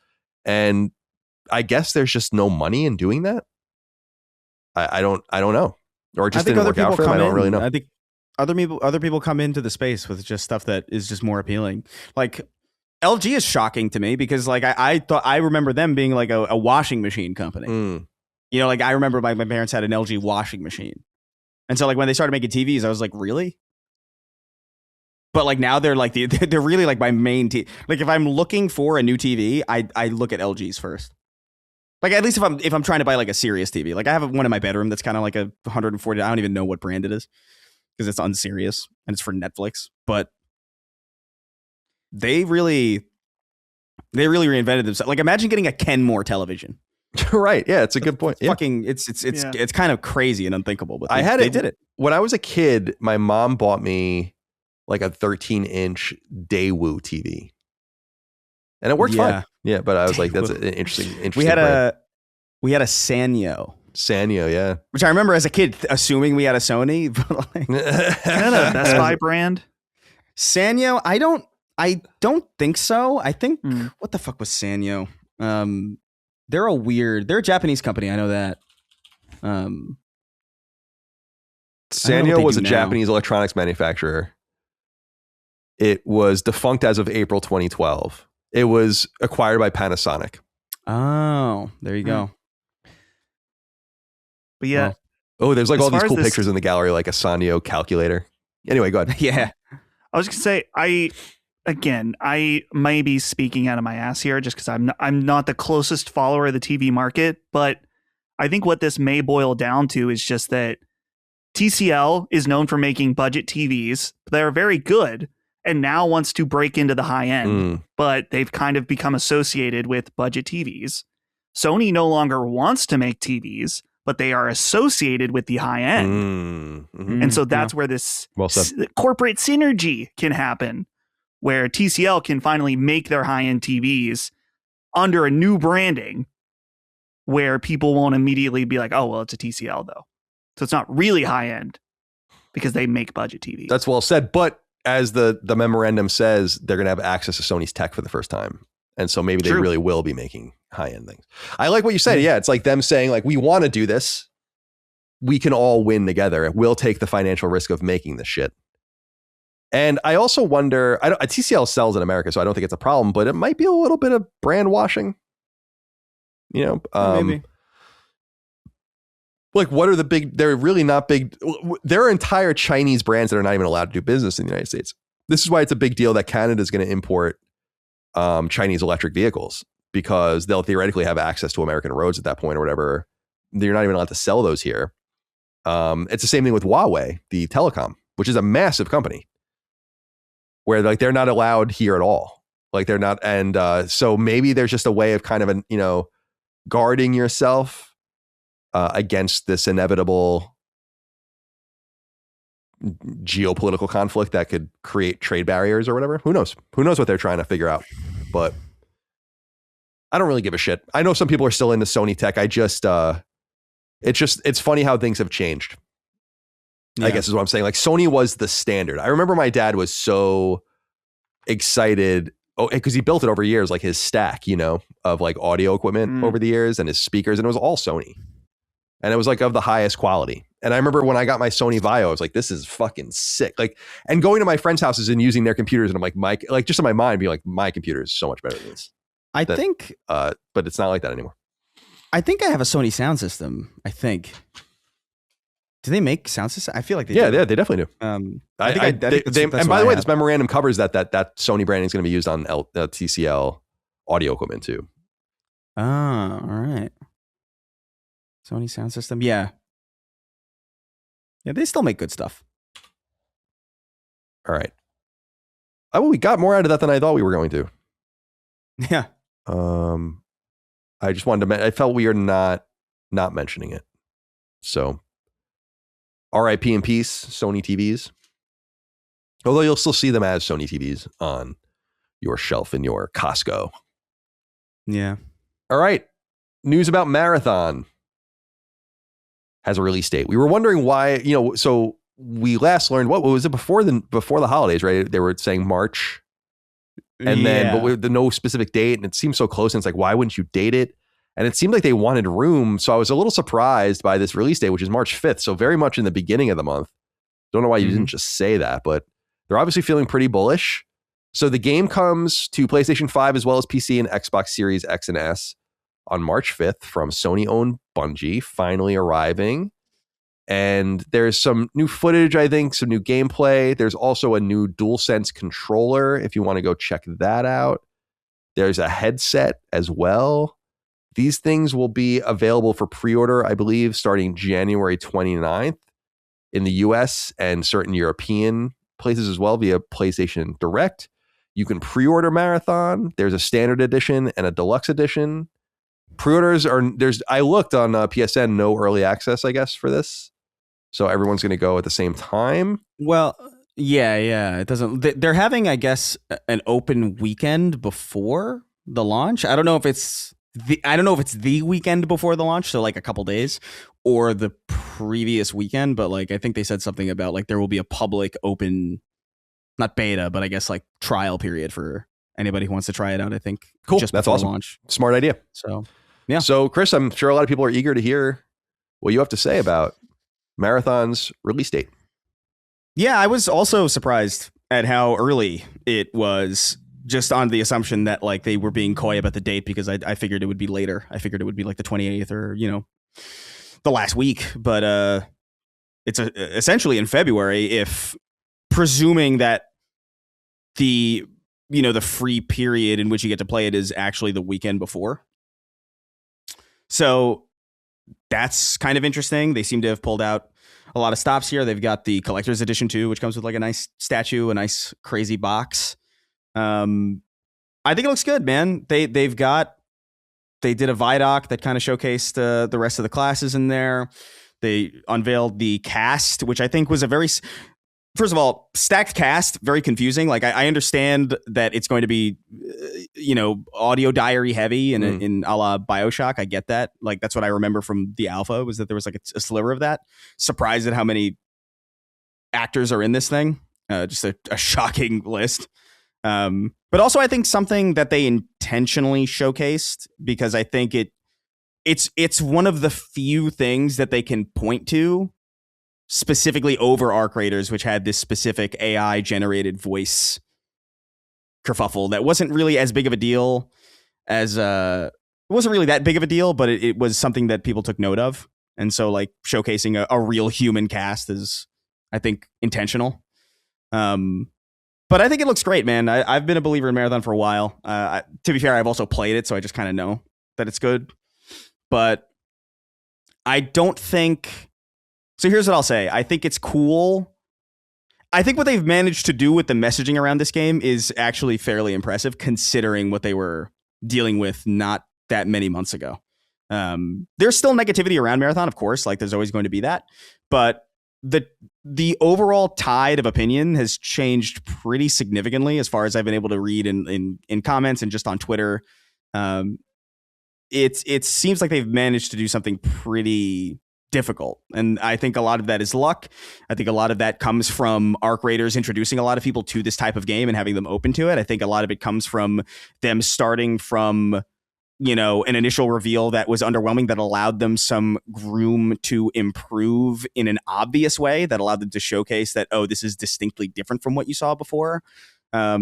And I guess there's just no money in doing that. I don't know. Or it just didn't work out for them. I don't really know. I think other people come into the space with just stuff that is just more appealing. Like LG is shocking to me because like I remember them being like a washing machine company. You know, like I remember my parents had an LG washing machine. And so like when they started making TVs, I was like, really? But like now they're like they're really like my main TV. Like if I'm looking for a new TV, I look at LGs first. Like at least if I'm trying to buy like a serious TV. Like I have one in my bedroom that's kind of like a 140. I don't even know what brand it is because it's unserious and it's for Netflix. But they really reinvented themselves. Like imagine getting a Kenmore television. Right. Yeah, it's a good point. It's kind of crazy and unthinkable. But they did it. When I was a kid, my mom bought me like a 13-inch Daewoo TV. And it worked fine. Yeah, but I was like, that's an interesting we had a Sanyo. Sanyo, yeah. Which I remember as a kid assuming we had a Sony. But like, is that a Best Buy brand? Sanyo, I don't think so. I think what the fuck was Sanyo? They're a Japanese company. I know that. Sanyo was a Japanese electronics manufacturer. It was defunct as of April 2012. It was acquired by Panasonic. Oh, there you go. But yeah. Oh, there's like all these cool pictures in the gallery, like a Sanyo calculator. Anyway, go ahead. Yeah. I was going to say, I may be speaking out of my ass here just because I'm not the closest follower of the TV market, but I think what this may boil down to is just that TCL is known for making budget TVs. They're very good and now wants to break into the high end, but they've kind of become associated with budget TVs. Sony no longer wants to make TVs, but they are associated with the high end. And so that's where this corporate synergy can happen, where TCL can finally make their high-end TVs under a new branding where people won't immediately be like, oh, well, it's a TCL, though. So it's not really high-end because they make budget TVs. That's well said. But as the memorandum says, they're going to have access to Sony's tech for the first time. And so maybe they really will be making high-end things. I like what you said. Yeah, it's like them saying, like, we want to do this. We can all win together. We'll take the financial risk of making this shit. And I also wonder, TCL sells in America, so I don't think it's a problem, but it might be a little bit of brand washing. You know, maybe. Like, what are the big, they're really not big. There are entire Chinese brands that are not even allowed to do business in the United States. This is why it's a big deal that Canada is going to import Chinese electric vehicles, because they'll theoretically have access to American roads at that point or whatever. You're not even allowed to sell those here. It's the same thing with Huawei, the telecom, which is a massive company, where like they're not allowed here at all. Like they're not. And so maybe there's just a way of kind of, guarding yourself against this inevitable geopolitical conflict that could create trade barriers or whatever. Who knows what they're trying to figure out, but I don't really give a shit. I know some people are still into Sony tech. It's funny how things have changed. I guess is what I'm saying. Like Sony was the standard. I remember my dad was so excited because he built it over years, like his stack, of like audio equipment over the years and his speakers, and it was all Sony. And it was like of the highest quality. And I remember when I got my Sony Vaio, I was like, this is fucking sick. Like, and going to my friends' houses and using their computers, and I'm like, just in my mind, being like, my computer is so much better than this. But it's not like that anymore. I think I have a Sony sound system. I think. Do they make sound system? I feel like they do. Yeah, they definitely do. And by the way, this memorandum covers that Sony branding is going to be used on TCL audio equipment too. Oh, all right. Sony sound system. Yeah. Yeah, they still make good stuff. All right. We got more out of that than I thought we were going to. Yeah. I just wanted to. I felt we are not mentioning it. So, R.I.P. in peace, Sony TVs. Although you'll still see them as Sony TVs on your shelf in your Costco. Yeah. All right. News about Marathon has a release date. We were wondering why. So we last learned what was it before the holidays, right? They were saying March. And then, but with no specific date, and it seems so close. And it's like, why wouldn't you date it? And it seemed like they wanted room. So I was a little surprised by this release date, which is March 5th. So very much in the beginning of the month. Don't know why you didn't just say that, but they're obviously feeling pretty bullish. So the game comes to PlayStation 5 as well as PC and Xbox Series X and S on March 5th from Sony-owned Bungie, finally arriving. And there's some new footage, I think, some new gameplay. There's also a new DualSense controller if you want to go check that out. There's a headset as well. These things will be available for pre-order, I believe, starting January 29th in the US and certain European places as well via PlayStation Direct. You can pre-order Marathon. There's a standard edition and a deluxe edition. Pre-orders I looked on PSN, no early access, I guess, for this. So everyone's going to go at the same time. Well, yeah. It doesn't. They're having, I guess, an open weekend before the launch. I don't know if it's the weekend before the launch, so like a couple days, or the previous weekend. But like, I think they said something about like there will be a public open, not beta, but I guess like trial period for anybody who wants to try it out. I think. Cool. Just That's awesome. Launch. Smart idea. So yeah. So Chris, I'm sure a lot of people are eager to hear what you have to say about Marathon's release date. Yeah, I was also surprised at how early it was, just on the assumption that like they were being coy about the date, because I figured it would be later. I figured it would be like the 28th or, the last week. But it's essentially in February, if presuming that the free period in which you get to play it is actually the weekend before. So that's kind of interesting. They seem to have pulled out a lot of stops here. They've got the collector's edition too, which comes with like a nice statue, a nice crazy box. I think it looks good, man. They did a Vidoc that kind of showcased the rest of the classes in there. They unveiled the cast, which I think was a very, first of all, stacked cast, very confusing. Like I understand that it's going to be, audio diary heavy and in a la BioShock. I get that. Like that's what I remember from the alpha, was that there was like a sliver of that. Surprised at how many actors are in this thing. Just a shocking list. But also I think something that they intentionally showcased, because I think it's one of the few things that they can point to specifically over Arc Raiders, which had this specific AI generated voice kerfuffle that wasn't really as big of a deal as it wasn't really that big of a deal, but it was something that people took note of. And so like showcasing a real human cast is, I think, intentional. But I think it looks great, man. I've been a believer in Marathon for a while. To be fair, I've also played it, so I just kind of know that it's good. But I don't think... So here's what I'll say. I think it's cool. I think what they've managed to do with the messaging around this game is actually fairly impressive, considering what they were dealing with not that many months ago. There's still negativity around Marathon, of course. Like, there's always going to be that. But the overall tide of opinion has changed pretty significantly as far as I've been able to read in comments and just on Twitter. It seems like they've managed to do something pretty difficult, and I think a lot of that is luck. I think a lot of that comes from Arc Raiders introducing a lot of people to this type of game and having them open to it. I think a lot of it comes from them starting from an initial reveal that was underwhelming, that allowed them some room to improve in an obvious way, that allowed them to showcase that, oh, this is distinctly different from what you saw before. A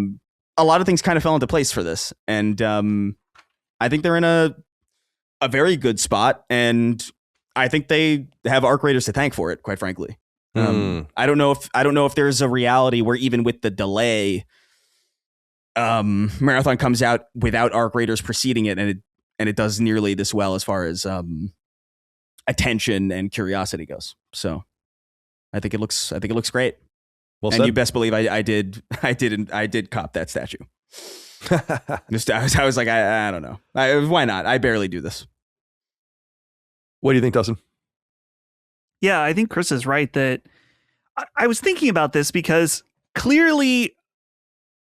lot of things kind of fell into place for this, and I think they're in a very good spot, and I think they have Arc Raiders to thank for it, quite frankly. I don't know if there's a reality where even with the delay, Marathon comes out without Arc Raiders preceding it, and it does nearly this well as far as attention and curiosity goes. So I think it looks great. Well and said. You best believe I did cop that statue. I was like, I don't know. Why not? I barely do this. What do you think, Dustin? Yeah, I think Chris is right that I was thinking about this because clearly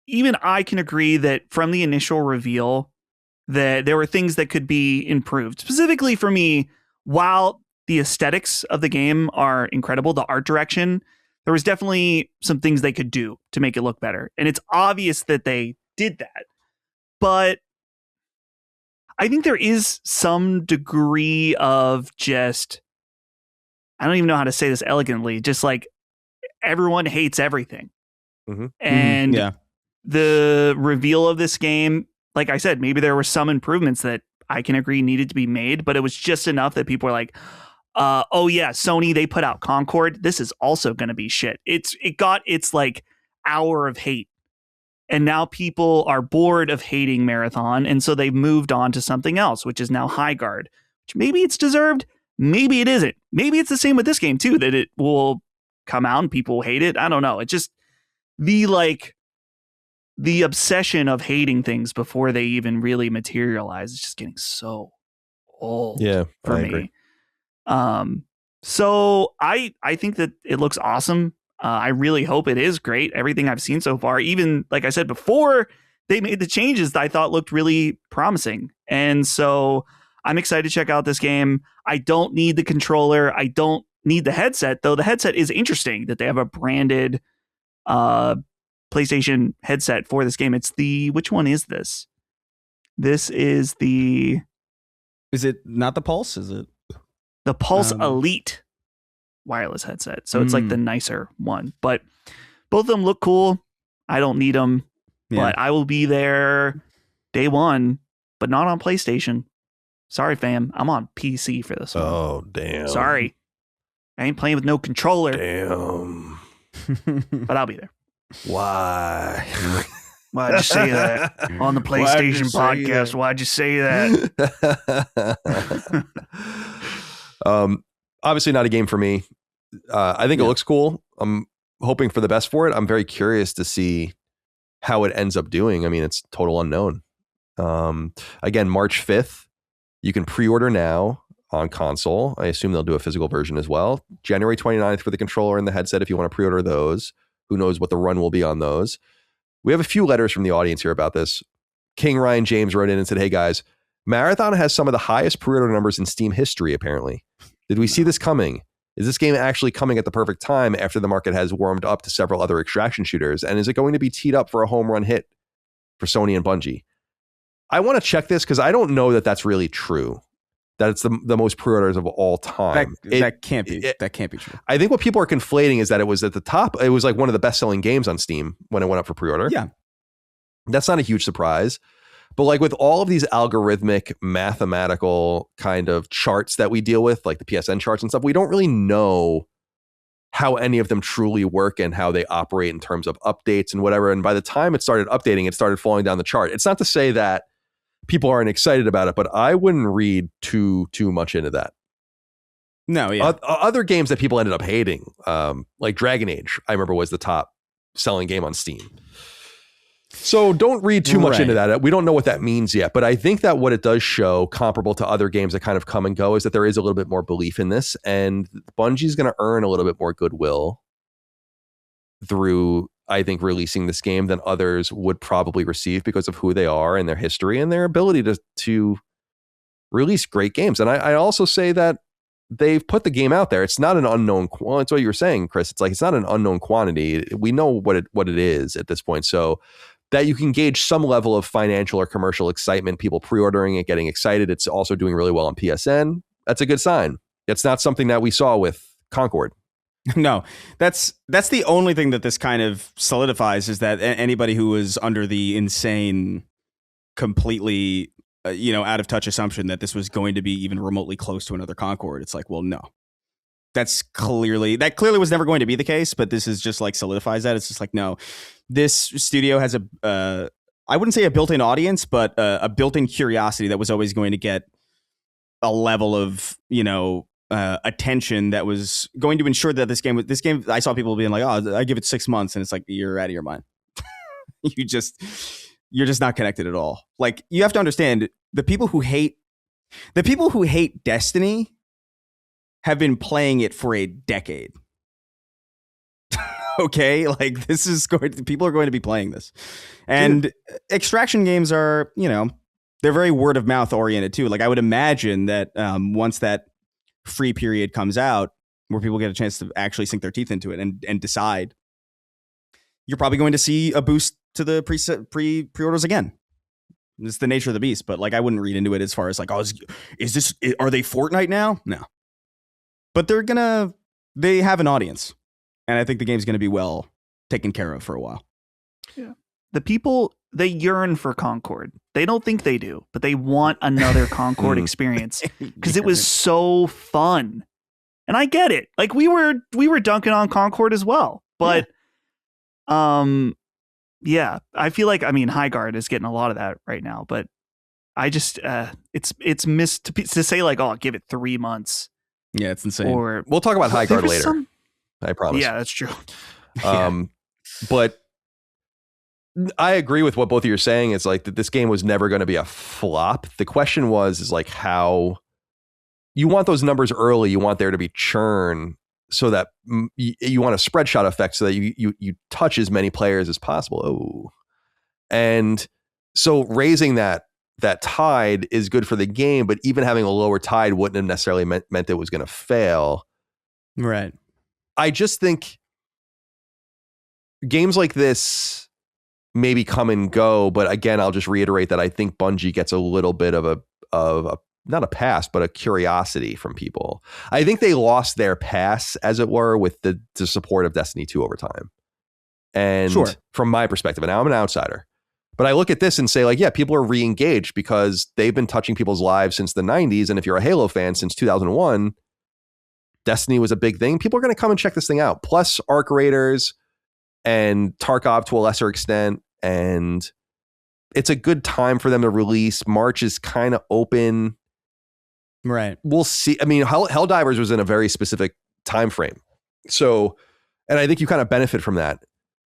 even I can agree that from the initial reveal that there were things that could be improved. Specifically for me, while the aesthetics of the game are incredible, the art direction, there was definitely some things they could do to make it look better. And it's obvious that they did that. But I think there is some degree of just, I don't even know how to say this elegantly, just like everyone hates everything. Mm-hmm. And the reveal of this game, like I said, maybe there were some improvements that I can agree needed to be made, but it was just enough that people were like, oh yeah, Sony, they put out Concord. This is also going to be shit. It got its like hour of hate. And now people are bored of hating Marathon, and so they've moved on to something else, which is now Highguard. Which maybe it's deserved, maybe it isn't. Maybe it's the same with this game too, that it will come out and people will hate it. I don't know. It just the obsession of hating things before they even really materialize is just getting so old. Yeah, for me. Agree. So I think that it looks awesome. I really hope it is great. Everything I've seen so far, even like I said before they made the changes that I thought looked really promising. And so I'm excited to check out this game. I don't need the controller. I don't need the headset, though. The headset is interesting that they have a branded PlayStation headset for this game. It's which one is this? This is Is it not the Pulse? Is it the Pulse Elite wireless headset? So it's like the nicer one, but both of them look cool. I don't need them, but I will be there day one, but not on PlayStation. Sorry, fam. I'm on PC for this one. Oh, damn. Sorry. I ain't playing with no controller. Damn. But I'll be there. Why? Why'd you say that on the PlayStation podcast? Why'd you say that? Obviously not a game for me. I think it looks cool. I'm hoping for the best for it. I'm very curious to see how it ends up doing. I mean, it's total unknown. Again, March 5th, you can pre-order now on console. I assume they'll do a physical version as well. January 29th for the controller and the headset if you want to pre-order those. Who knows what the run will be on those. We have a few letters from the audience here about this. King Ryan James wrote in and said, hey guys, Marathon has some of the highest pre-order numbers in Steam history, apparently. Did we see this coming? Is this game actually coming at the perfect time after the market has warmed up to several other extraction shooters? And is it going to be teed up for a home run hit for Sony and Bungie? I want to check this because I don't know that that's really true. That it's the most pre-orders of all time. That can't be true. I think what people are conflating is that it was at the top. It was like one of the best-selling games on Steam when it went up for pre-order. Yeah. That's not a huge surprise. But like with all of these algorithmic, mathematical kind of charts that we deal with, like the PSN charts and stuff, we don't really know how any of them truly work and how they operate in terms of updates and whatever. And by the time it started updating, it started falling down the chart. It's not to say that people aren't excited about it, but I wouldn't read too much into that. No, yeah. Other games that people ended up hating, like Dragon Age, I remember was the top selling game on Steam. So don't read too much into that. We don't know what that means yet, but I think that what it does show, comparable to other games that kind of come and go, is that there is a little bit more belief in this, and Bungie's going to earn a little bit more goodwill through, I think, releasing this game than others would probably receive because of who they are and their history and their ability to release great games. And I also say that they've put the game out there. It's not an unknown. Well, it's what you were saying, Chris. It's like it's not an unknown quantity. We know what it is at this point. So that you can gauge some level of financial or commercial excitement, people pre-ordering it, getting excited. It's also doing really well on PSN. That's a good sign. It's not something that we saw with Concord. No, that's the only thing that this kind of solidifies, is that anybody who was under the insane, completely, out of touch assumption that this was going to be even remotely close to another Concord, it's like, well, no, that clearly was never going to be the case. But this is just like solidifies that. It's just like, no, this studio has I wouldn't say a built-in audience, but a built-in curiosity that was always going to get a level of, attention that was going to ensure that this game, I saw people being like, oh, I give it 6 months, and it's like, you're out of your mind. You're just not connected at all. Like, you have to understand, the people who hate Destiny have been playing it for a decade. Okay, like, people are going to be playing this, and extraction games are, they're very word of mouth oriented too. Like, I would imagine that once that free period comes out, where people get a chance to actually sink their teeth into it and decide, you're probably going to see a boost to the pre-orders again. It's the nature of the beast. But like, I wouldn't read into it as far as like, oh, are they Fortnite now? No, but they have an audience, and I think the game's going to be well taken care of for a while. Yeah, the people, they yearn for Concord. They don't think they do, but they want another Concord experience because it was so fun. And I get it. Like, we were dunking on Concord as well, but yeah, I feel like, Highguard is getting a lot of that right now, but I just it's missed to say like, oh, give it 3 months. Yeah, it's insane. Or we'll talk about Highguard later. I promise. Yeah, that's true. But I agree with what both of you are saying. It's like that this game was never going to be a flop. The question is like, how you want those numbers early. You want there to be churn so that you want a spread shot effect so that you touch as many players as possible. Oh, and so raising that tide is good for the game, but even having a lower tide wouldn't have necessarily meant it was going to fail. Right. I just think games like this maybe come and go, but again, I'll just reiterate that I think Bungie gets a little bit of a not a pass, but a curiosity from people. I think they lost their pass, as it were, with the support of Destiny 2 over time. And from my perspective, and now I'm an outsider, but I look at this and say, like, yeah, people are re-engaged because they've been touching people's lives since the 90s. And if you're a Halo fan since 2001, Destiny was a big thing. People are going to come and check this thing out. Plus Arc Raiders and Tarkov to a lesser extent. And it's a good time for them to release. March is kind of open. Right. We'll see. I mean, Helldivers was in a very specific time frame. So, and I think you kind of benefit from that.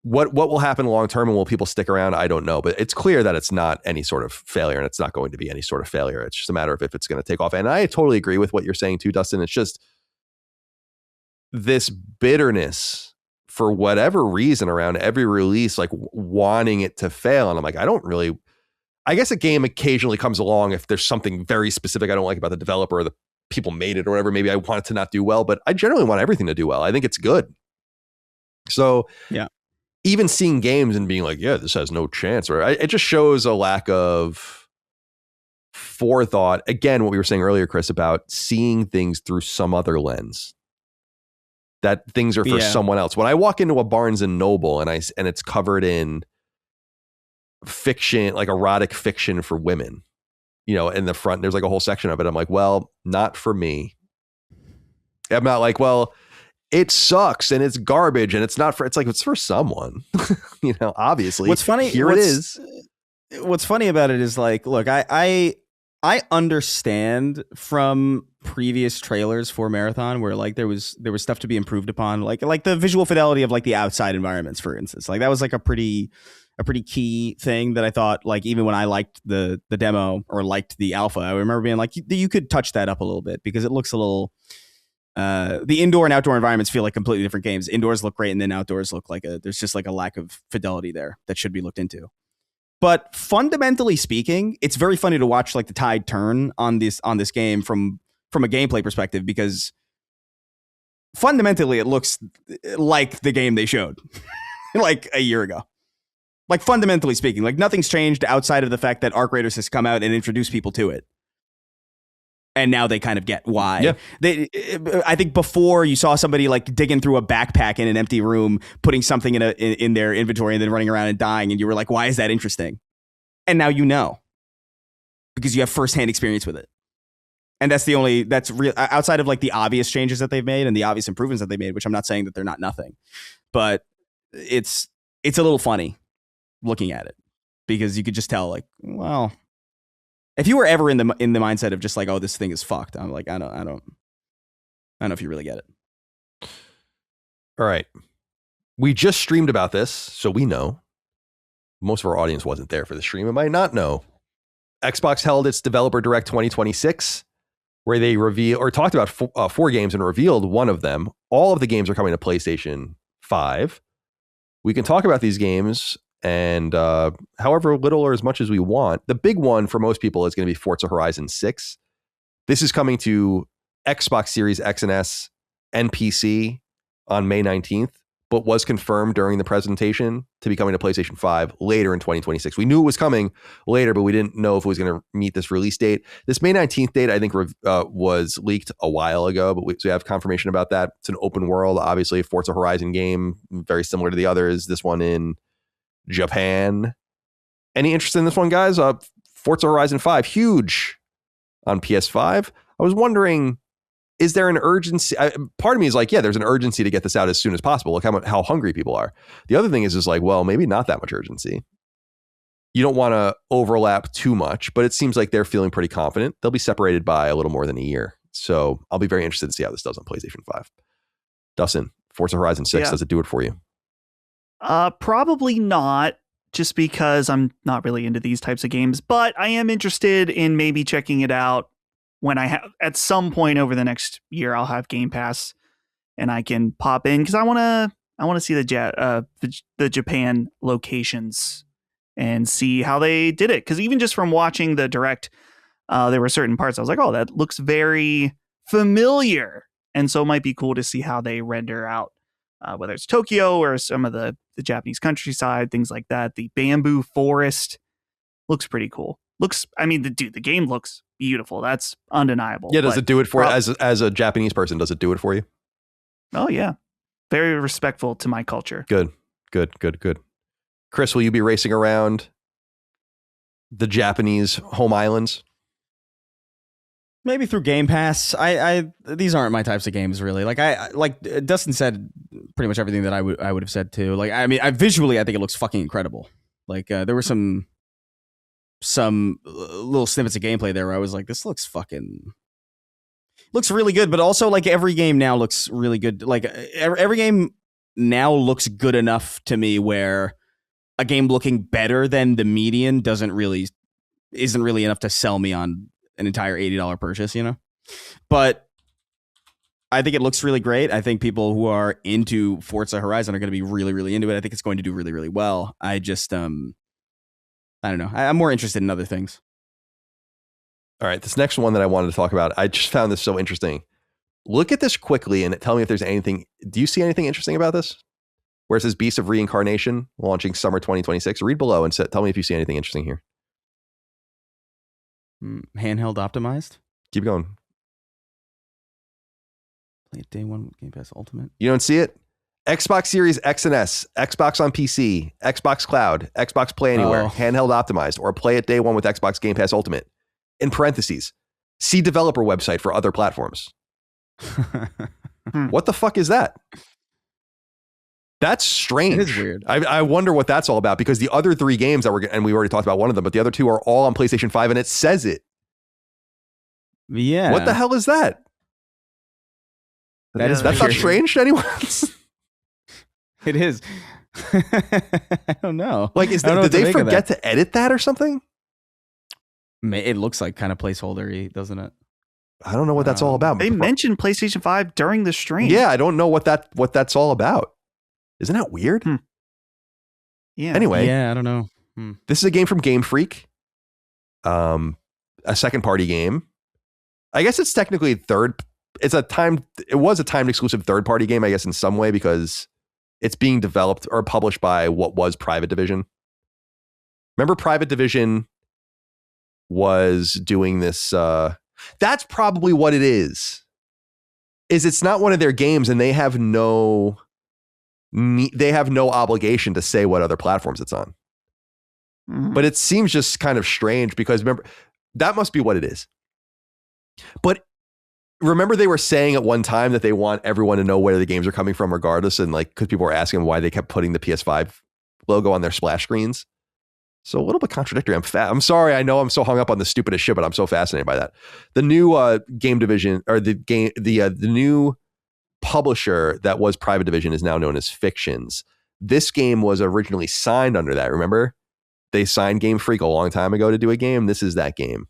What will happen long term and will people stick around? I don't know. But it's clear that it's not any sort of failure, and it's not going to be any sort of failure. It's just a matter of if it's going to take off. And I totally agree with what you're saying too, Dustin. It's just this bitterness for whatever reason around every release, like wanting it to fail. And I'm like, I guess a game occasionally comes along if there's something very specific I don't like about the developer or the people made it or whatever. Maybe I want it to not do well, but I generally want everything to do well. I think it's good. So yeah, even seeing games and being like, yeah, this has no chance, or it just shows a lack of forethought. Again, what we were saying earlier, Chris, about seeing things through some other lens. That things are for someone else. When I walk into a Barnes and Noble and it's covered in fiction, like erotic fiction for women, in the front, there's like a whole section of it. I'm like, well, not for me. I'm not like, well, it sucks and it's garbage and it's like, it's for someone, obviously. What's funny, it is. What's funny about it is like, look, I understand from previous trailers for Marathon where like there was stuff to be improved upon, like the visual fidelity of like the outside environments, for instance. Like that was like a pretty a pretty key thing that I thought, like, even when I liked the demo or liked the alpha, I remember being like, you could touch that up a little bit because it looks a little. The indoor and outdoor environments feel like completely different games. Indoors look great, and then outdoors look like there's just like a lack of fidelity there that should be looked into. But fundamentally speaking, it's very funny to watch like the tide turn on this game from a gameplay perspective, because fundamentally it looks like the game they showed like a year ago. Like, fundamentally speaking, like nothing's changed outside of the fact that Arc Raiders has come out and introduced people to it. And now they kind of get why. Yeah. I think before you saw somebody like digging through a backpack in an empty room, putting something in their inventory and then running around and dying. And you were like, why is that interesting? And now you know, because you have firsthand experience with it. And that's real outside of like the obvious changes that they've made and the obvious improvements that they made, which I'm not saying that they're not nothing, but it's a little funny looking at it, because you could just tell, like, well, if you were ever in the mindset of just like, oh, this thing is fucked, I'm like, I don't know if you really get it. All right, we just streamed about this, so we know. Most of our audience wasn't there for the stream and might not know. Xbox held its Developer Direct 2026, where they talked about 4 games and revealed one of them. All of the games are coming to PlayStation 5. We can talk about these games and however little or as much as we want. The big one for most people is going to be Forza Horizon 6. This is coming to Xbox Series X and S and PC on May 19th, but was confirmed during the presentation to be coming to PlayStation 5 later in 2026. We knew it was coming later, but we didn't know if it was going to meet this release date. This May 19th date, I think, was leaked a while ago, but we have confirmation about that. It's an open world, obviously, Forza Horizon game, very similar to the others. This one in Japan. Any interest in this one, guys? Forza Horizon 5, huge on PS5. I was wondering, is there an urgency? Part of me is like, yeah, there's an urgency to get this out as soon as possible. Look how hungry people are. The other thing is like, well, maybe not that much urgency. You don't want to overlap too much, but it seems like they're feeling pretty confident. They'll be separated by a little more than a year. So I'll be very interested to see how this does on PlayStation 5. Dustin, Forza Horizon 6, does it do it for you? Probably not, just because I'm not really into these types of games, but I am interested in maybe checking it out when I have, at some point over the next year, I'll have Game Pass and I can pop in, because I want to see the Japan locations and see how they did it. Because even just from watching the Direct, there were certain parts I was like, oh, that looks very familiar. And so it might be cool to see how they render out, whether it's Tokyo or some of the Japanese countryside, things like that. The bamboo forest looks pretty cool. The game looks beautiful. That's undeniable. Yeah, does it do it for as a Japanese person? Does it do it for you? Oh yeah, very respectful to my culture. Good. Chris, will you be racing around the Japanese home islands? Maybe through Game Pass. These aren't my types of games, really. Like Dustin said pretty much everything that I would have said too. Like, I mean, visually, I think it looks fucking incredible. Like, there were some little snippets of gameplay there where I was like, this looks really good. But also, like, every game now looks really good. Like, every game now looks good enough to me where a game looking better than the median isn't really enough to sell me on an entire $80 purchase, you know? But I think it looks really great. I think people who are into Forza Horizon are going to be really, really into it. I think it's going to do really, really well. I just, I don't know. I'm more interested in other things. All right. This next one that I wanted to talk about, I just found this so interesting. Look at this quickly and tell me if there's anything. Do you see anything interesting about this? Where it says Beast of Reincarnation launching summer 2026. Read below and tell me if you see anything interesting here. Handheld optimized. Keep going. Play it day one with Game Pass Ultimate. You don't see it? Xbox Series X and S, Xbox on PC, Xbox Cloud, Xbox Play Anywhere, handheld optimized, or play it day one with Xbox Game Pass Ultimate. In parentheses, see developer website for other platforms. What the fuck is that? That's strange. It is weird. I wonder what that's all about, because the other 3 games and we already talked about one of them, but the other 2 are all on PlayStation 5 and it says it. Yeah. What the hell is that? That's not strange to anyone else. It is. I don't know. Like, did they forget to edit that or something? It looks like kind of placeholder-y, doesn't it? I don't know what that's all about. They mentioned PlayStation 5 during the stream. Yeah, I don't know what that's all about. Isn't that weird? Yeah. Anyway. Yeah, I don't know. This is a game from Game Freak. A second party game. I guess it's technically it was a timed exclusive third party game, I guess, in some way, because it's being developed or published by what was Private Division. Remember Private Division was doing this. That's probably what it is it's not one of their games, and they have no obligation to say what other platforms it's on. But it seems just kind of strange because remember, that must be what it is. But remember, they were saying at one time that they want everyone to know where the games are coming from regardless. And like, because people were asking why they kept putting the PS5 logo on their splash screens. So a little bit contradictory. I'm sorry. I know I'm so hung up on the stupidest shit, but I'm so fascinated by that. The new game division, or the new publisher that was Private Division, is now known as Fictions. This game was originally signed under that. Remember, they signed Game Freak a long time ago to do a game. This is that game.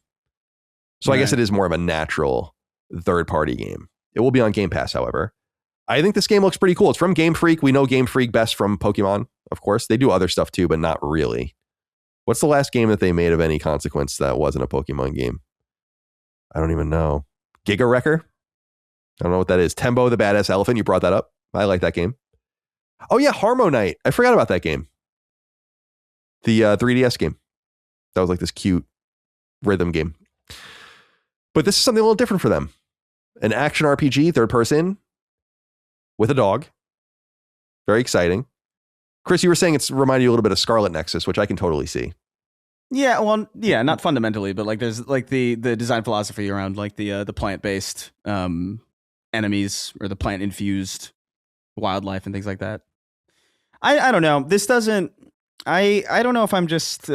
So I guess it is more of a natural third party game. It will be on Game Pass, however. I think this game looks pretty cool. It's from Game Freak. We know Game Freak best from Pokemon, of course. They do other stuff too, but not really. What's the last game that they made of any consequence that wasn't a Pokemon game? I don't even know. Giga Wrecker? I don't know what that is. Tembo the Badass Elephant. You brought that up. I like that game. Oh yeah, Harmo Knight. I forgot about that game. The 3DS game. That was like this cute rhythm game. But this is something a little different for them. An action RPG, third person, with a dog. Very exciting. Chris, you were saying it's reminded you a little bit of Scarlet Nexus, which I can totally see. Yeah, well, yeah, not fundamentally, but like there's like the design philosophy around like the plant-based enemies or the plant-infused wildlife and things like that. I don't know. This doesn't. I don't know if I'm just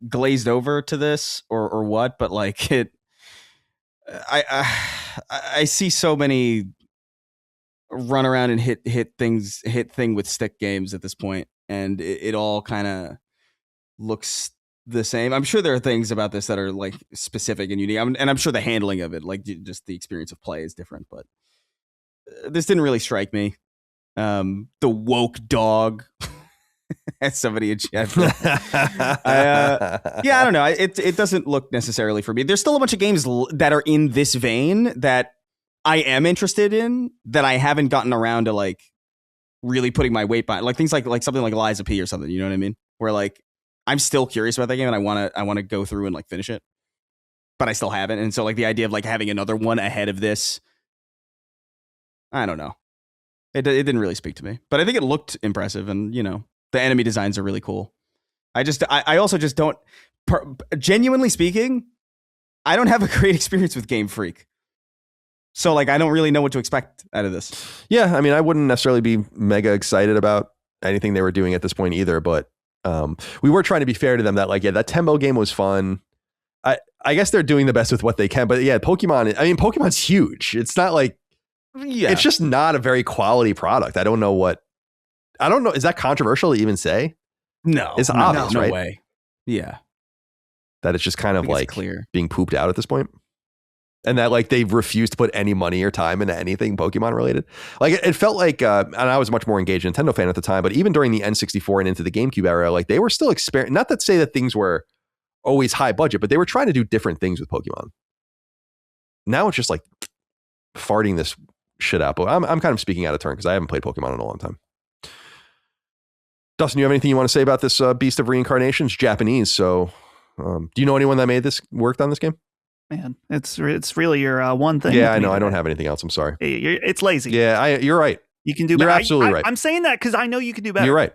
glazed over to this or what, but like it. I see so many run around and hit thing with stick games at this point, and it all kind of looks the same. I'm sure there are things about this that are like specific and unique, and I'm sure the handling of it, like just the experience of play, is different. But this didn't really strike me. The woke dog, as somebody in chat. I don't know. It doesn't look necessarily for me. There's still a bunch of games that are in this vein that I am interested in that I haven't gotten around to like really putting my weight behind, like things like something like Lies of P or something. You know what I mean? Where like I'm still curious about that game and I want to go through and like finish it, but I still haven't. And so like the idea of like having another one ahead of this, I don't know. It didn't really speak to me, but I think it looked impressive, and you know the enemy designs are really cool. I also just don't. Genuinely speaking, I don't have a great experience with Game Freak. So, like, I don't really know what to expect out of this. Yeah, I mean, I wouldn't necessarily be mega excited about anything they were doing at this point either, but we were trying to be fair to them that, like, yeah, that Tembo game was fun. I guess they're doing the best with what they can, but yeah, Pokemon's huge. It's not like, it's just not a very quality product. I don't know. Is that controversial to even say? No. It's obvious, right? No way. Yeah. That it's just kind of like being pooped out at this point. And that like they've refused to put any money or time into anything Pokemon related. Like it felt like, and I was much more engaged Nintendo fan at the time, but even during the N64 and into the GameCube era, like they were still not to say that things were always high budget, but they were trying to do different things with Pokemon. Now it's just like farting this shit out. But I'm kind of speaking out of turn because I haven't played Pokemon in a long time. Dustin, you have anything you want to say about this Beast of Reincarnation? It's Japanese, so do you know anyone that worked on this game? Man, it's really your one thing. Yeah, I know. I don't have anything else. I'm sorry. It's lazy. Yeah, you're right. You can do better. You're absolutely right. I'm saying that because I know you can do better. You're right.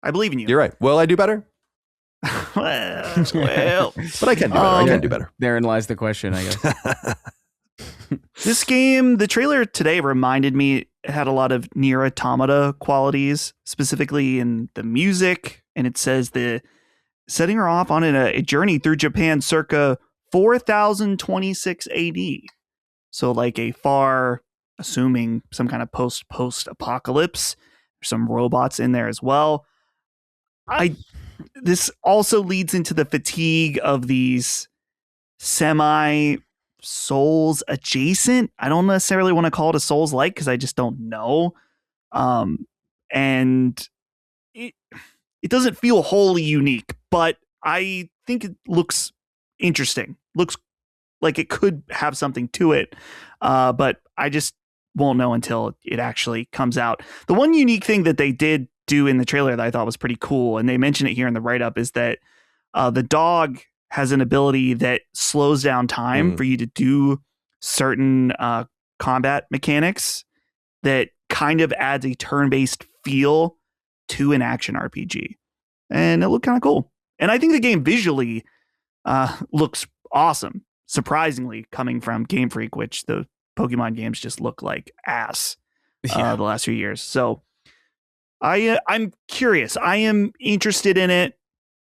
I believe in you. You're right. Will I do better? well, but I can do better. I can do better. Therein lies the question, I guess. This game, the trailer today reminded me it had a lot of Nier Automata qualities, specifically in the music. And it says setting her off on a journey through Japan circa 4026 AD. So like a far, assuming some kind of post-apocalypse some robots in there as well. This also leads into the fatigue of these semi Souls adjacent. I don't necessarily want to call it a Souls like because I just don't know. And it doesn't feel wholly unique, but I think it looks interesting. Looks like it could have something to it. But I just won't know until it actually comes out. The one unique thing that they did do in the trailer that I thought was pretty cool, and they mention it here in the write-up, is that the dog has an ability that slows down time for you to do certain combat mechanics that kind of adds a turn-based feel to an action RPG. And it looked kind of cool. And I think the game visually looks awesome, surprisingly, coming from Game Freak, which the Pokemon games just look like ass the last few years. So I'm curious. I am interested in it,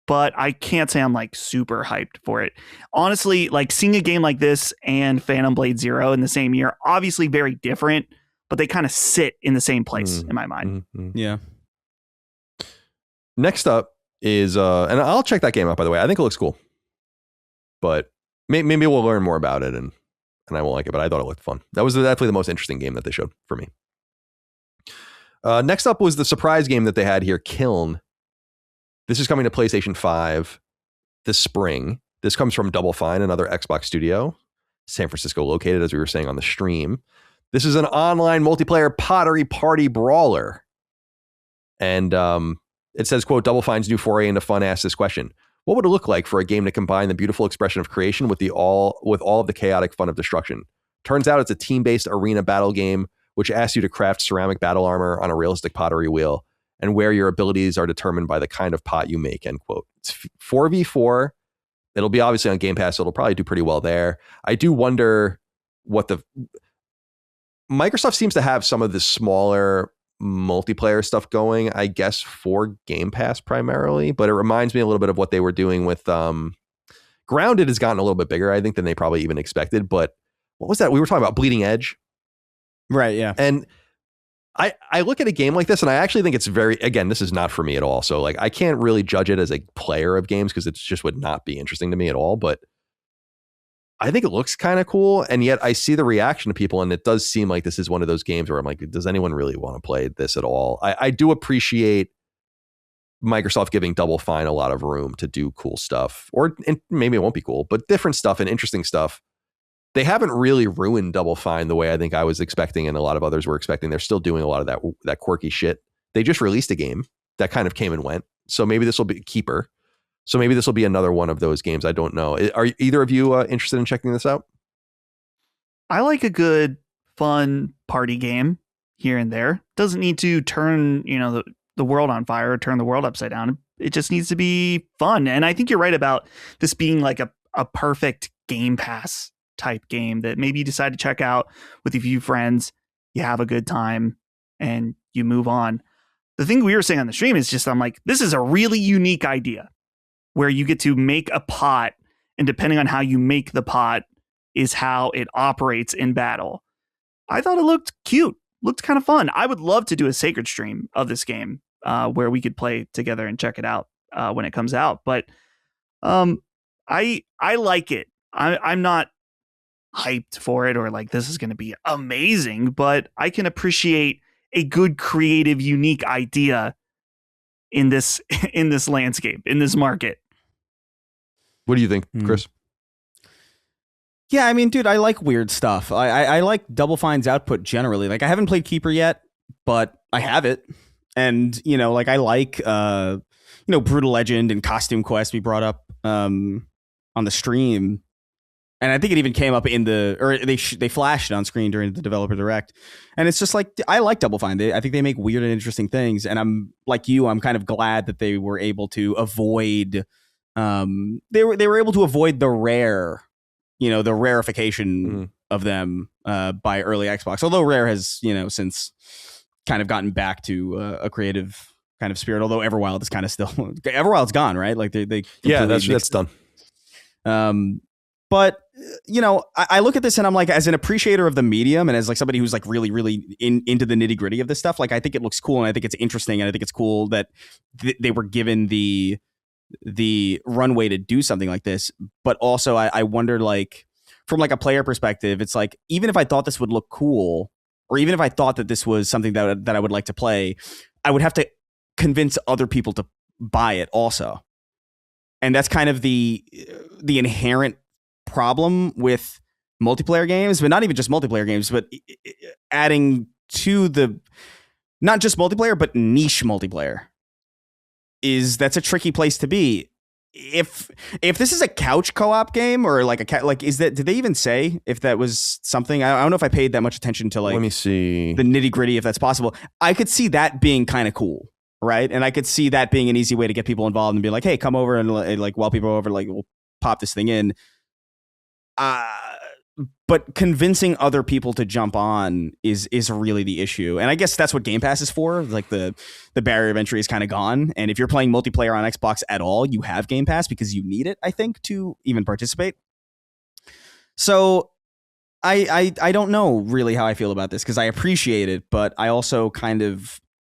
but I can't say I'm like super hyped for it. Honestly, like seeing a game like this and Phantom Blade Zero in the same year, obviously very different, but they kind of sit in the same place in my mind. Yeah. Next up is, and I'll check that game out, by the way. I think it looks cool, but maybe we'll learn more about it and I won't like it, but I thought it looked fun. That was definitely the most interesting game that they showed for me. Next up was the surprise game that they had here, Kiln. This is coming to PlayStation 5 this spring. This comes from Double Fine, another Xbox studio, San Francisco located, as we were saying on the stream. This is an online multiplayer pottery party brawler. And it says, quote, Double Fine's new foray into fun asks this question. What would it look like for a game to combine the beautiful expression of creation with all of the chaotic fun of destruction? Turns out it's a team-based arena battle game which asks you to craft ceramic battle armor on a realistic pottery wheel, and where your abilities are determined by the kind of pot you make, end quote. It's 4v4. It'll be obviously on Game Pass, so it'll probably do pretty well there. I do wonder what Microsoft seems to have some of the smaller multiplayer stuff going, I guess, for Game Pass primarily, but it reminds me a little bit of what they were doing with Grounded has gotten a little bit bigger, I think, than they probably even expected. But what was that? We were talking about Bleeding Edge. Right, yeah. And I look at a game like this and I actually think it's again, this is not for me at all. So like I can't really judge it as a player of games because it just would not be interesting to me at all. But I think it looks kind of cool. And yet I see the reaction to people and it does seem like this is one of those games where I'm like, does anyone really want to play this at all? I do appreciate Microsoft giving Double Fine a lot of room to do cool stuff, and maybe it won't be cool, but different stuff and interesting stuff. They haven't really ruined Double Fine the way I think I was expecting and a lot of others were expecting. They're still doing a lot of that quirky shit. They just released a game that kind of came and went. So maybe this will be Keeper. So maybe this will be another one of those games. I don't know. Are either of you interested in checking this out? I like a good, fun party game here and there. Doesn't need to turn, the world on fire or turn the world upside down. It just needs to be fun. And I think you're right about this being like a perfect Game Pass type game that maybe you decide to check out with a few friends, you have a good time, and you move on. The thing we were saying on the stream is just, I'm like, this is a really unique idea where you get to make a pot, and depending on how you make the pot is how it operates in battle. I thought it looked cute, looked kind of fun. I would love to do a sacred stream of this game where we could play together and check it out when it comes out. But I like it. I'm not hyped for it or like this is going to be amazing, but I can appreciate a good, creative, unique idea in this landscape, in this market. What do you think, Chris? Yeah, I mean, dude, I like weird stuff. I like Double Fine's output generally. Like, I haven't played Keeper yet, but I have it. And, I like, Brutal Legend and Costume Quest we brought up on the stream. And I think it even came up they flashed it on screen during the developer direct. And it's just like, I like Double Fine. I think they make weird and interesting things. And I'm like you, I'm kind of glad that they were able to avoid, they were able to avoid the rare, the rarefication of them by early Xbox. Although Rare has, since kind of gotten back to a creative kind of spirit. Although Everwild is kind of still, Everwild's gone, right? Like they yeah, that's done. But, I look at this and I'm like, as an appreciator of the medium and as like somebody who's like really, really into the nitty gritty of this stuff, like I think it looks cool and I think it's interesting and I think it's cool that they were given the runway to do something like this. But also I wonder, like, from like a player perspective, it's like, even if I thought this would look cool, or even if I thought that this was something that I would like to play, I would have to convince other people to buy it also. And that's kind of the inherent problem with multiplayer games, but not even just multiplayer games, but adding to the, not just multiplayer, but niche multiplayer, that's a tricky place to be. If this is a couch co-op game or like did they even say if that was something? I don't know if I paid that much attention to, like, let me see, the nitty gritty, if that's possible. I could see that being kind of cool. Right. And I could see that being an easy way to get people involved and be like, hey, come over and like while people are over, like, we'll pop this thing in. But convincing other people to jump on is really the issue. And I guess that's what Game Pass is for. Like the barrier of entry is kind of gone. And if you're playing multiplayer on Xbox at all, you have Game Pass because you need it, I think, to even participate. So I don't know really how I feel about this because I appreciate it, but I also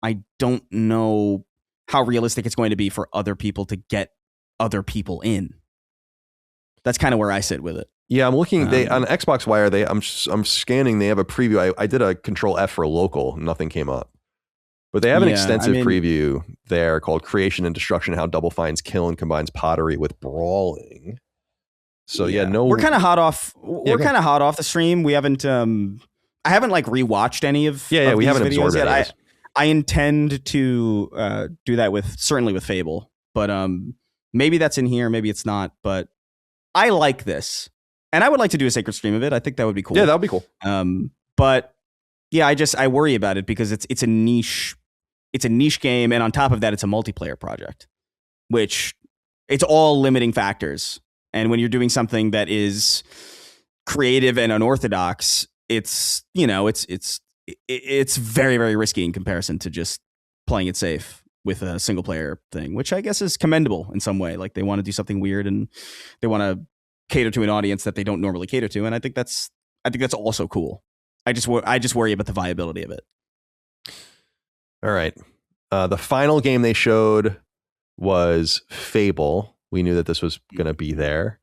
I don't know how realistic it's going to be for other people to get other people in. That's kind of where I sit with it. Yeah, I'm looking. They on Xbox Wire. I'm scanning. They have a preview. I did a Control F for local. Nothing came up, but they have an extensive preview there called "Creation and Destruction: How Double Fine's Kill and Combines Pottery with Brawling." So we're kind of hot off. We're kind of hot off the stream. We haven't. I haven't like rewatched any of. We haven't absorbed yet. I intend to do that certainly with Fable, but maybe that's in here. Maybe it's not. But I like this. And I would like to do a sacred stream of it. I think that would be cool. Yeah, that would be cool. But yeah, I worry about it because it's a niche game, and on top of that, it's a multiplayer project, which it's all limiting factors. And when you're doing something that is creative and unorthodox, it's very, very risky in comparison to just playing it safe with a single player thing, which I guess is commendable in some way. Like they want to do something weird and they want to cater to an audience that they don't normally cater to, and I think that's also cool. I just worry about the viability of it. All right, the final game they showed was Fable. We knew that this was going to be there.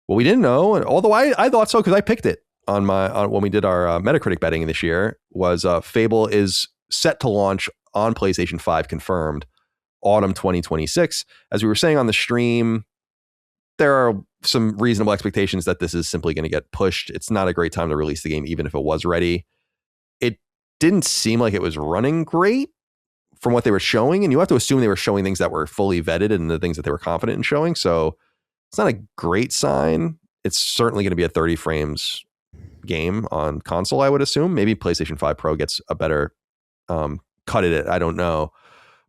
What we didn't know, and although I thought so because I picked it on when we did our Metacritic betting this year, was Fable is set to launch on PlayStation 5, confirmed autumn 2026. As we were saying on the stream, there are some reasonable expectations that this is simply going to get pushed. It's not a great time to release the game, even if it was ready. It didn't seem like it was running great from what they were showing. And you have to assume they were showing things that were fully vetted and the things that they were confident in showing. So it's not a great sign. It's certainly going to be a 30 frames game on console, I would assume. Maybe PlayStation 5 Pro gets a better cut at it. I don't know.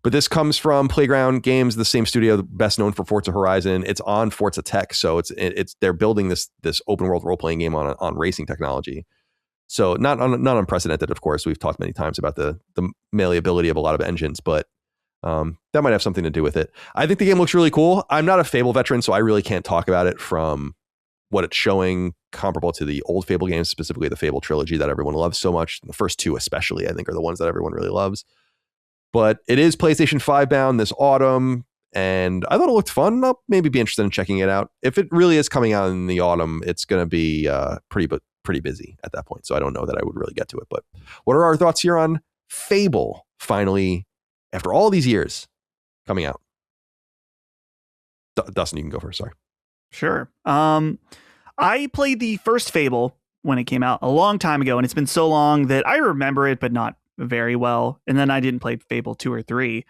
But this comes from Playground Games, the same studio best known for Forza Horizon. It's on Forza Tech, so they're building this open world role playing game on racing technology. So not unprecedented, of course. We've talked many times about the malleability of a lot of engines, but that might have something to do with it. I think the game looks really cool. I'm not a Fable veteran, so I really can't talk about it from what it's showing comparable to the old Fable games, specifically the Fable trilogy that everyone loves so much. The first two especially, I think, are the ones that everyone really loves. But it is PlayStation 5 bound this autumn, and I thought it looked fun. I'll maybe be interested in checking it out. If it really is coming out in the autumn, it's going to be pretty busy at that point. So I don't know that I would really get to it. But what are our thoughts here on Fable finally, after all these years, coming out? Dustin, you can go first. Sorry. Sure. I played the first Fable when it came out a long time ago, and it's been so long that I remember it, but not very well. And then I didn't play Fable 2 or 3.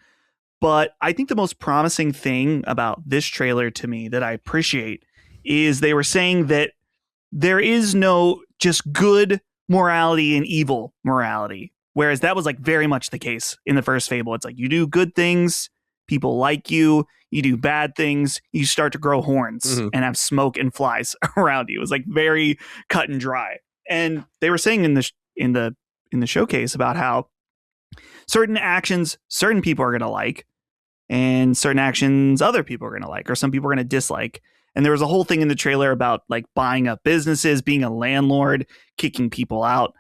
But I think the most promising thing about this trailer to me that I appreciate is they were saying that there is no just good morality and evil morality. Whereas that was like very much the case in the first Fable. It's like you do good things, people like you. You do bad things, you start to grow horns and have smoke and flies around you. It was like very cut and dry. And they were saying in the showcase about how certain actions certain people are going to like, and certain actions other people are going to like, or some people are going to dislike. And there was a whole thing in the trailer about like buying up businesses, being a landlord, kicking people out.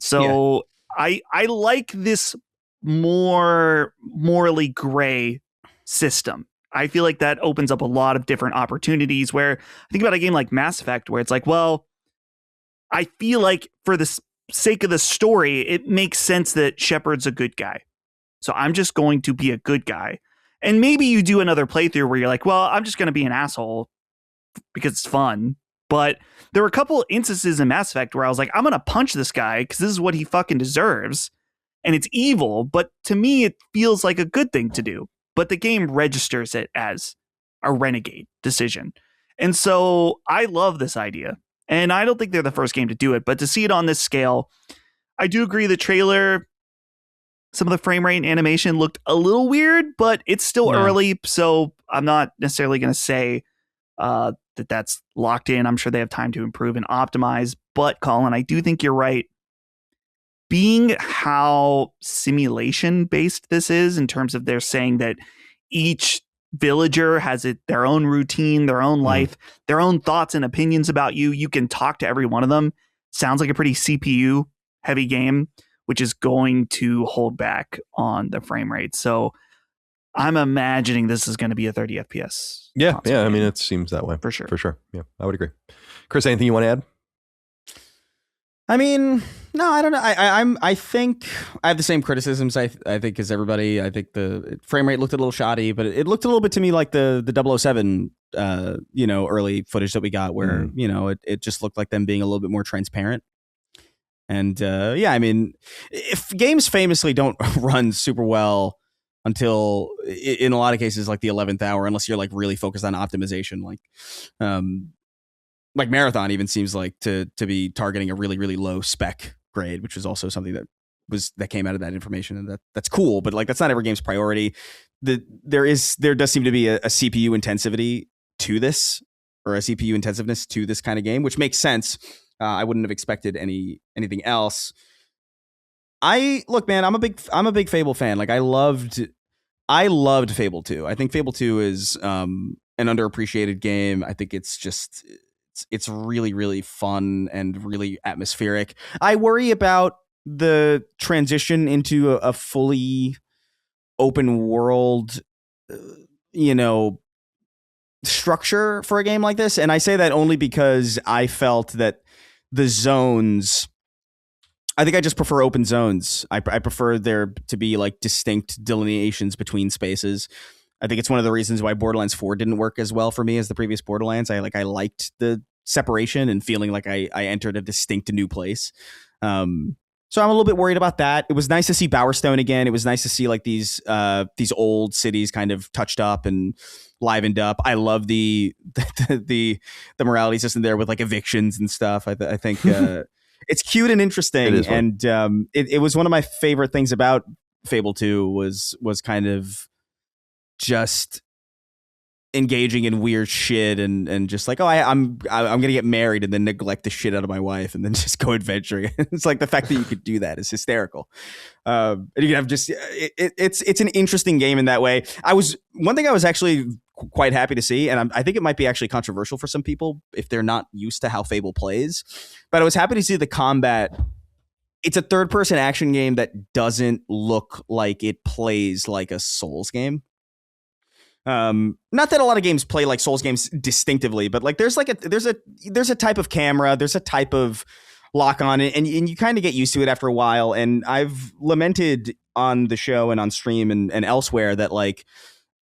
So I like this more morally gray system. I feel like that opens up a lot of different opportunities where I think about a game like Mass Effect, where it's like, well, I feel like for the sake of the story, it makes sense that Shepard's a good guy. So I'm just going to be a good guy. And maybe you do another playthrough where you're like, well, I'm just going to be an asshole because it's fun. But there were a couple instances in Mass Effect where I was like, I'm going to punch this guy because this is what he fucking deserves. And it's evil. But to me, it feels like a good thing to do. But the game registers it as a renegade decision. And so I love this idea. And I don't think they're the first game to do it. But to see it on this scale, I do agree the trailer, some of the frame rate and animation looked a little weird, but it's still early. So I'm not necessarily going to say that that's locked in. I'm sure they have time to improve and optimize. But Colin, I do think you're right. Being how simulation based this is in terms of they're saying that each villager has their own routine, their own life, their own thoughts and opinions about you. You can talk to every one of them. Sounds like a pretty CPU heavy game, which is going to hold back on the frame rate. So I'm imagining this is going to be a 30 FPS. Yeah. I mean, it seems that way. For sure. Yeah, I would agree. Chris, anything you want to add? I mean, no, I don't know. I think I have the same criticisms. I think as everybody. I think the frame rate looked a little shoddy, but it looked a little bit to me like the 007, early footage that we got, where it just looked like them being a little bit more transparent. And I mean, if games famously don't run super well until, in a lot of cases, like the 11th hour, unless you're like really focused on optimization, like Marathon even seems like to be targeting a really, really low spec grade, which was also something that came out of that information, and that's cool, but like that's not every game's priority. There does seem to be a CPU intensivity to this, or a CPU intensiveness to this kind of game, which makes sense. I wouldn't have expected anything else. Look, man, I'm a big Fable fan. Like I loved Fable 2. I think Fable 2 is an underappreciated game. I think it's really, really fun and really atmospheric. I worry about the transition into a fully open world, structure for a game like this. And I say that only because I felt that the zones, I think I just prefer open zones. I prefer there to be like distinct delineations between spaces. I think it's one of the reasons why Borderlands 4 didn't work as well for me as the previous Borderlands. I liked the separation and feeling like I entered a distinct new place. So I'm a little bit worried about that. It was nice to see Bowerstone again. It was nice to see like these old cities kind of touched up and livened up. I love the morality system there with like evictions and stuff. I think it's cute and interesting. And it was one of my favorite things about Fable 2 was kind of just engaging in weird shit and just like, I'm gonna get married and then neglect the shit out of my wife and then just go adventuring. It's like the fact that you could do that is hysterical. And you can have just it's an interesting game in that way. One thing I was actually quite happy to see, and I think it might be actually controversial for some people if they're not used to how Fable plays, but I was happy to see the combat. It's a third-person action game that doesn't look like it plays like a Souls game. Not that a lot of games play like Souls games distinctively, but like there's a type of camera, there's a type of lock on it, and you kind of get used to it after a while. And I've lamented on the show and on stream and elsewhere that like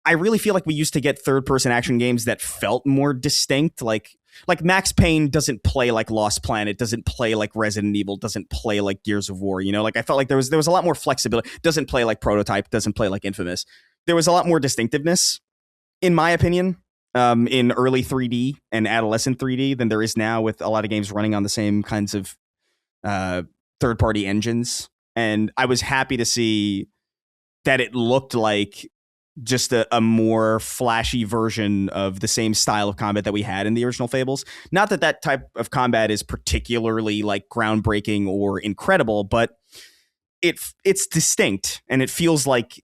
I really feel like we used to get third-person action games that felt more distinct. Like Max Payne doesn't play like Lost Planet, doesn't play like Resident Evil, doesn't play like Gears of War. Like I felt like there was a lot more flexibility. Doesn't play like Prototype, doesn't play like Infamous. There was a lot more distinctiveness, in my opinion, in early 3D and adolescent 3D than there is now with a lot of games running on the same kinds of third-party engines. And I was happy to see that it looked like just a more flashy version of the same style of combat that we had in the original Fables. Not that type of combat is particularly like groundbreaking or incredible, but it's distinct and it feels like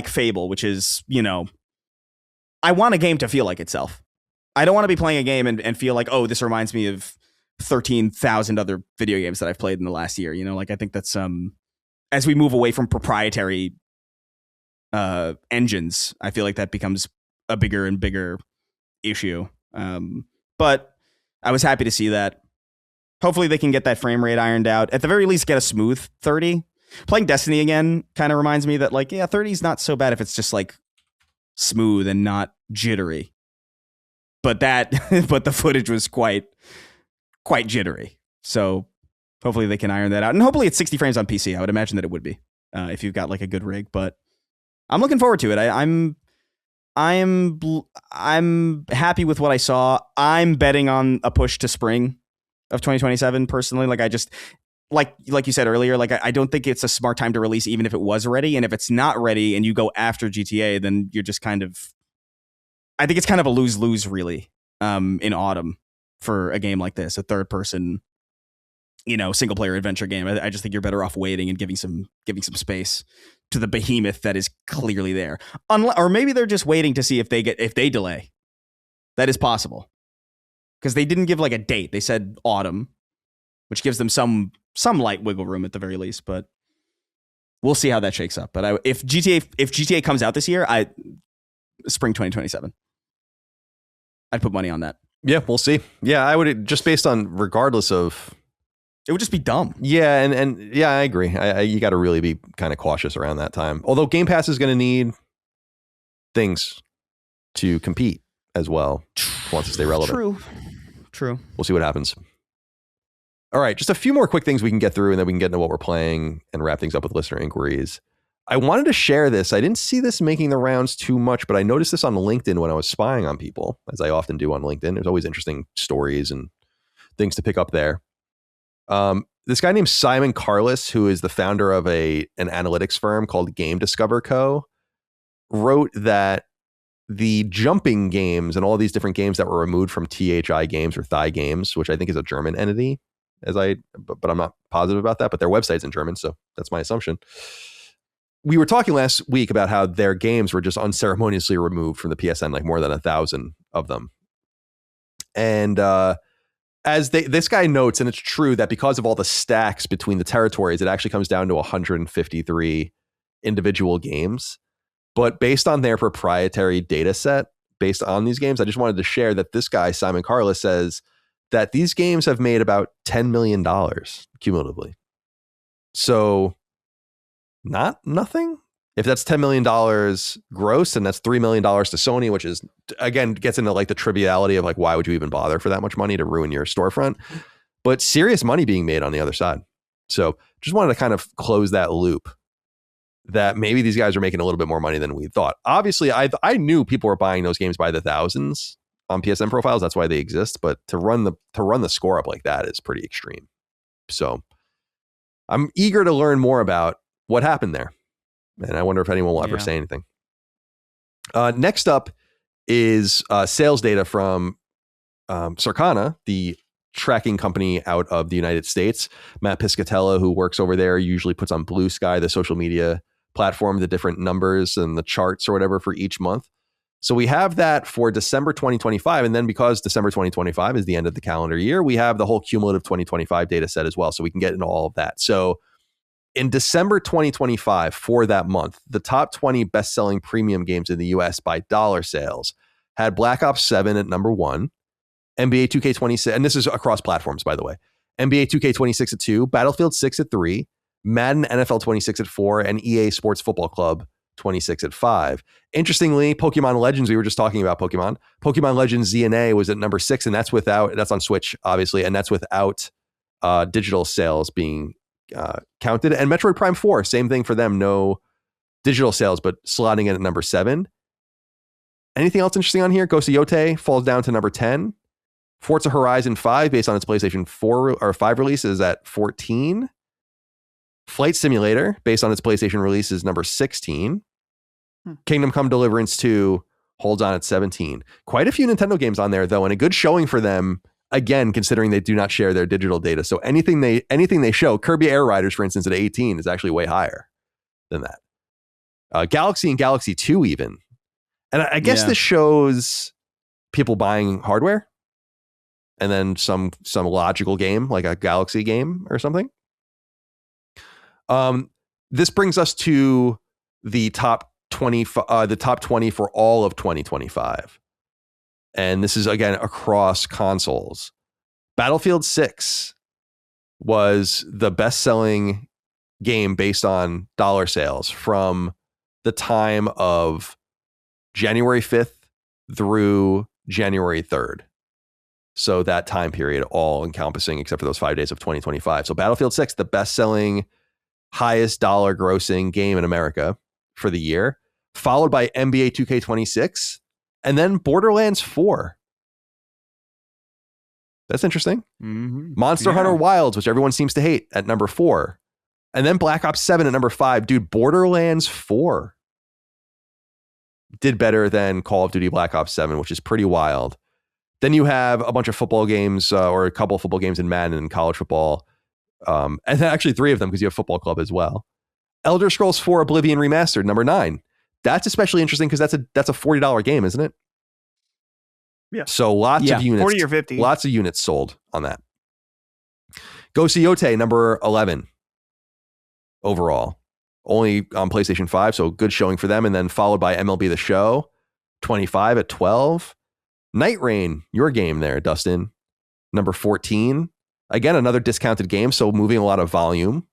Fable, which is, I want a game to feel like itself. I don't want to be playing a game and feel like, oh, this reminds me of 13,000 other video games that I've played in the last year. You know, like I think that's as we move away from proprietary engines, I feel like that becomes a bigger and bigger issue. But I was happy to see that. Hopefully they can get that frame rate ironed out. At the very least, get a smooth 30. Playing Destiny again kind of reminds me that, like, yeah, 30 is not so bad if it's just like smooth and not jittery. But the footage was quite jittery. So hopefully they can iron that out. And hopefully it's 60 frames on PC. I would imagine that it would be if you've got like a good rig. But I'm looking forward to it. I'm happy with what I saw. I'm betting on a push to spring of 2027 personally. Like I just like you said earlier, like I don't think it's a smart time to release even if it was ready. And if it's not ready and you go after GTA, then you're just kind of, I think it's kind of a lose-lose really in autumn for a game like this, a third person, single player adventure game. I just think you're better off waiting and giving some space to the behemoth that is clearly there. Or maybe they're just waiting to see if they delay. That is possible. Because they didn't give like a date. They said autumn, which gives them some light wiggle room at the very least, but we'll see how that shakes up. But if GTA comes out this year, spring 2027. I'd put money on that. Yeah, we'll see. Yeah, I would, just based on regardless of, it would just be dumb. Yeah, and yeah, I agree. You got to really be kind of cautious around that time. Although Game Pass is going to need things to compete as well. Wants to stay relevant. True. We'll see what happens. All right, just a few more quick things we can get through, and then we can get into what we're playing and wrap things up with listener inquiries. I wanted to share this. I didn't see this making the rounds too much, but I noticed this on LinkedIn when I was spying on people, as I often do on LinkedIn. There's always interesting stories and things to pick up there. This guy named Simon Carlis, who is the founder of an analytics firm called Game Discover Co., wrote that the jumping games and all these different games that were removed from THI Games or ThiGames, which I think is a German entity, but I'm not positive about that, but their website's in German, so that's my assumption. We were talking last week about how their games were just unceremoniously removed from the PSN, like more than 1,000 of them. And as this guy notes, and it's true that because of all the stacks between the territories, it actually comes down to 153 individual games. But based on their proprietary data set, based on these games, I just wanted to share that this guy, Simon Carlis, says that these games have made about $10 million cumulatively. So nothing. If that's $10 million gross, and that's $3 million to Sony, which is, again, gets into like the triviality of like, why would you even bother for that much money to ruin your storefront? But serious money being made on the other side. So just wanted to kind of close that loop that maybe these guys are making a little bit more money than we thought. Obviously, I knew people were buying those games by the thousands on PSN profiles. That's why they exist. But to run the score up like that is pretty extreme. So I'm eager to learn more about what happened there. And I wonder if anyone will ever say anything. Next up is sales data from Circana, the tracking company out of the United States. Matt Piscatella, who works over there, usually puts on Blue Sky, the social media platform, the different numbers and the charts or whatever for each month. So we have that for December 2025. And then because December 2025 is the end of the calendar year, we have the whole cumulative 2025 data set as well. So we can get into all of that. So in December 2025, for that month, the top 20 best-selling premium games in the US by dollar sales had Black Ops 7 at number 1, NBA 2K26, and this is across platforms, by the way, NBA 2K26 at 2, Battlefield 6 at 3, Madden NFL 26 at 4, and EA Sports Football Club 26 at 5. Interestingly, Pokemon Legends, we were just talking about Pokemon Legends ZNA was at number 6, and that's on Switch, obviously, and that's without digital sales being counted. And Metroid Prime 4, same thing for them, no digital sales, but slotting in at number 7. Anything else interesting on here? Ghost of Yote falls down to number 10. Forza Horizon 5, based on its PlayStation 4 or 5 release, is at 14. Flight Simulator, based on its PlayStation release, is number 16. Kingdom Come Deliverance 2 holds on at 17. Quite a few Nintendo games on there, though, and a good showing for them, again, considering they do not share their digital data. So anything they show, Kirby Air Riders, for instance, at 18 is actually way higher than that. Galaxy and Galaxy 2 even And I guess this shows people buying hardware and then some logical game like a Galaxy game or something. This brings us to the top 20 for all of 2025. And this is again across consoles. Battlefield 6 was the best-selling game based on dollar sales from the time of January 5th through January 3rd. So that time period, all encompassing except for those 5 days of 2025. So Battlefield 6, the best-selling, highest dollar grossing game in America for the year, followed by NBA 2K26, and then Borderlands 4. That's interesting. Mm-hmm. Monster Hunter Wilds, which everyone seems to hate, at number 4. And then Black Ops 7 at number 5. Dude, Borderlands 4 did better than Call of Duty Black Ops 7, which is pretty wild. Then you have a bunch of football games or a couple of football games in Madden and college football. And then actually 3 of them because you have Football Club as well. Elder Scrolls 4 Oblivion Remastered, number 9. That's especially interesting because that's a $40 game, isn't it? Yeah. So lots of units. 40 or 50. Lots of units sold on that. Ghost of Yotei, number 11 overall. Only on PlayStation 5, so good showing for them. And then followed by MLB The Show, 25 at 12. Night Rain, your game there, Dustin, number 14. Again, another discounted game, so moving a lot of volume,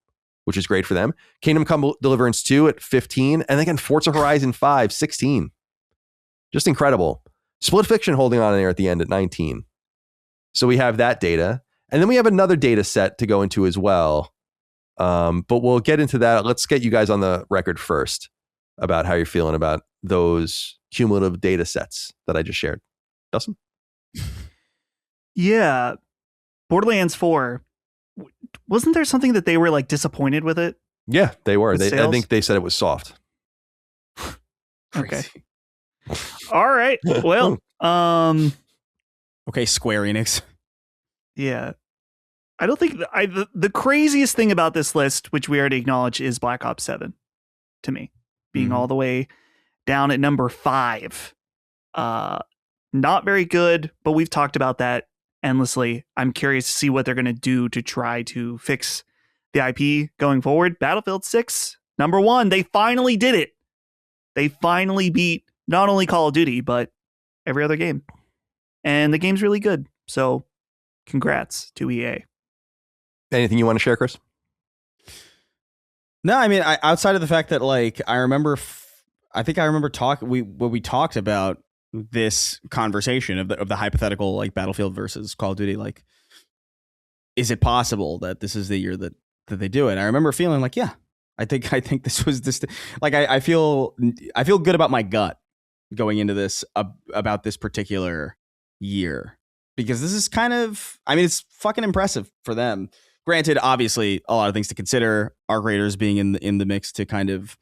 which is great for them. Kingdom Come Deliverance 2 at 15. And again, Forza Horizon 5, 16. Just incredible. Split Fiction holding on there at the end at 19. So we have that data. And then we have another data set to go into as well. But we'll get into that. Let's get you guys on the record first about how you're feeling about those cumulative data sets that I just shared. Dustin? Yeah. Borderlands 4. Wasn't there something that they were like disappointed with it? Yeah, they were. With I think they said it was soft. Okay. All right. Well, okay, Square Enix. Yeah. I don't think the craziest thing about this list, which we already acknowledged, is Black Ops 7 to me, being all the way down at number 5. Not very good, but we've talked about that endlessly. I'm curious to see what they're going to do to try to fix the IP going forward. Battlefield 6, number 1. They finally did it. They finally beat not only Call of Duty, but every other game. And the game's really good. So congrats to EA. Anything you want to share, Chris? No, I mean, outside of the fact that, like, I remember when we talked about this conversation of the hypothetical, like, Battlefield versus Call of Duty, like, is it possible that this is the year that they do it? I remember feeling like, yeah, I think this was this, like, I feel good about my gut going into this about this particular year, because this is kind of, I mean, it's fucking impressive for them. Granted, obviously, a lot of things to consider. Arc Raiders being in the mix to kind of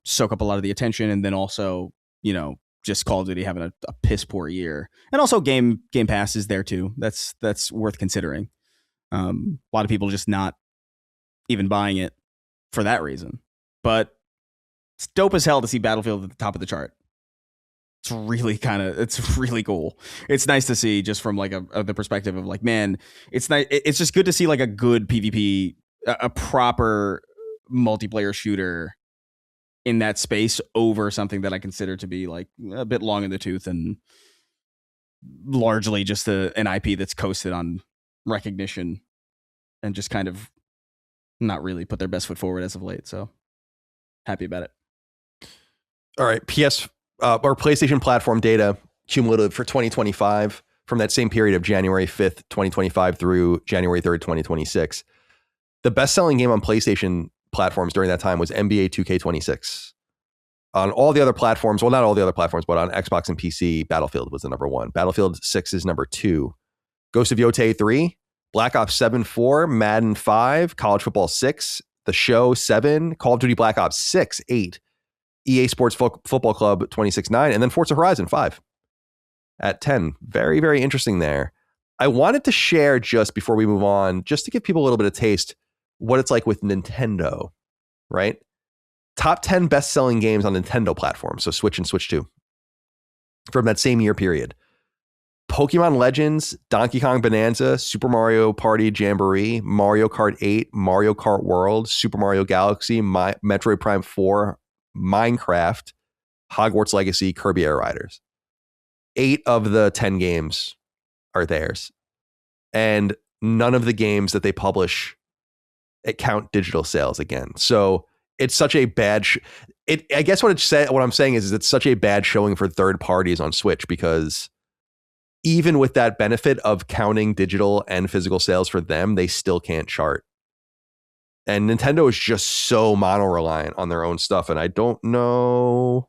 soak up a lot of the attention, and then also, you know, just Call of Duty having a piss poor year, and also Game Pass is there too. That's worth considering. A lot of people just not even buying it for that reason. But it's dope as hell to see Battlefield at the top of the chart. It's really cool. It's nice to see, just from like the perspective of like, man, it's nice. It's just good to see like a good PvP, a proper multiplayer shooter in that space over something that I consider to be like a bit long in the tooth and largely just an IP that's coasted on recognition and just kind of not really put their best foot forward as of late. So happy about it. All right. Or PlayStation platform data cumulative for 2025 from that same period of January 5th, 2025 through January 3rd, 2026. The best-selling game on PlayStation platforms during that time was NBA 2K26. On all the other platforms, well, not all the other platforms, but on Xbox and PC, Battlefield was the number 1. Battlefield 6 is number 2. Ghost of Yotei 3, Black Ops 7 4, Madden 5, College Football 6, The Show 7, Call of Duty Black Ops 6, 8, EA Sports Football Club 26-9, and then Forza Horizon 5 at 10. Very, very interesting there. I wanted to share, just before we move on, just to give people a little bit of taste, what it's like with Nintendo, right? Top 10 best-selling games on Nintendo platforms, so Switch and Switch 2. from that same year period. Pokemon Legends, Donkey Kong Bonanza, Super Mario Party Jamboree, Mario Kart 8, Mario Kart World, Super Mario Galaxy, Metroid Prime 4, Minecraft, Hogwarts Legacy, Kirby Air Riders. 8 of the 10 games are theirs. And none of the games that they publish count digital sales again. So it's such a bad... I guess what I'm saying is it's such a bad showing for third parties on Switch, because even with that benefit of counting digital and physical sales for them, they still can't chart. And Nintendo is just so mono-reliant on their own stuff. And I don't know.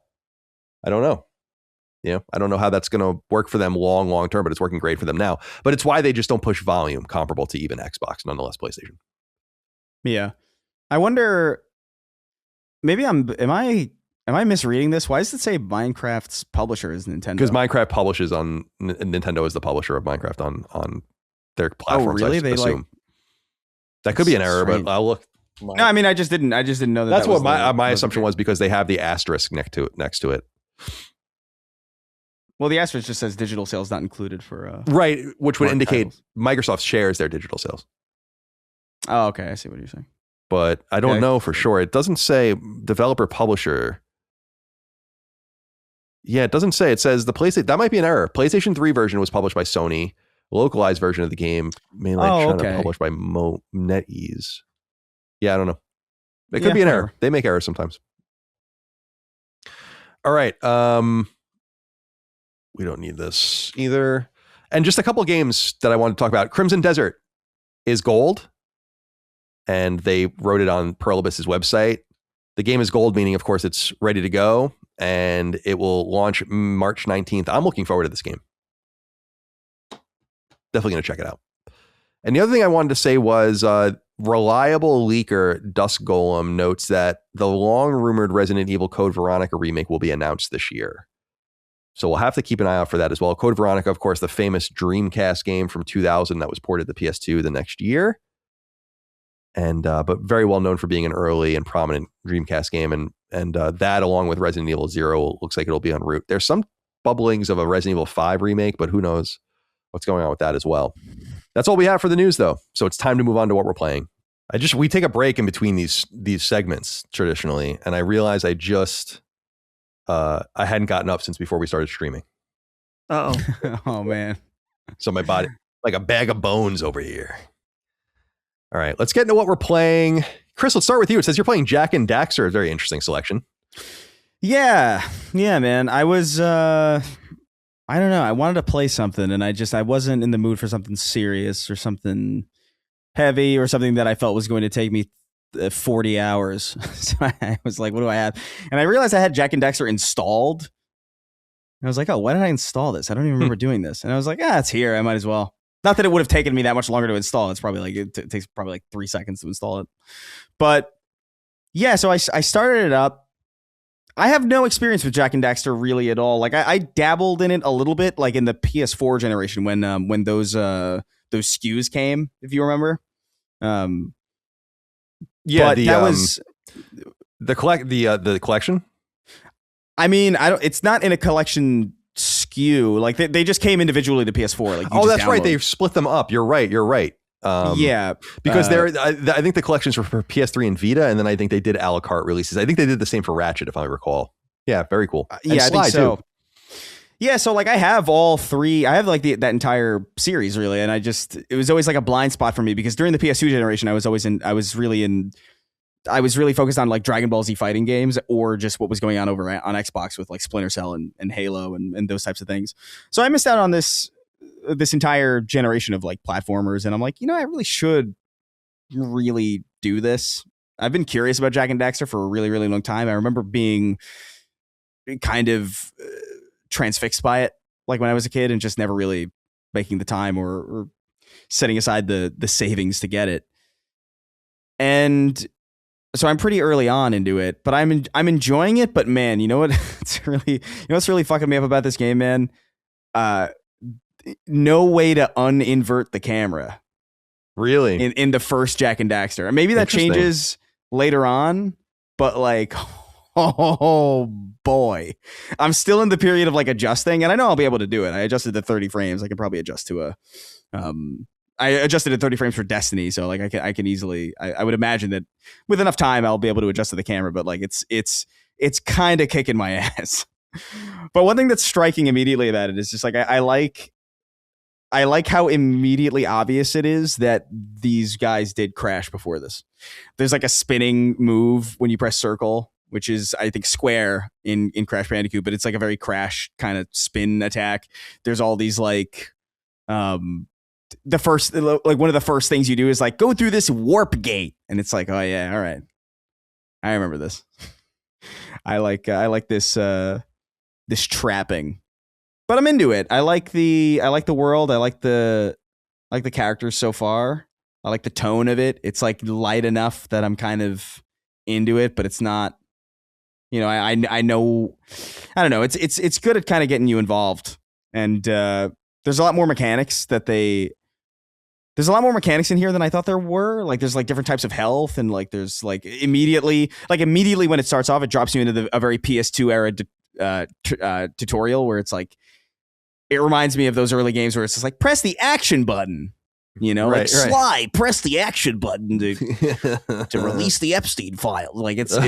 I don't know how that's going to work for them long term, but it's working great for them now. But it's why they just don't push volume comparable to even Xbox, nonetheless PlayStation. Yeah. I wonder, maybe am I misreading this? Why does it say Minecraft's publisher is Nintendo? Because Minecraft publishes on Nintendo is the publisher of Minecraft on their platforms. Oh, really? I assume. That could be an error, but I'll look. No, I mean, I just didn't know that. That's what my assumption was, because they have the asterisk next to it. Well, the asterisk just says digital sales not included for right, which would indicate titles. Microsoft shares their digital sales. Oh, okay, I see what you're saying. But I don't know for sure. It doesn't say developer publisher. Yeah, it doesn't say. It says the PlayStation. That might be an error. PlayStation 3 version was published by Sony. Localized version of the game, mainland China, published by NetEase. Yeah, I don't know. It could be an error. They make errors sometimes. All right. We don't need this either. And just a couple games that I wanted to talk about. Crimson Desert is gold, and they wrote it on Pearl Abyss's website. The game is gold, meaning, of course, it's ready to go, and it will launch March 19th. I'm looking forward to this game. Definitely going to check it out. And the other thing I wanted to say was reliable leaker Dusk Golem notes that the long-rumored Resident Evil Code Veronica remake will be announced this year. So we'll have to keep an eye out for that as well. Code Veronica, of course, the famous Dreamcast game from 2000 that was ported to PS2 the next year. And but very well known for being an early and prominent Dreamcast game. And that, along with Resident Evil 0, looks like it'll be en route. There's some bubblings of a Resident Evil 5 remake, but who knows what's going on with that as well. That's all we have for the news, though. So it's time to move on to what we're playing. We take a break in between these segments traditionally, and I realize I hadn't gotten up since before we started streaming. Uh-oh. Oh, man. So my body, like a bag of bones over here. All right, let's get into what we're playing. Chris, let's start with you. It says you're playing Jack and Daxter, a very interesting selection. Yeah, man. I was, I don't know. I wanted to play something, and I wasn't in the mood for something serious or something heavy or something that I felt was going to take me 40 hours. So I was like, what do I have? And I realized I had Jack and Daxter installed. And I was like, oh, why did I install this? I don't even remember doing this. And I was like, it's here. I might as well. Not that it would have taken me that much longer to install. It's probably like, it takes probably like 3 seconds to install it. But yeah, so I started it up. I have no experience with Jack and Daxter really at all. Like I dabbled in it a little bit, like in the PS4 generation when those SKUs came, if you remember. Yeah, but that was the collection. I mean, it's not in a collection SKU. Like they just came individually to PS4. Like that's right. They've split them up. You're right. Yeah, because I think the collections were for PS3 and Vita, and then I think they did a la carte releases. I think they did the same for Ratchet, if I recall. Yeah, very cool. Yeah, I think so. Too. Yeah, so like I have all three. I have like that entire series really, and it was always like a blind spot for me because during the PS2 generation, I was really focused on like Dragon Ball Z fighting games or just what was going on over on Xbox with like Splinter Cell and Halo and those types of things. So I missed out on this entire generation of like platformers, and I'm like, I really should really do this. I've been curious about Jack and Daxter for a really, really long time. I remember being kind of transfixed by it, like when I was a kid, and just never really making the time or setting aside the savings to get it. And so I'm pretty early on into it, but I'm enjoying it. But man, you know what? What's really fucking me up about this game, man? No way to uninvert the camera. Really? In the first Jack and Daxter. Maybe that changes later on, but like, Oh boy. I'm still in the period of like adjusting, and I know I'll be able to do it. I adjusted to 30 frames. I can probably adjust to I adjusted to 30 frames for Destiny, so like I can easily I would imagine that with enough time I'll be able to adjust to the camera, but like it's kind of kicking my ass. But one thing that's striking immediately about it is just like I like how immediately obvious it is that these guys did crash before this. There's like a spinning move when you press circle, which is, I think, square in Crash Bandicoot, but it's like a very Crash kind of spin attack. There's all these like, the first, like one of the first things you do is like go through this warp gate, and it's like, oh yeah, all right, I remember this. I like this this trapping. But I'm into it. I like the world. I like the characters so far. I like the tone of it. It's like light enough that I'm kind of into it, but it's not. You know, I know. I don't know. It's good at kind of getting you involved, and there's a lot more mechanics There's a lot more mechanics in here than I thought there were. Like there's like different types of health, and like there's like immediately when it starts off, it drops you into a very PS2 era tutorial where it's like. It reminds me of those early games where it's just like, press the action button, you know, like Sly, press the action button to release the Epstein file. Like it's a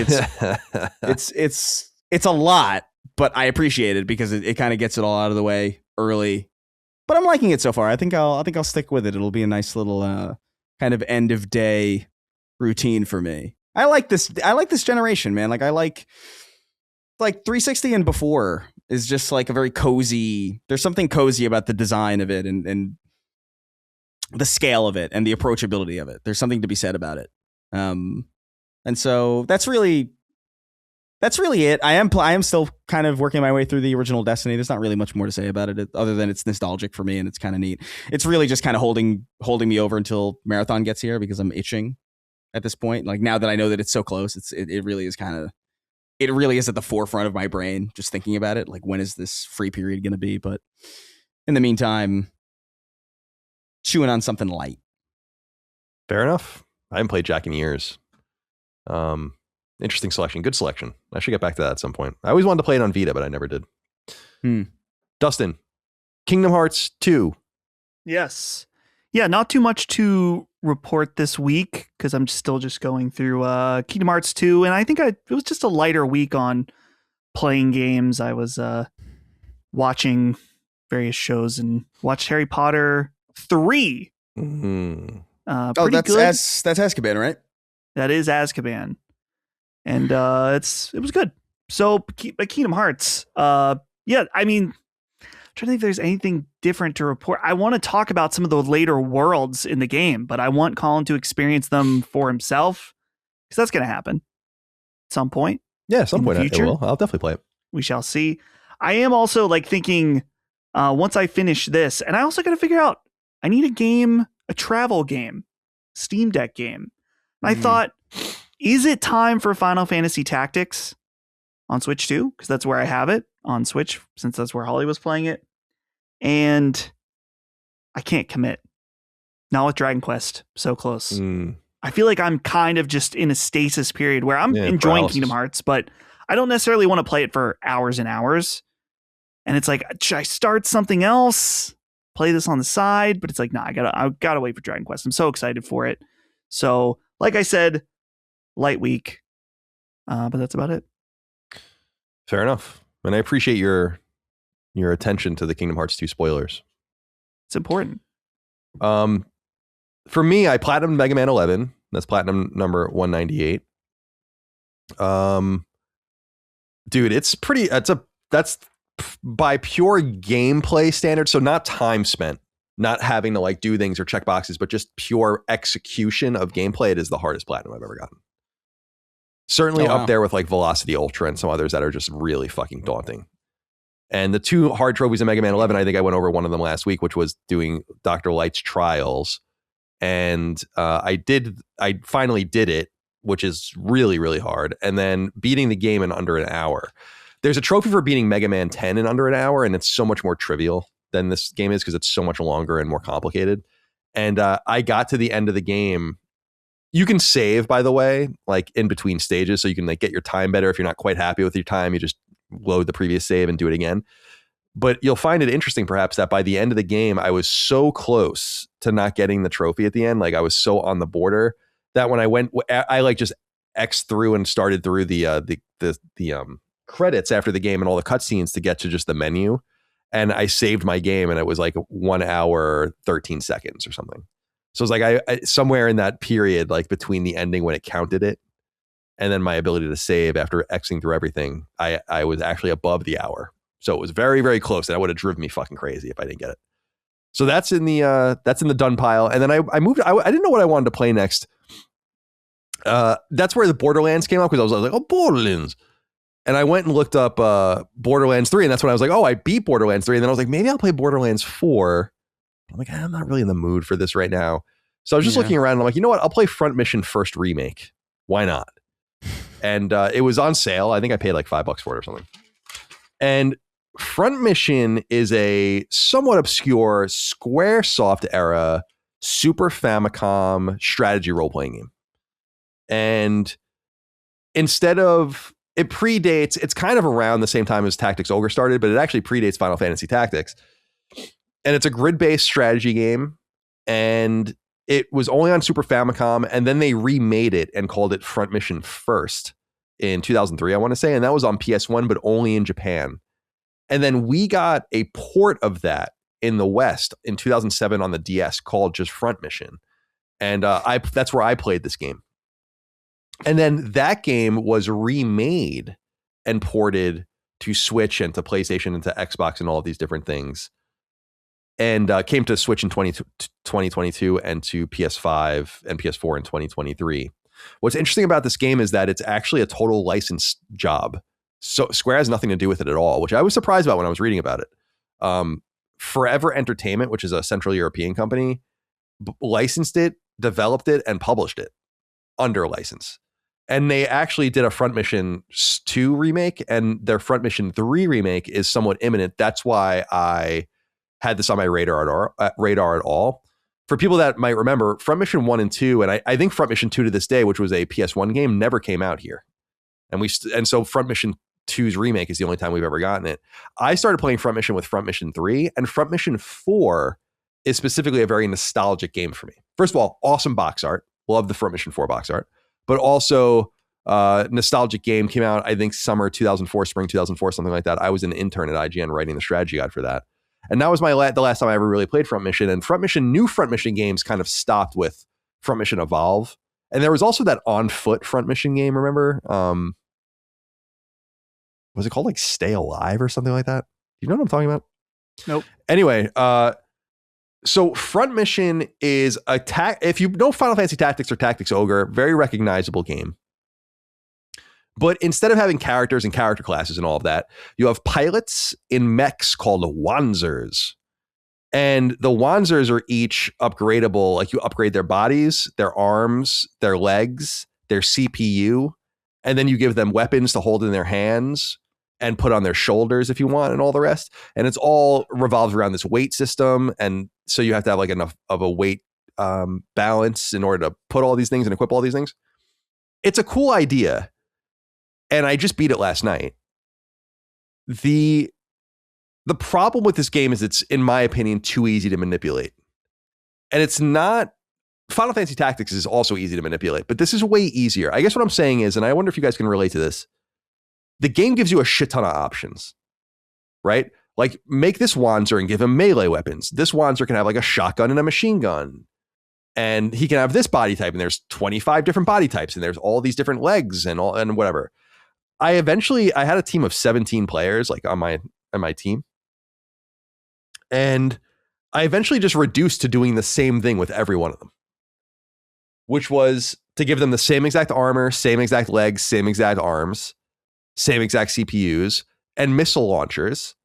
lot, but I appreciate it because it kind of gets it all out of the way early. But I'm liking it so far. I think I'll stick with it. It'll be a nice little kind of end of day routine for me. I like this generation, man. Like I like 360 and before is just like a very cozy. There's something cozy about the design of it and the scale of it and the approachability of it. There's something to be said about it. And so that's really it. I am still kind of working my way through the original Destiny. There's not really much more to say about it other than it's nostalgic for me and it's kind of neat. It's really just kind of holding me over until Marathon gets here because I'm itching at this point. Like now that I know that it's so close, it really is kind of. It really is at the forefront of my brain, just thinking about it. Like, when is this free period going to be? But in the meantime, chewing on something light. Fair enough. I haven't played Jack in years. Interesting selection. Good selection. I should get back to that at some point. I always wanted to play it on Vita, but I never did. Dustin, Kingdom Hearts 2. Yes. Yeah, not too much to report this week because I'm still just going through Kingdom Hearts 2, and I think it was just a lighter week on playing games. I was watching various shows and watched Harry Potter 3. Mm-hmm. That's good. That's Azkaban, right? That is Azkaban, and it was good. So Kingdom Hearts, yeah, I mean. Trying to think if there's anything different to report. I want to talk about some of the later worlds in the game, but I want Colin to experience them for himself because that's going to happen at some point. Yeah, at some point I will. I'll definitely play it. We shall see. I am also like thinking once I finish this, and I also got to figure out, I need a travel game, Steam Deck game. And I thought, is it time for Final Fantasy Tactics on Switch 2? Because that's where I have it on Switch, since that's where Holly was playing it. And I can't commit. Not with Dragon Quest. So close. I feel like I'm kind of just in a stasis period where I'm enjoying Kingdom Hearts, but I don't necessarily want to play it for hours and hours. And it's like, should I start something else? Play this on the side? But it's like, nah, I gotta wait for Dragon Quest. I'm so excited for it. So, like I said, light week. But that's about it. Fair enough. And I appreciate your attention to the Kingdom Hearts 2 spoilers. It's important. For me, I platinumed Mega Man 11. That's platinum number 198. Dude, that's by pure gameplay standards. So not time spent, not having to like do things or check boxes, but just pure execution of gameplay. It is the hardest platinum I've ever gotten. Certainly up there with like Velocity Ultra and some others that are just really fucking daunting. And the two hard trophies in Mega Man 11, I think I went over one of them last week, which was doing Dr. Light's Trials. And I finally did it, which is really, really hard. And then beating the game in under an hour. There's a trophy for beating Mega Man 10 in under an hour, and it's so much more trivial than this game is because it's so much longer and more complicated. And I got to the end of the game, You can save, by the way, like in between stages, so you can like get your time better. If you're not quite happy with your time, you just load the previous save and do it again. But you'll find it interesting, perhaps, that by the end of the game, I was so close to not getting the trophy at the end. Like I was so on the border that when I like just X through and started through the credits after the game and all the cutscenes to get to just the menu. And I saved my game and it was like 1 hour, 13 seconds or something. So it's like I somewhere in that period, like between the ending when it counted it and then my ability to save after Xing through everything, I was actually above the hour. So it was very, very close, and that would have driven me fucking crazy if I didn't get it. So that's in the done pile. And then I moved. I didn't know what I wanted to play next. That's where the Borderlands came up, because I was like, oh, Borderlands. And I went and looked up Borderlands 3, and that's when I was like, oh, I beat Borderlands 3. And then I was like, maybe I'll play Borderlands 4. I'm like, I'm not really in the mood for this right now. So I was just looking around, and I'm like, you know what? I'll play Front Mission First Remake. Why not? And it was on sale. I think I paid like $5 for it or something. And Front Mission is a somewhat obscure Squaresoft era Super Famicom strategy role-playing game. And instead of, it predates, it's kind of around the same time as Tactics Ogre started, but it actually predates Final Fantasy Tactics. And it's a grid-based strategy game. And it was only on Super Famicom, and then they remade it and called it Front Mission First in 2003, I want to say. And that was on PS1, but only in Japan. And then we got a port of that in the West in 2007 on the DS called just Front Mission. And that's where I played this game. And then that game was remade and ported to Switch and to PlayStation and to Xbox and all of these different things. And came to Switch in 2022 and to PS5 and PS4 in 2023. What's interesting about this game is that it's actually a total licensed job. So Square has nothing to do with it at all, which I was surprised about when I was reading about it. Forever Entertainment, which is a Central European company, licensed it, developed it, and published it under license. And they actually did a Front Mission 2 remake, and their Front Mission 3 remake is somewhat imminent. That's why I had this on my radar at all. For people that might remember, Front Mission 1 and 2, and I think Front Mission 2 to this day, which was a PS1 game, never came out here. And so Front Mission 2's remake is the only time we've ever gotten it. I started playing Front Mission with Front Mission 3, and Front Mission 4 is specifically a very nostalgic game for me. First of all, awesome box art. Love the Front Mission 4 box art. But also, nostalgic game, came out, I think, summer 2004, spring 2004, something like that. I was an intern at IGN writing the strategy guide for that. And that was the last time I ever really played Front Mission. And new Front Mission games kind of stopped with Front Mission Evolve. And there was also that On Foot Front Mission game, remember? Was it called like Stay Alive or something like that? You know what I'm talking about? Nope. Anyway, so Front Mission is if you know Final Fantasy Tactics or Tactics Ogre, very recognizable game. But instead of having characters and character classes and all of that, you have pilots in mechs called Wanzers. And the Wanzers are each upgradable. Like you upgrade their bodies, their arms, their legs, their CPU, and then you give them weapons to hold in their hands and put on their shoulders if you want, and all the rest. And it's all revolves around this weight system. And so you have to have like enough of a weight balance in order to put all these things and equip all these things. It's a cool idea. And I just beat it last night. The problem with this game is it's, in my opinion, too easy to manipulate. And it's not. Final Fantasy Tactics is also easy to manipulate, but this is way easier. I guess what I'm saying is, and I wonder if you guys can relate to this, the game gives you a shit ton of options, right? Like, make this Wanzer and give him melee weapons. This Wanzer can have like a shotgun and a machine gun. And he can have this body type, and there's 25 different body types, and there's all these different legs and whatever. I had a team of 17 players like on my team. And I eventually just reduced to doing the same thing with every one of them, which was to give them the same exact armor, same exact legs, same exact arms, same exact CPUs, and missile launchers,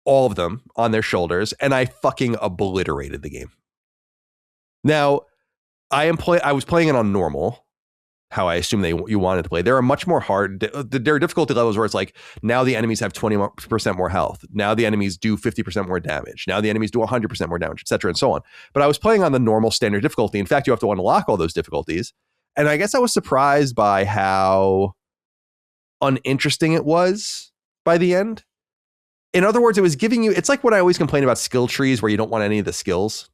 all of them on their shoulders. And I fucking obliterated the game. Now, I was playing it on normal, how I assume you wanted to play. There are much more hard. There are difficulty levels where it's like, now the enemies have 20% more health. Now the enemies do 50% more damage. Now the enemies do 100% more damage, etc., and so on. But I was playing on the normal standard difficulty. In fact, you have to unlock all those difficulties. And I guess I was surprised by how uninteresting it was by the end. In other words, it was giving you, it's like what I always complain about skill trees where you don't want any of the skills.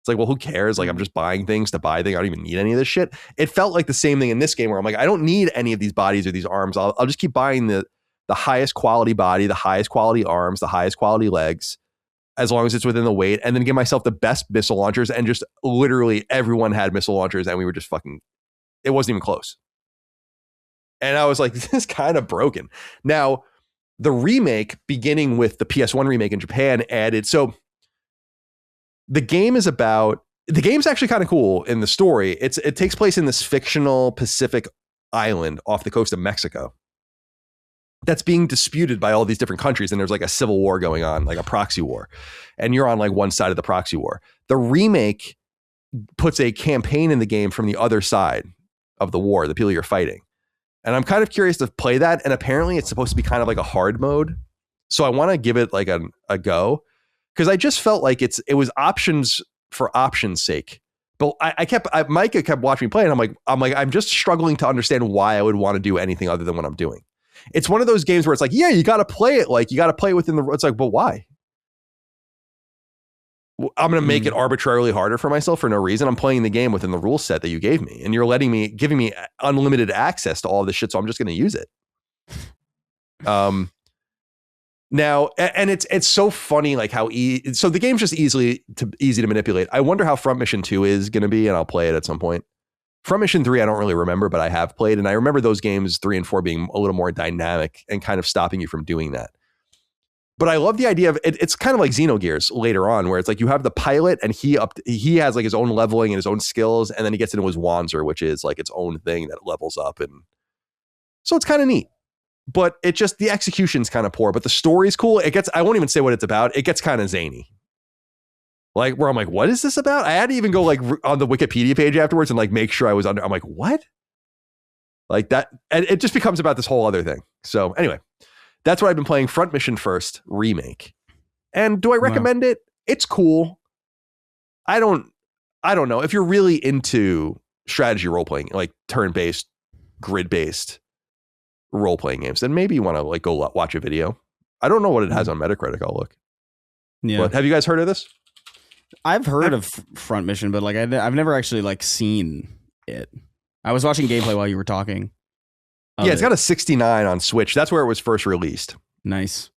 It's like, well, who cares? Like, I'm just buying things to buy things. I don't even need any of this shit. It felt like the same thing in this game where I'm like, I don't need any of these bodies or these arms. I'll just keep buying the highest quality body, the highest quality arms, the highest quality legs, as long as it's within the weight, and then give myself the best missile launchers. And just literally everyone had missile launchers and we were just fucking, it wasn't even close. And I was like, this is kind of broken. Now, the remake, beginning with the PS1 remake in Japan, added, so the game's actually kind of cool in the story. It takes place in this fictional Pacific island off the coast of Mexico that's being disputed by all these different countries. And there's like a civil war going on, like a proxy war. And you're on like one side of the proxy war. The remake puts a campaign in the game from the other side of the war, the people you're fighting. And I'm kind of curious to play that. And apparently it's supposed to be kind of like a hard mode. So I want to give it like a go. Because I just felt like it was options for options' sake. But Micah kept watching me play, and I'm just struggling to understand why I would want to do anything other than what I'm doing. It's one of those games where it's like, yeah, you got to play it. Like, you got to play it within the. It's like, but why? I'm going to make it arbitrarily harder for myself for no reason. I'm playing the game within the rule set that you gave me, and you're giving me unlimited access to all this shit. So I'm just going to use it. Now, and it's so funny, like how so the game's just easy to manipulate. I wonder how Front Mission 2 is going to be, and I'll play it at some point. Front Mission 3, I don't really remember, but I have played, and I remember those games 3 and 4 being a little more dynamic and kind of stopping you from doing that. But I love the idea of it. It's kind of like Xenogears later on, where it's like you have the pilot, and he has like his own leveling and his own skills, and then he gets into his Wanzer, which is like its own thing that levels up, and so it's kind of neat. But it just, the execution's kind of poor, but the story's cool. I won't even say what it's about. It gets kind of zany. Like, where I'm like, what is this about? I had to even go like on the Wikipedia page afterwards and like make sure I was under. I'm like, what? Like that. And it just becomes about this whole other thing. So anyway, that's what I've been playing. Front Mission First Remake. And do I recommend it? It's cool. I don't know. If you're really into strategy role-playing, like turn-based, grid-based role-playing games, then maybe you want to like go watch a video. I don't know what it has on Metacritic. I'll look. Yeah. But have you guys heard of this? I've heard of Front Mission, but like I've never actually like seen it. I was watching gameplay while you were talking. Yeah, it's got a 69 on Switch. That's where it was first released. Nice.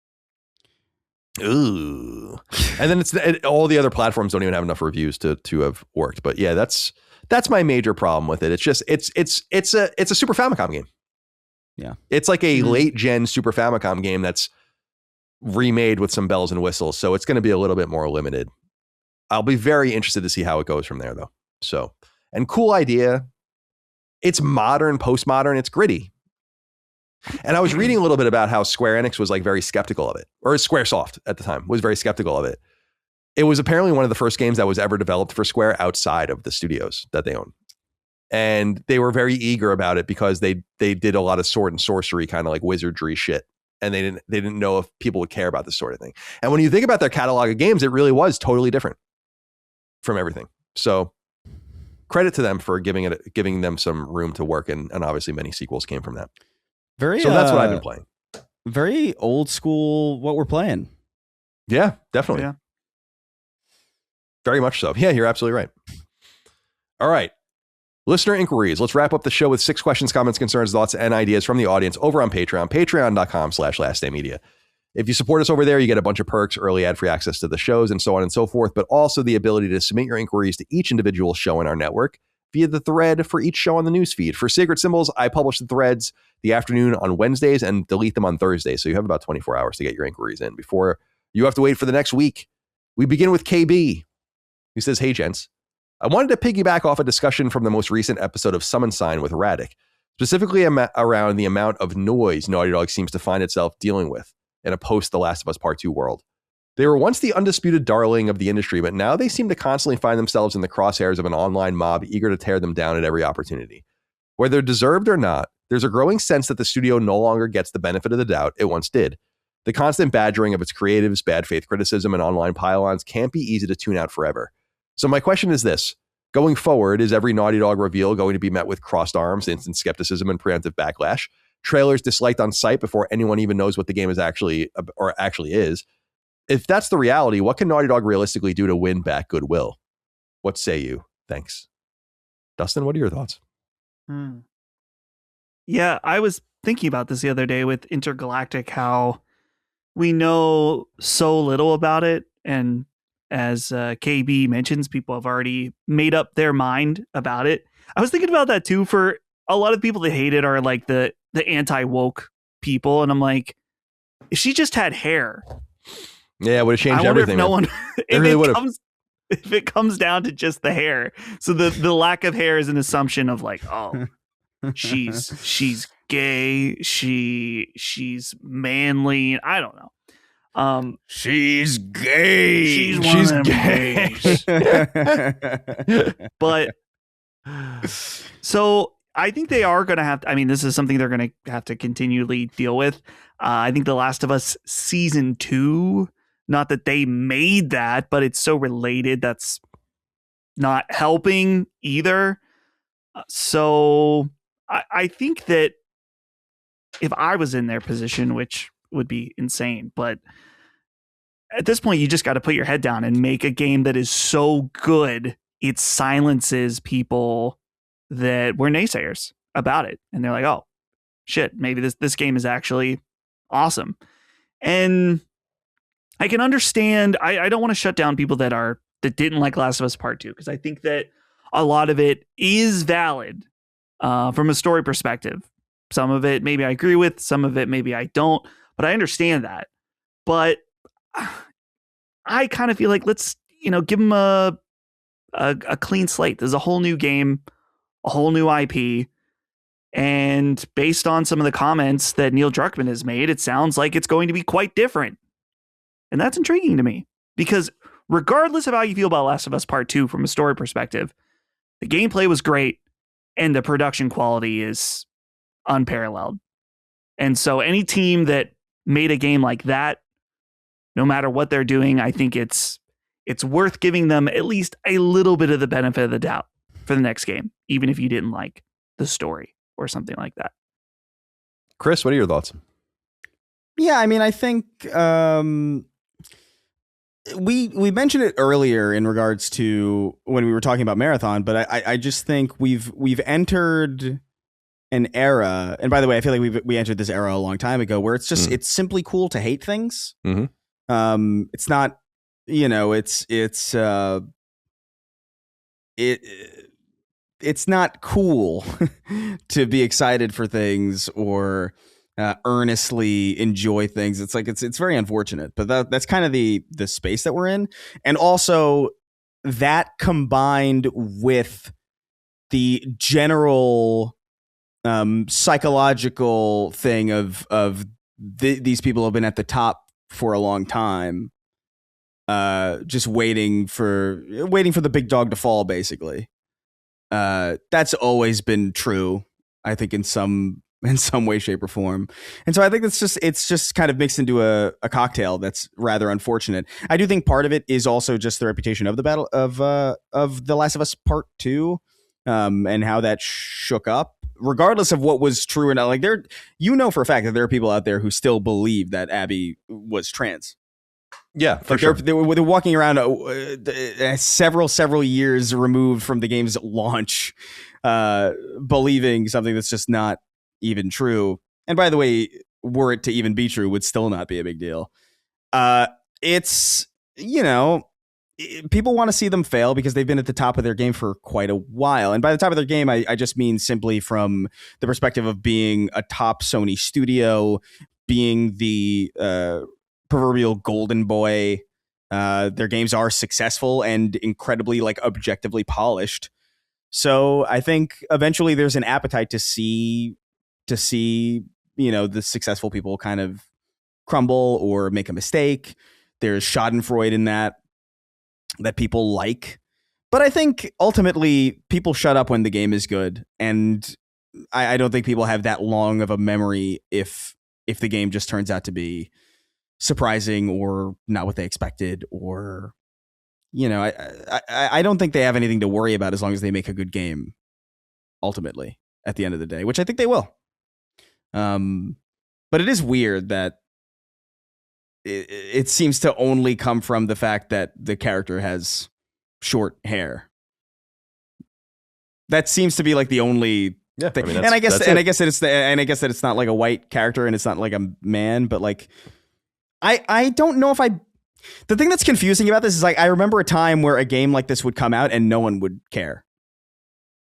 Ooh. And then all the other platforms don't even have enough reviews to have worked. But yeah, that's my major problem with it. It's just it's a Super Famicom game. Yeah. It's like a late gen Super Famicom game that's remade with some bells and whistles. So it's going to be a little bit more limited. I'll be very interested to see how it goes from there though. So, and cool idea. It's modern, postmodern, it's gritty. And I was reading a little bit about how Square Enix was like very skeptical of it, or Squaresoft at the time was very skeptical of it. It was apparently one of the first games that was ever developed for Square outside of the studios that they own. And they were very eager about it because they did a lot of sword and sorcery, kind of like wizardry shit. And they didn't know if people would care about this sort of thing. And when you think about their catalog of games, it really was totally different from everything. So credit to them for giving them some room to work. And obviously many sequels came from that. So that's what I've been playing. Very old school what we're playing. Yeah, definitely. Yeah. Very much so. Yeah, you're absolutely right. All right. Listener inquiries. Let's wrap up the show with 6 questions, comments, concerns, thoughts, and ideas from the audience over on Patreon, patreon.com/lastdaymedia. If you support us over there, you get a bunch of perks, early ad-free access to the shows, and so on and so forth, but also the ability to submit your inquiries to each individual show in our network via the thread for each show on the newsfeed. For Sacred Symbols, I publish the threads the afternoon on Wednesdays and delete them on Thursdays, so you have about 24 hours to get your inquiries in before you have to wait for the next week. We begin with KB, who says, "Hey, gents. I wanted to piggyback off a discussion from the most recent episode of Summon Sign with Radic, specifically around the amount of noise Naughty Dog seems to find itself dealing with in a post-The Last of Us Part 2 world. They were once the undisputed darling of the industry, but now they seem to constantly find themselves in the crosshairs of an online mob eager to tear them down at every opportunity. Whether deserved or not, there's a growing sense that the studio no longer gets the benefit of the doubt it once did. The constant badgering of its creatives, bad faith criticism, and online pylons can't be easy to tune out forever. So my question is this. Going forward, is every Naughty Dog reveal going to be met with crossed arms, instant skepticism, and preemptive backlash? Trailers disliked on site before anyone even knows what the game is actually is. If that's the reality, what can Naughty Dog realistically do to win back goodwill? What say you? Thanks. Dustin, what are your thoughts? Yeah, I was thinking about this the other day with Intergalactic, how we know so little about it. And as KB mentions, people have already made up their mind about it. I was thinking about that too. For a lot of people that hate it are like the anti-woke people. And I'm like, if she just had hair. Yeah, it would have changed everything. If it comes down to just the hair. So the lack of hair is an assumption of like, oh, she's gay, she's manly. I don't know. She's gay. She's one of them gays. But so I think they are going to have to, I mean, this is something they're going to have to continually deal with. I think The Last of Us Season 2, not that they made that, but it's so related, that's not helping either. So I think that if I was in their position, which would be insane, but at this point, you just got to put your head down and make a game that is so good it silences people that were naysayers about it. And they're like, oh, shit, maybe this game is actually awesome. And I can understand, I don't want to shut down people that didn't like Last of Us Part 2, because I think that a lot of it is valid from a story perspective. Some of it maybe I agree with, some of it maybe I don't, but I understand that. But I kind of feel like let's, give them a clean slate. There's a whole new game, a whole new IP. And based on some of the comments that Neil Druckmann has made, it sounds like it's going to be quite different. And that's intriguing to me, because regardless of how you feel about Last of Us Part 2 from a story perspective, the gameplay was great and the production quality is unparalleled. And so any team that made a game like that, no matter what they're doing, I think it's worth giving them at least a little bit of the benefit of the doubt for the next game, even if you didn't like the story or something like that. Chris, what are your thoughts? Yeah, I mean, I think we mentioned it earlier in regards to when we were talking about Marathon, but I just think we've entered an era, and by the way, I feel like we entered this era a long time ago, where it's just it's simply cool to hate things. Mm-hmm. It's not, it's not cool to be excited for things or earnestly enjoy things. It's like it's very unfortunate, but that's kind of the space that we're in. And also that combined with the general psychological thing of these people have been at the top for a long time, just waiting for the big dog to fall, basically. That's always been true, I think, in some way, shape, or form. And so I think it's just kind of mixed into a cocktail that's rather unfortunate. I do think part of it is also just the reputation of the battle of The Last of Us Part 2, and how that shook up, regardless of what was true or not. Like, for a fact that there are people out there who still believe that Abby was trans. Yeah, for sure. They're walking around several years removed from the game's launch, believing something that's just not even true. And by the way, were it to even be true, would still not be a big deal. It's, people want to see them fail because they've been at the top of their game for quite a while. And by the top of their game, I just mean simply from the perspective of being a top Sony studio, being the proverbial golden boy. Their games are successful and incredibly objectively polished. So I think eventually there's an appetite to see the successful people kind of crumble or make a mistake. There's schadenfreude in that people like. But I think ultimately people shut up when the game is good, and I don't think people have that long of a memory if the game just turns out to be surprising or not what they expected, or I don't think they have anything to worry about as long as they make a good game. Ultimately, at the end of the day, which I think they will. But it is weird that it seems to only come from the fact that the character has short hair. That seems to be like the only thing. I guess that it's not like a white character and it's not like a man, but like I don't know if the thing that's confusing about this is like I remember a time where a game like this would come out and no one would care.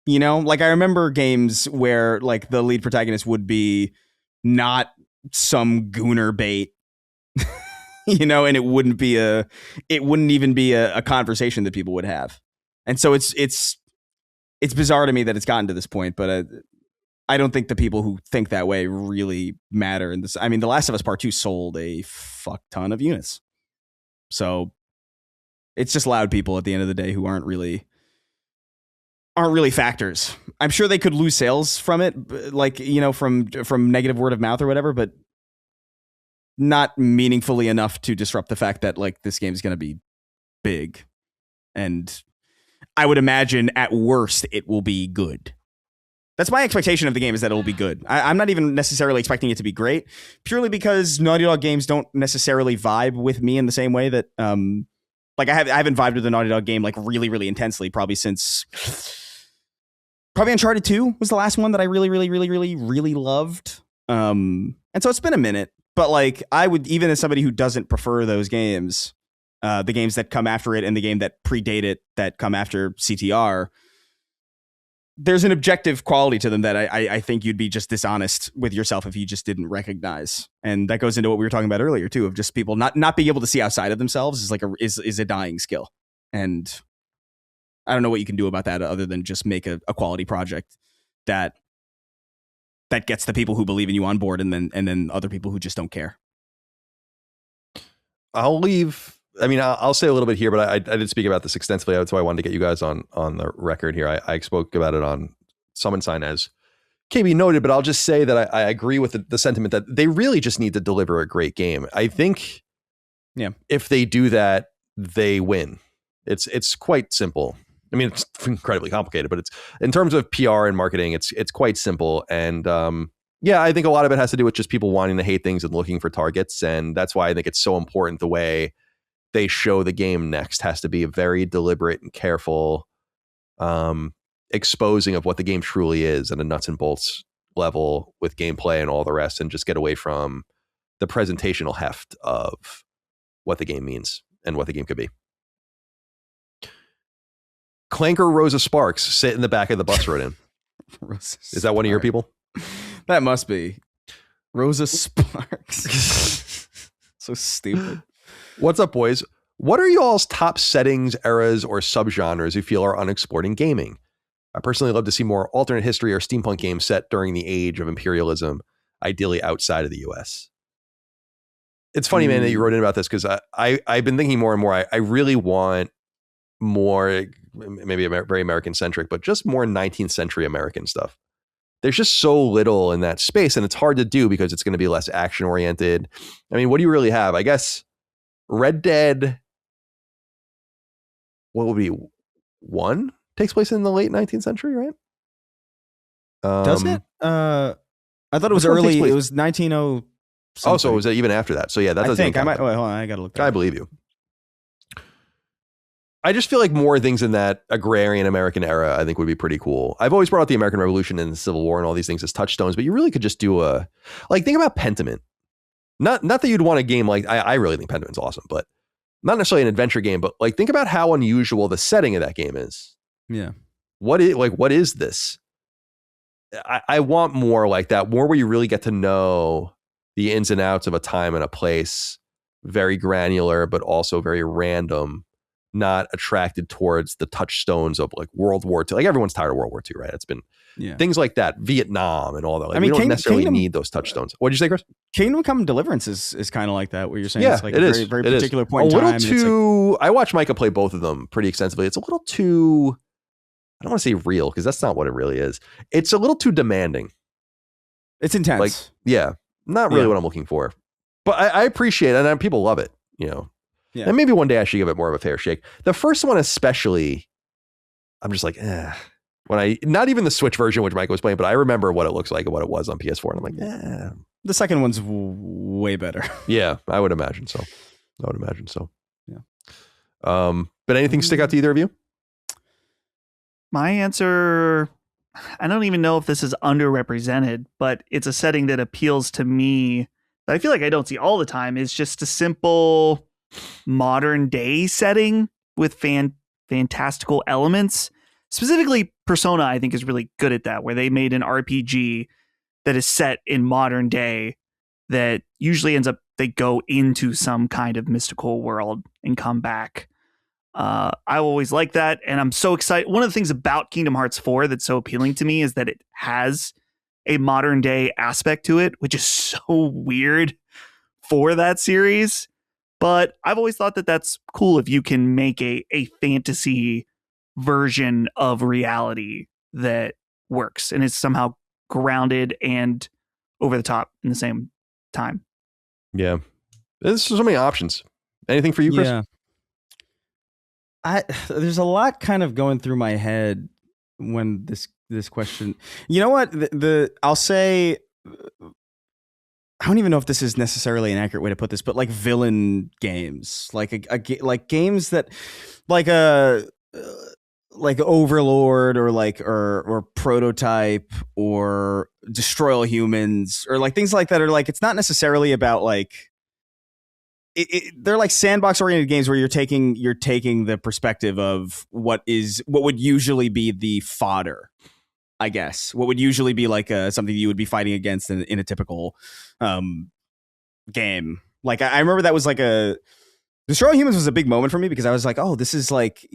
Like I remember games where like the lead protagonist would be not some gooner bait. And it wouldn't even be a conversation that people would have. And so it's bizarre to me that it's gotten to this point, but I don't think the people who think that way really matter in this. I mean, The Last of Us Part 2 sold a fuck ton of units. So it's just loud people at the end of the day who aren't really factors. I'm sure they could lose sales from it, like, from negative word of mouth or whatever, but not meaningfully enough to disrupt the fact that like this game is going to be big. And I would imagine at worst it will be good. That's my expectation of the game, is that it will be good. I'm not even necessarily expecting it to be great, purely because Naughty Dog games don't necessarily vibe with me in the same way that like I haven't vibed with a Naughty Dog game like really, really intensely probably Uncharted 2 was the last one that I really, really, really, really, really loved. And so it's been a minute, but like I would, even as somebody who doesn't prefer those games, the games that come after it and the game that predate it that come after CTR, there's an objective quality to them that I think you'd be just dishonest with yourself if you just didn't recognize. And that goes into what we were talking about earlier too, of just people not being able to see outside of themselves is like is a dying skill. And I don't know what you can do about that other than just make a quality project that gets the people who believe in you on board and then other people who just don't care. I'll say a little bit here, but I did speak about this extensively. That's why I wanted to get you guys on the record here. I spoke about it on Summon Sign, as KB noted, but I'll just say that I agree with the sentiment that they really just need to deliver a great game. I think if they do that, they win. It's quite simple. I mean, it's incredibly complicated, but it's in terms of PR and marketing, it's quite simple. And I think a lot of it has to do with just people wanting to hate things and looking for targets. And that's why I think it's so important the way they show the game next has to be a very deliberate and careful exposing of what the game truly is at a nuts and bolts level with gameplay and all the rest, and just get away from the presentational heft of what the game means and what the game could be. Clanker Rosa Sparks sit in the back of the bus rode in. Is that one of your people? That must be. Rosa Sparks. So stupid. What's up, boys? What are y'all's top settings, eras, or subgenres you feel are unexplored in gaming? I personally love to see more alternate history or steampunk games set during the age of imperialism, ideally outside of the US. It's funny, man, that you wrote in about this, because I've been thinking more and more. I really want more, maybe very American centric, but just more 19th century American stuff. There's just so little in that space, and it's hard to do because it's going to be less action oriented. I mean, what do you really have? I guess Red Dead, what would be 1 takes place in the late 19th century, right? Does it? I thought it was early. It was 1900. Oh, so was it even after that? So yeah, that doesn't. Wait, hold on, I gotta look. I believe you. I just feel like more things in that agrarian American era, I think, would be pretty cool. I've always brought up the American Revolution and the Civil War and all these things as touchstones, but you really could just do think about Pentiment. Not that you'd want a game like, I really think Pentiment's awesome, but not necessarily an adventure game, but like think about how unusual the setting of that game is. Yeah. What is this? I want more like that, more where you really get to know the ins and outs of a time and a place, very granular, but also very random, not attracted towards the touchstones of like World War II. Like everyone's tired of World War II, right? It's been things like that, Vietnam and all that. Like, we don't necessarily need those touchstones. What did you say, Chris? Kingdom Come Deliverance is kind of like that, where you're saying it's like a very, very particular point in time. A little too, I watched Micah play both of them pretty extensively. It's a little too, I don't want to say real, because that's not what it really is. It's a little too demanding. It's intense. Like, not really what I'm looking for. But I appreciate it, and people love it, you know. Yeah. And maybe one day I should give it more of a fair shake. The first one especially, I'm just like, not even the Switch version, which Mike was playing, but I remember what it looks like and what it was on PS4. And I'm like, The second one's way better. Yeah, I would imagine so. Yeah. But anything stick out to either of you? My answer, I don't even know if this is underrepresented, but it's a setting that appeals to me that I feel like I don't see all the time. Is just a simple modern day setting with fantastical elements. Specifically, Persona, I think, is really good at that, where they made an RPG that is set in modern day that usually ends up, they go into some kind of mystical world and come back. I always like that, and I'm so excited. One of the things about Kingdom Hearts 4 that's so appealing to me is that it has a modern day aspect to it, which is so weird for that series. But I've always thought that that's cool if you can make a fantasy version of reality that works and is somehow grounded and over the top in the same time. Yeah. There's so many options. Anything for you, Chris? Yeah. There's a lot kind of going through my head when this question. You know what? I'll say, I don't even know if this is necessarily an accurate way to put this, but like villain games, like like games that like Overlord or Prototype or Destroy All Humans or like things like that are like, it's not necessarily about like they're like sandbox oriented games where you're taking the perspective of what would usually be the fodder, I guess. What would usually be like something you would be fighting against in a typical game. Like I remember that was like Destroy All Humans was a big moment for me because I was like, oh, this is like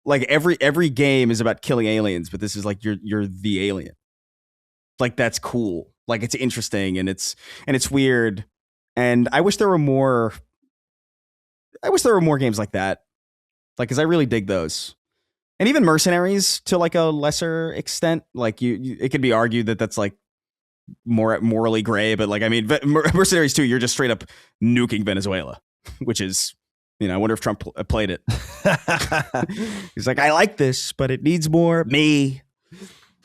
like every game is about killing aliens, but this is like you're the alien. Like that's cool. Like it's interesting and it's weird. And I wish there were more games like that. Like, cause I really dig those. And even Mercenaries to like a lesser extent. Like it could be argued that that's like more morally gray, but like, I mean, Mercenaries 2, you're just straight up nuking Venezuela, which is, I wonder if Trump played it. He's like, I like this, but it needs more me.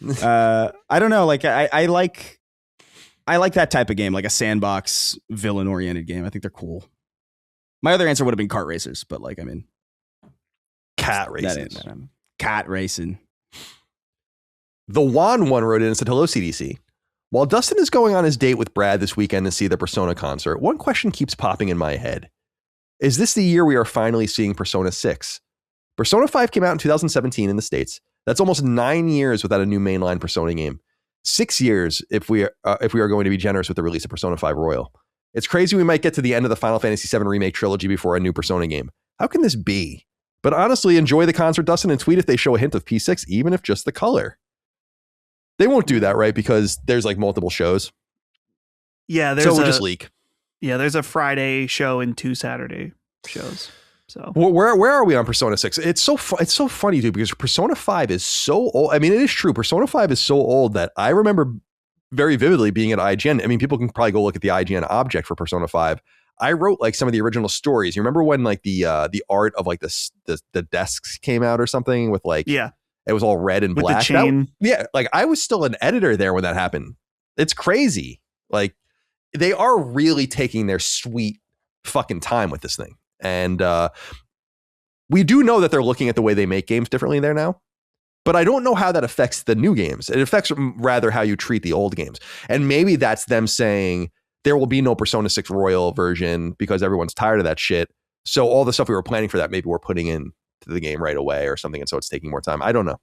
I don't know. Like I like that type of game, like a sandbox villain oriented game. I think they're cool. My other answer would have been kart racers, but like, I mean, cat racing. Cat racing. The Juan one wrote in and said, hello, CDC. While Dustin is going on his date with Brad this weekend to see the Persona concert, one question keeps popping in my head. Is this the year we are finally seeing Persona 6? Persona 5 came out in 2017 in the States. That's almost 9 years without a new mainline Persona game. 6 years if we are going to be generous with the release of Persona 5 Royal. It's crazy we might get to the end of the Final Fantasy VII Remake trilogy before a new Persona game. How can this be? But honestly, enjoy the concert, Dustin, and tweet if they show a hint of P6, even if just the color. They won't do that, right? Because there's like multiple shows. Yeah, so we'll just leak. Yeah, there's a Friday show and 2 Saturday shows. So where are we on Persona 6? It's so funny, dude, because Persona 5 is so old. I mean, it is true. Persona 5 is so old that I remember very vividly being at IGN. I mean, people can probably go look at the IGN object for Persona 5. I wrote like some of the original stories. You remember when like the art of like the desks came out or something with like, yeah, it was all red and with black. The chain. Like I was still an editor there when that happened. It's crazy. Like they are really taking their sweet fucking time with this thing. And we do know that they're looking at the way they make games differently there now. But I don't know how that affects the new games. It affects rather how you treat the old games. And maybe that's them saying there will be no Persona 6 Royal version because everyone's tired of that shit. So all the stuff we were planning for that, maybe we're putting in to the game right away or something. And so it's taking more time. I don't know.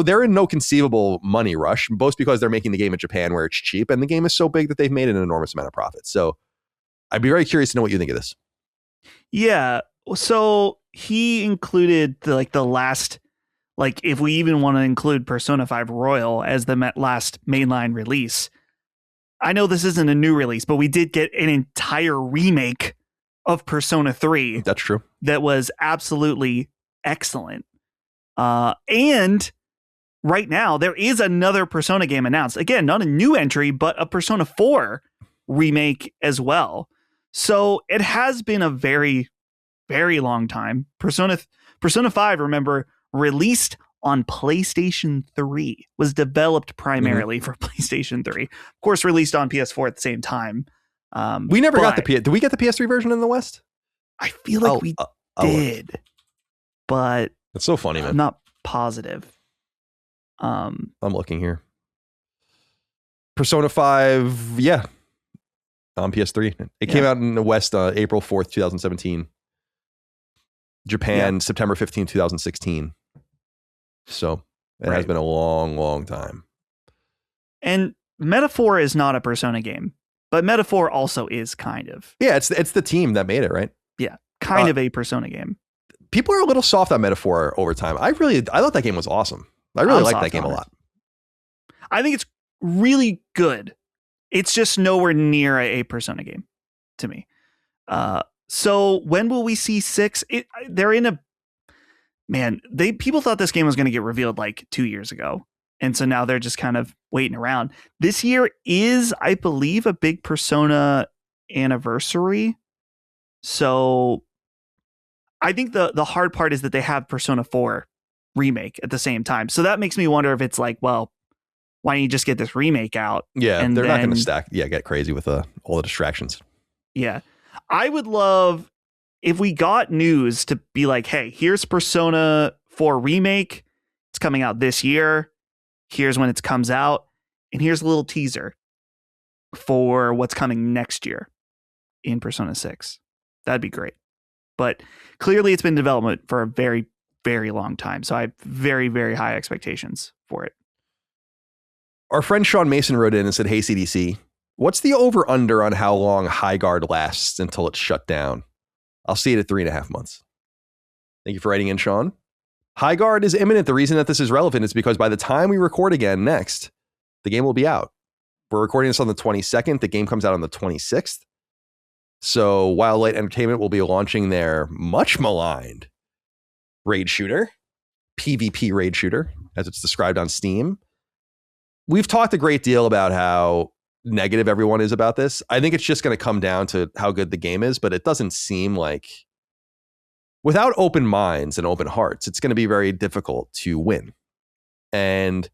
They're in no conceivable money rush, both because they're making the game in Japan where it's cheap. And the game is so big that they've made an enormous amount of profit. So I'd be very curious to know what you think of this. Yeah. So he included the last, like if we even want to include Persona 5 Royal as the last mainline release. I know this isn't a new release, but we did get an entire remake of Persona 3. That's true. That was absolutely excellent. And right now there is another Persona game announced. Again, not a new entry, but a Persona 4 remake as well. So it has been a very, very long time. Persona 5, remember, released on PlayStation 3, was developed primarily for PlayStation 3. Of course, released on PS4 at the same time. We never got the did we get the PS3 version in the West? I feel like we did, but it's so funny, man. I'm not positive. I'm looking here. Persona 5, yeah, on PS3. It came out in the West April 4th, 2017. Japan, September 15th, 2016. So it has been a long, long time. And Metaphor is not a Persona game, but Metaphor also is kind of. Yeah, it's the team that made it, right? Yeah, kind of a Persona game. People are a little soft on Metaphor over time. I thought that game was awesome. I really liked that game a lot. I think it's really good. It's just nowhere near a Persona game to me. So when will we see 6? They're in a people thought this game was going to get revealed like 2 years ago. And so now they're just kind of waiting around. This year is, I believe, a big Persona anniversary. So I think the hard part is that they have Persona 4 remake at the same time. So that makes me wonder if it's like, well, why don't you just get this remake out? Yeah, and they're not going to get crazy with all the distractions. Yeah. I would love if we got news to be like, hey, here's Persona 4 remake. It's coming out this year. Here's when it comes out. And here's a little teaser for what's coming next year in Persona 6. That'd be great. But clearly it's been in development for a very, very long time. So I have very, very high expectations for it. Our friend Sean Mason wrote in and said, hey, CDC, what's the over-under on how long Highguard lasts until it's shut down? I'll see it at 3.5 months. Thank you for writing in, Sean. Highguard is imminent. The reason that this is relevant is because by the time we record again next, the game will be out. We're recording this on the 22nd. The game comes out on the 26th. So Wild Light Entertainment will be launching their much maligned raid shooter, PvP raid shooter, as it's described on Steam. We've talked a great deal about how negative everyone is about this. I think it's just going to come down to how good the game is, but it doesn't seem like, without open minds and open hearts, it's going to be very difficult to win. And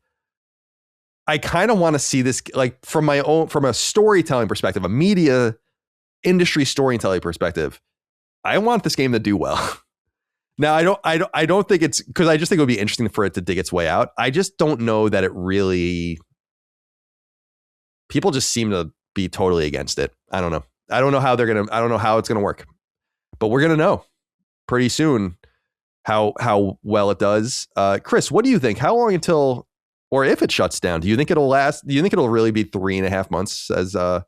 I kind of want to see this, like, from a storytelling perspective, a media industry storytelling perspective. I want this game to do well. Now, I don't think it's, because I just think it would be interesting for it to dig its way out. I just don't know that it really, people just seem to be totally against it. I don't know. I don't know how it's going to work, but we're going to know pretty soon how well it does. Chris, what do you think? How long until, or if it shuts down, do you think it'll last? Do you think it'll really be 3.5 months, as a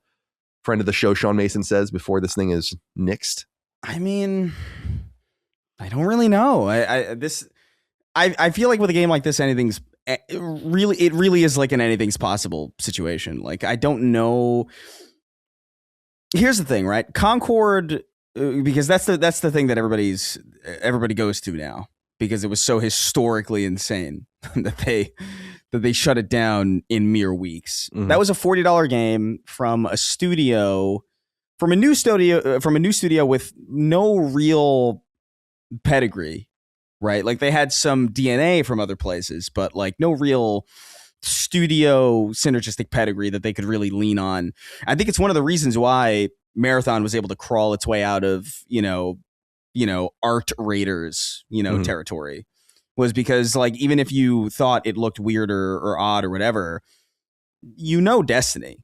friend of the show, Sean Mason, says, before this thing is nixed? I mean, I don't really know. I feel like with a game like this, it really is like an anything's possible situation. Like, I don't know. Here's the thing, right? Concord, because that's the thing that everybody goes to now, because it was so historically insane that they shut it down in mere weeks. Mm-hmm. That was a $40 game from a new studio with no real pedigree, right? Like, they had some DNA from other places, but like no real studio synergistic pedigree that they could really lean on. I think it's one of the reasons why Marathon was able to crawl its way out of, art raiders, mm-hmm. territory, was because, like, even if you thought it looked weird or odd or whatever, Destiny,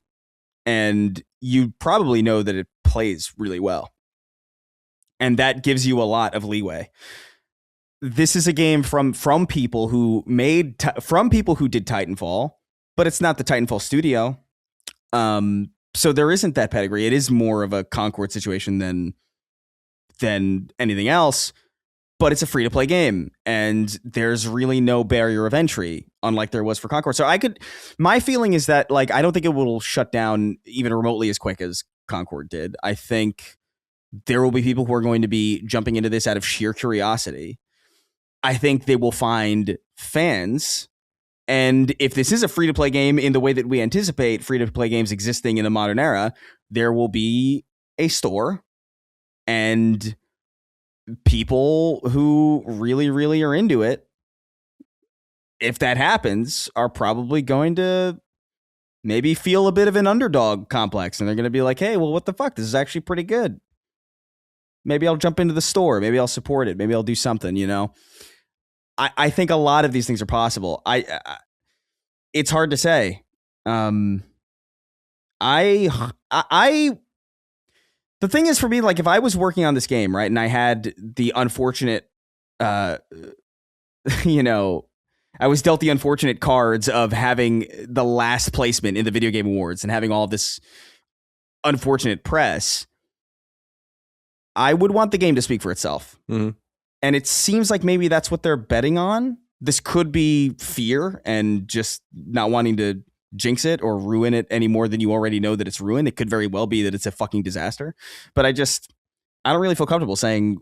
and you probably know that it plays really well. And that gives you a lot of leeway. This is a game from people who did Titanfall, but it's not the Titanfall studio. So there isn't that pedigree. It is more of a Concord situation than anything else, but it's a free to play game, and there's really no barrier of entry, unlike there was for Concord. So my feeling is that, like, I don't think it will shut down even remotely as quick as Concord did. I think there will be people who are going to be jumping into this out of sheer curiosity. I think they will find fans. And if this is a free-to-play game in the way that we anticipate free-to-play games existing in the modern era, there will be a store, and people who really, really are into it, if that happens, are probably going to maybe feel a bit of an underdog complex, and they're going to be like, hey, well, what the fuck? This is actually pretty good. Maybe I'll jump into the store. Maybe I'll support it. Maybe I'll do something, you know? I think a lot of these things are possible. It's hard to say. The thing is, for me, like, if I was working on this game, right, and I had the unfortunate, you know, I was dealt the unfortunate cards of having the last placement in the Video Game Awards and having all this unfortunate press, I would want the game to speak for itself. Mm-hmm. And it seems like maybe that's what they're betting on. This could be fear and just not wanting to jinx it or ruin it any more than you already know that it's ruined. It could very well be that it's a fucking disaster. But I don't really feel comfortable saying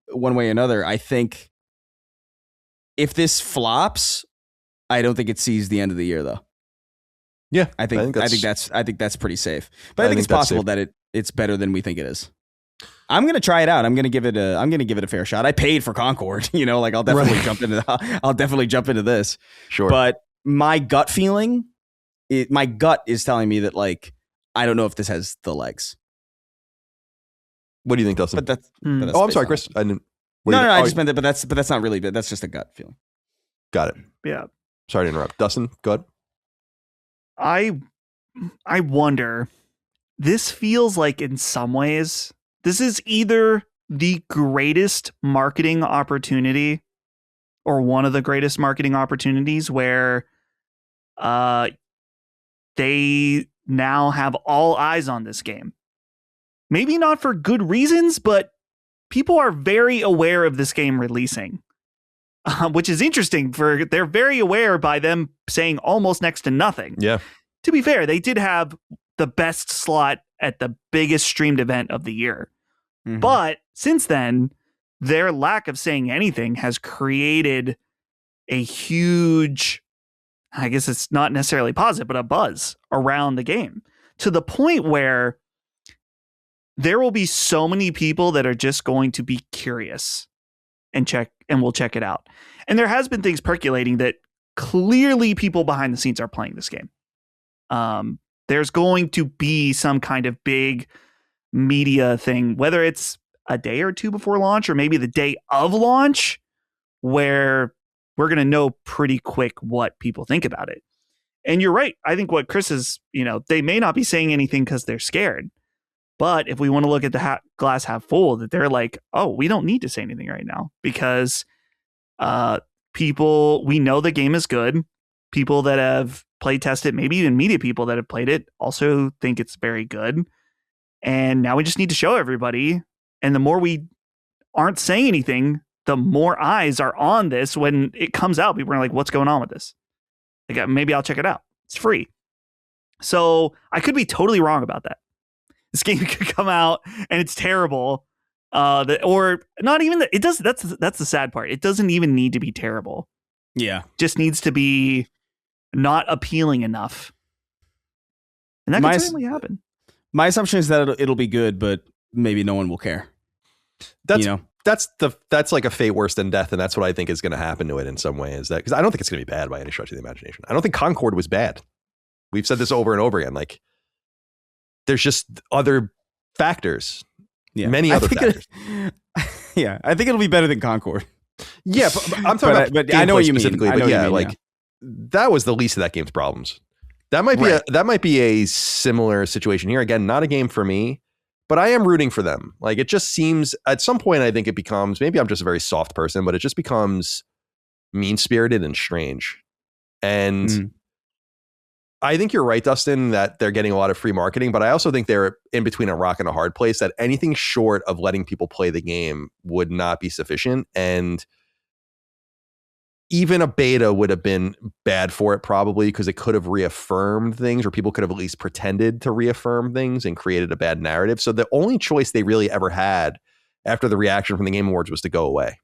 one way or another. I think if this flops, I don't think it sees the end of the year, though. Yeah, I think that's pretty safe. But I think it's possible that it's better than we think it is. I'm gonna try it out. I'm gonna give it a fair shot. I paid for Concord, you know, like I'll definitely jump into this. Sure. But my gut feeling, my gut is telling me that, like, I don't know if this has the legs. What do you think, Dustin? But that's I'm sorry, Chris. I didn't. I just meant that, but that's not really. But that's just a gut feeling. Got it. Yeah. Sorry to interrupt, Dustin. Go ahead. I wonder. This feels like, in some ways, this is either the greatest marketing opportunity or one of the greatest marketing opportunities where they now have all eyes on this game. Maybe not for good reasons, but people are very aware of this game releasing, which is interesting. They're very aware by them saying almost next to nothing. Yeah. To be fair, they did have the best slot at the biggest streamed event of the year. Mm-hmm. But since then, their lack of saying anything has created a huge, I guess it's not necessarily positive, but a buzz around the game, to the point where there will be so many people that are just going to be curious and will check it out. And there has been things percolating that clearly people behind the scenes are playing this game. There's going to be some kind of big media thing, whether it's a day or two before launch or maybe the day of launch, where we're going to know pretty quick what people think about it. And you're right. I think what Chris is, they may not be saying anything because they're scared. But if we want to look at the glass half full, that they're like, oh, we don't need to say anything right now because we know the game is good. People that have play tested, maybe even media people that have played it, also think it's very good. And now we just need to show everybody. And the more we aren't saying anything, the more eyes are on this. When it comes out, people are like, what's going on with this? Like, maybe I'll check it out. It's free. So I could be totally wrong about that. This game could come out and it's terrible. Or not even it does. That's the sad part. It doesn't even need to be terrible. Yeah. It just needs to be not appealing enough. And that could certainly happen. My assumption is that it'll be good, but maybe no one will care. That's like a fate worse than death, and that's what I think is going to happen to it in some way. Is that because I don't think it's going to be bad by any stretch of the imagination. I don't think Concord was bad. We've said this over and over again. Like, there's just other factors. Yeah, many other factors. I think it'll be better than Concord. Yeah, but I'm talking about. But I know what you mean. But yeah, that was the least of that game's problems. That might be a similar situation here. Again, not a game for me, but I am rooting for them. Like, it just seems at some point, I think it becomes, maybe I'm just a very soft person, but it just becomes mean-spirited and strange. And I think you're right, Dustin, that they're getting a lot of free marketing, but I also think they're in between a rock and a hard place, that anything short of letting people play the game would not be sufficient. And even a beta would have been bad for it, probably, because it could have reaffirmed things, or people could have at least pretended to reaffirm things and created a bad narrative. So the only choice they really ever had after the reaction from the Game Awards was to go away.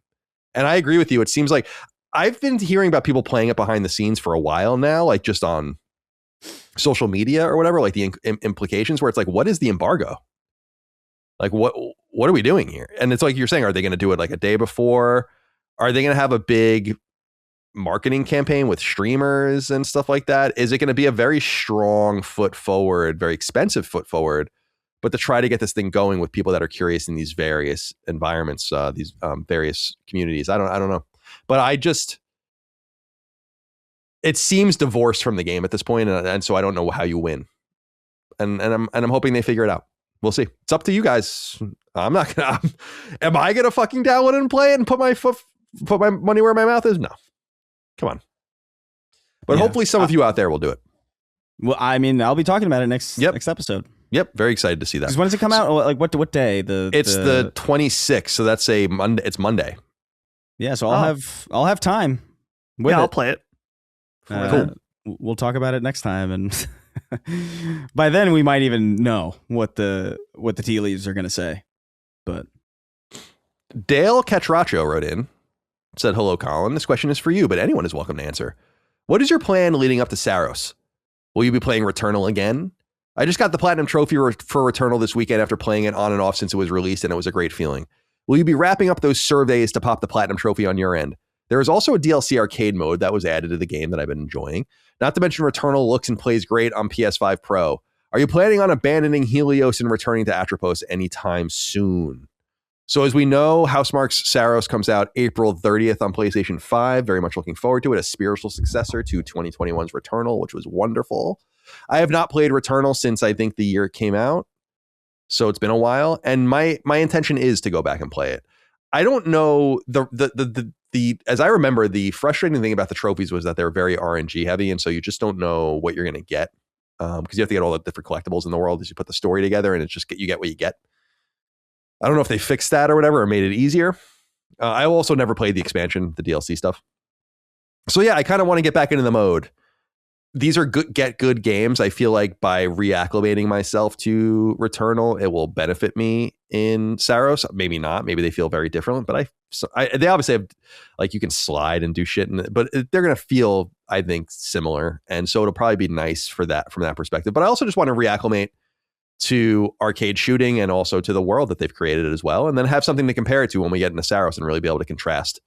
And I agree with you. It seems like I've been hearing about people playing it behind the scenes for a while now, like just on social media or whatever, like the implications where it's like, what is the embargo? Like, what are we doing here? And it's like you're saying, are they going to do it like a day before? Are they going to have a big marketing campaign with streamers and stuff like that? Is it going to be a very strong foot forward, very expensive foot forward, but to try to get this thing going with people that are curious in these various environments, these various communities? I don't know. But it seems divorced from the game at this point, and so I don't know how you win. And I'm hoping they figure it out. We'll see. It's up to you guys. I'm not gonna. Am I gonna fucking download it and play it and put my money where my mouth is? No. Come on. But hopefully some of you out there will do it. Well, I mean, I'll be talking about it next episode. Yep, very excited to see that. When does it come out? Like what day? It's the 26th, so that's a Monday. It's Monday. Yeah, so I'll have time. I'll play it. Cool. We'll talk about it next time, and by then we might even know what the tea leaves are going to say. But Dale Catracho wrote in, said, "Hello, Colin. This question is for you, but anyone is welcome to answer. What is your plan leading up to Saros? Will you be playing Returnal again? I just got the Platinum Trophy for Returnal this weekend after playing it on and off since it was released, and it was a great feeling. Will you be wrapping up those surveys to pop the Platinum Trophy on your end? There is also a DLC arcade mode that was added to the game that I've been enjoying. Not to mention Returnal looks and plays great on PS5 Pro. Are you planning on abandoning Helios and returning to Atropos anytime soon?" So as we know, Housemarque's Saros comes out April 30th on PlayStation 5. Very much looking forward to it. A spiritual successor to 2021's Returnal, which was wonderful. I have not played Returnal since I think the year it came out. So it's been a while. And my intention is to go back and play it. I don't know as I remember, the frustrating thing about the trophies was that they're very RNG heavy, and so you just don't know what you're going to get because you have to get all the different collectibles in the world as you put the story together, and it's just you get what you get. I don't know if they fixed that or whatever or made it easier. I also never played the expansion, the DLC stuff. So yeah, I kind of want to get back into the mode. These are good games. I feel like by reacclimating myself to Returnal, it will benefit me in Saros. Maybe not. Maybe they feel very different. But they obviously have, like, you can slide and do shit, but they're going to feel, I think, similar. And so it'll probably be nice for that from that perspective. But I also just want to reacclimate to arcade shooting and also to the world that they've created as well, and then have something to compare it to when we get into Saros and really be able to contrast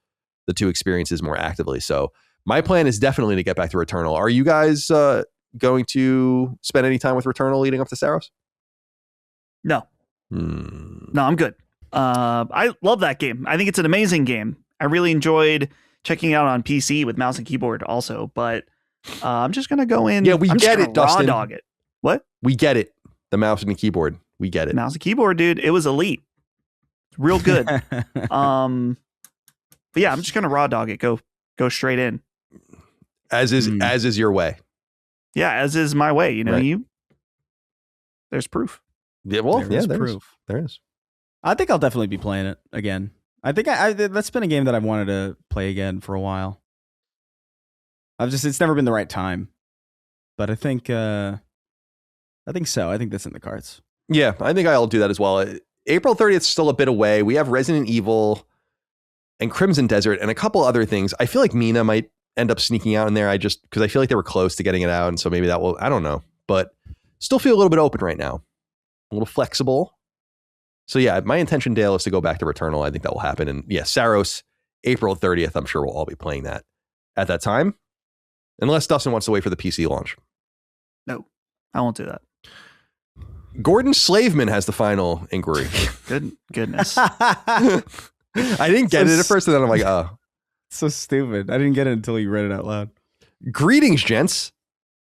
the two experiences more actively. So my plan is definitely to get back to Returnal. Are you guys going to spend any time with Returnal leading up to Saros? No. No, I'm good. I love that game. I think it's an amazing game. I really enjoyed checking it out on PC with mouse and keyboard also, but I'm just going to go in. Yeah, we get it, Dustin. Raw dog it. What? We get it. The mouse and the keyboard. We get it. Mouse and keyboard, dude. It was elite. Real good. But yeah, I'm just going to raw dog it. Go straight in. As is your way. Yeah, as is my way. You know, right. There's proof. Yeah, well, there's proof. There is. I think I'll definitely be playing it again. I think that's been a game that I've wanted to play again for a while. It's never been the right time. But I think so. I think that's in the cards. Yeah, I think I'll do that as well. April 30th is still a bit away. We have Resident Evil and Crimson Desert and a couple other things. I feel like Mina might end up sneaking out in there. Because I feel like they were close to getting it out. And so maybe that will, I don't know. But still feel a little bit open right now. A little flexible. So yeah, my intention, Dale, is to go back to Returnal. I think that will happen. And yeah, Saros, April 30th, I'm sure we'll all be playing that at that time. Unless Dustin wants to wait for the PC launch. No, I won't do that. Gordon Slaveman has the final inquiry. Goodness. I didn't get it at first, and then I'm like, oh. So stupid. I didn't get it until you read it out loud. Greetings, gents.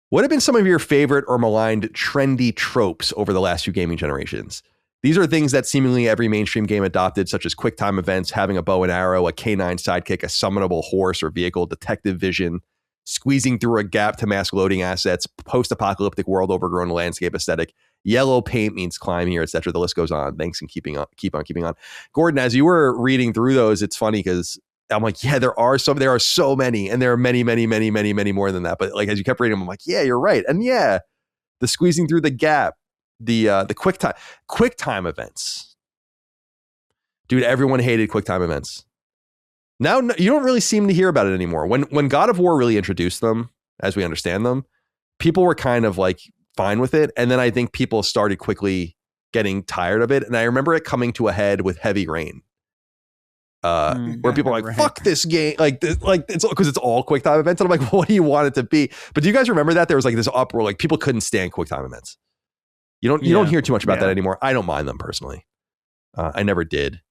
What have been some of your favorite or maligned trendy tropes over the last few gaming generations? These are things that seemingly every mainstream game adopted, such as quick time events, having a bow and arrow, a canine sidekick, a summonable horse or vehicle, detective vision, squeezing through a gap to mask loading assets, post-apocalyptic world overgrown landscape aesthetic, yellow paint means climb here, etc. The list goes on. Thanks, and keep on keeping on. Gordon, as you were reading through those, it's funny because I'm like, yeah, there are so many, and there are many, many, many, many, many more than that. But like as you kept reading them, I'm like, yeah, you're right. And yeah, the squeezing through the gap, the quick time events. Dude, everyone hated quick time events. Now you don't really seem to hear about it anymore. When God of War really introduced them, as we understand them, people were kind of like fine with it, and then I think people started quickly getting tired of it. And I remember it coming to a head with Heavy Rain. Where people are like, fuck this game. Like it's because it's all quick time events. And I'm like, what do you want it to be? But do you guys remember that? There was like this uproar, like people couldn't stand quick time events. You don't hear too much about that anymore. I don't mind them personally. I never did.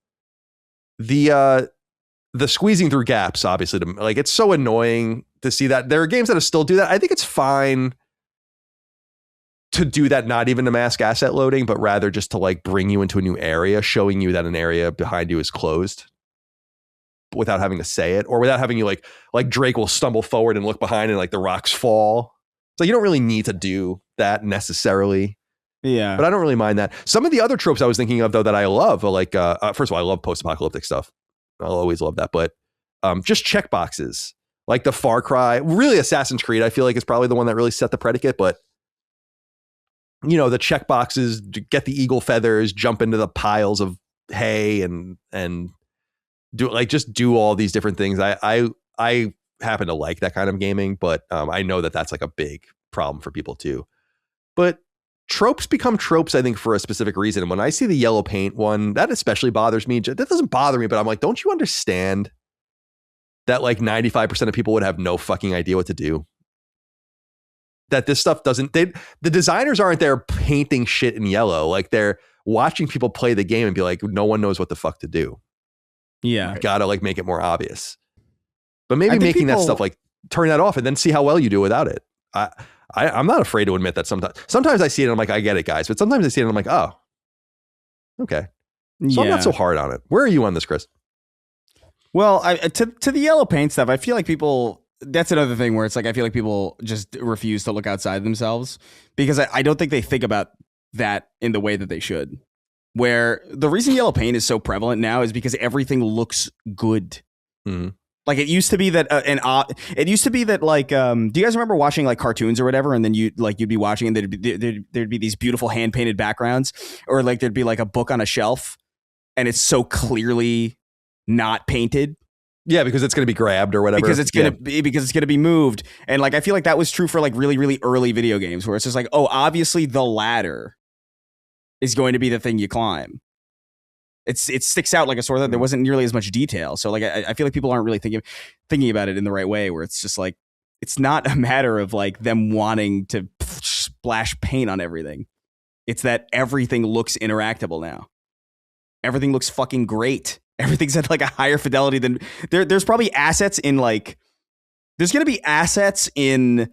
The squeezing through gaps, obviously, like it's so annoying to see that. There are games that still do that. I think it's fine to do that, not even to mask asset loading, but rather just to like bring you into a new area, showing you that an area behind you is closed without having to say it, or without having you like Drake will stumble forward and look behind and like the rocks fall. So you don't really need to do that necessarily. Yeah. But I don't really mind that. Some of the other tropes I was thinking of though that I love are like, first of all, I love post-apocalyptic stuff. I'll always love that. But just checkboxes like the Far Cry, really Assassin's Creed, I feel like is probably the one that really set the predicate. But you know, the checkboxes, get the eagle feathers, jump into the piles of hay and do all these different things. I happen to like that kind of gaming, but I know that that's like a big problem for people too. But tropes become tropes, I think, for a specific reason. And when I see the yellow paint one, that especially bothers me. That doesn't bother me, but I'm like, don't you understand that like 95% of people would have no fucking idea what to do? That this stuff doesn't, the designers aren't there painting shit in yellow. Like they're watching people play the game and be like, no one knows what the fuck to do. Yeah. Gotta like make it more obvious. But maybe making that stuff, like turn that off and then see how well you do without it. I'm not afraid to admit that sometimes I see it and I'm like, I get it, guys. But sometimes I see it and I'm like, oh, okay. So I'm not so hard on it. Where are you on this, Chris? Well, to the yellow paint stuff, I feel like people, that's another thing where it's like, I feel like people just refuse to look outside themselves because I don't think they think about that in the way that they should. Where the reason yellow paint is so prevalent now is because everything looks good. Mm-hmm. Like it used to be that like do you guys remember watching like cartoons or whatever, and then you'd be watching and there'd be these beautiful hand painted backgrounds, or like there'd be like a book on a shelf and it's so clearly not painted. Yeah, because it's going to be grabbed or whatever. Because it's going to be moved. And like I feel like that was true for like really, really early video games where it's just like, oh, obviously the ladder is going to be the thing you climb. It sticks out like a sore thumb. There wasn't nearly as much detail. So like I feel like people aren't really thinking about it in the right way, where it's just like it's not a matter of like them wanting to splash paint on everything. It's that everything looks interactable now. Everything looks fucking great. Everything's at like a higher fidelity than there's probably assets in like there's going to be assets in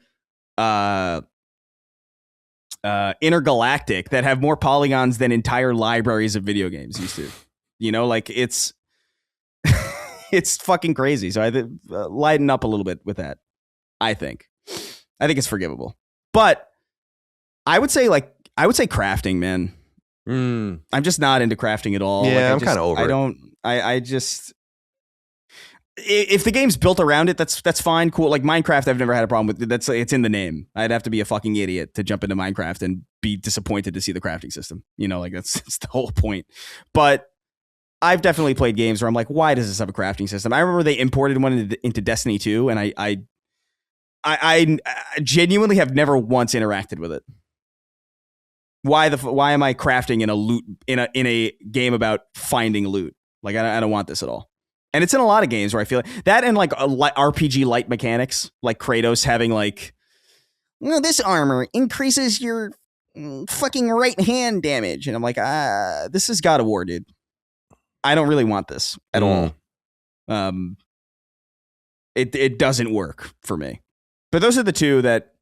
Intergalactic that have more polygons than entire libraries of video games used to. You know, like it's fucking crazy. So I lighten up a little bit with that. I think it's forgivable, but I would say crafting, man. I'm just not into crafting at all. Yeah, I'm kind of over it. I just if the game's built around it, that's fine, cool. Like Minecraft, I've never had a problem with. It's in the name. I'd have to be a fucking idiot to jump into Minecraft and be disappointed to see the crafting system. You know, like that's the whole point. But I've definitely played games where I'm like, why does this have a crafting system? I remember they imported one into Destiny 2, and I genuinely have never once interacted with it. Why am I crafting in a loot in a game about finding loot? Like I don't want this at all. And it's in a lot of games where I feel like that, and like RPG light mechanics, like Kratos having like, this armor increases your fucking right hand damage, and I'm like, this is God of War, dude. I don't really want this at all. It doesn't work for me. But those are the two that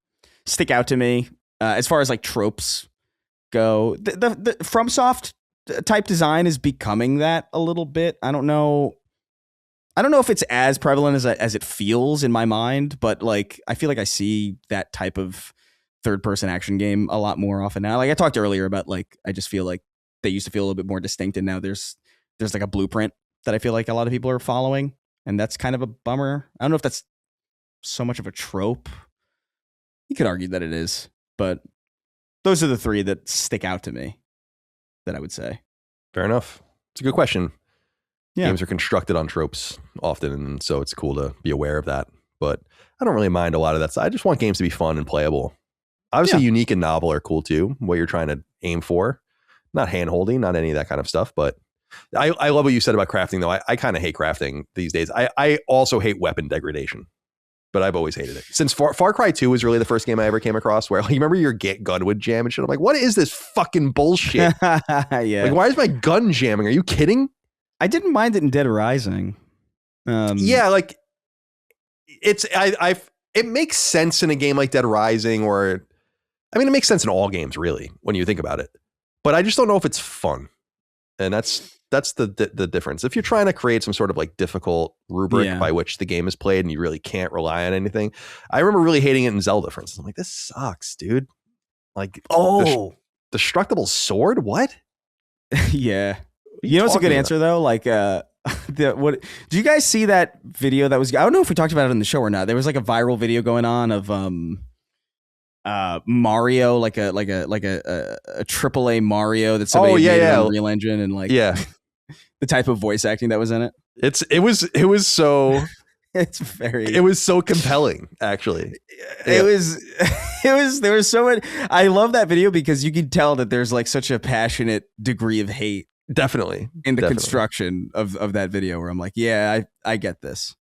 stick out to me as far as like tropes go. The FromSoft type design is becoming that a little bit. I don't know if it's as prevalent as it feels in my mind, but like I feel like I see that type of third-person action game a lot more often now. Like I talked earlier about, like I just feel like they used to feel a little bit more distinct, and now there's like a blueprint that I feel like a lot of people are following, and that's kind of a bummer. I don't know if that's so much of a trope. You could argue that it is, but those are the three that stick out to me that I would say. Fair enough. It's a good question. Yeah. Games are constructed on tropes often, and so it's cool to be aware of that. But I don't really mind a lot of that. I just want games to be fun and playable. Obviously, unique and novel are cool too, what you're trying to aim for. Not hand-holding, not any of that kind of stuff, but I love what you said about crafting, though. I kind of hate crafting these days. I also hate weapon degradation, but I've always hated it. Since Far Cry 2 was really the first game I ever came across where, like, you remember your gun would jam and shit? I'm like, what is this fucking bullshit? Yeah. Like, why is my gun jamming? Are you kidding? I didn't mind it in Dead Rising. Yeah, like, it makes sense in a game like Dead Rising, or, I mean, it makes sense in all games, really, when you think about it. But I just don't know if it's fun. And that's the difference. If you're trying to create some sort of like difficult rubric by which the game is played and you really can't rely on anything. I remember really hating it in Zelda, for instance. I'm like, this sucks, dude. Like, destructible sword? What? Yeah. You know what's a good answer though? Like what do you guys see that video that was, I don't know if we talked about it in the show or not. There was like a viral video going on of Mario, like a AAA Mario that somebody made on Unreal Engine, and like the type of voice acting that was in it. It was so compelling, actually. There was so much. I love that video because you can tell that there's like such a passionate degree of hate, definitely, in the construction of that video, where I'm like, yeah, I get this.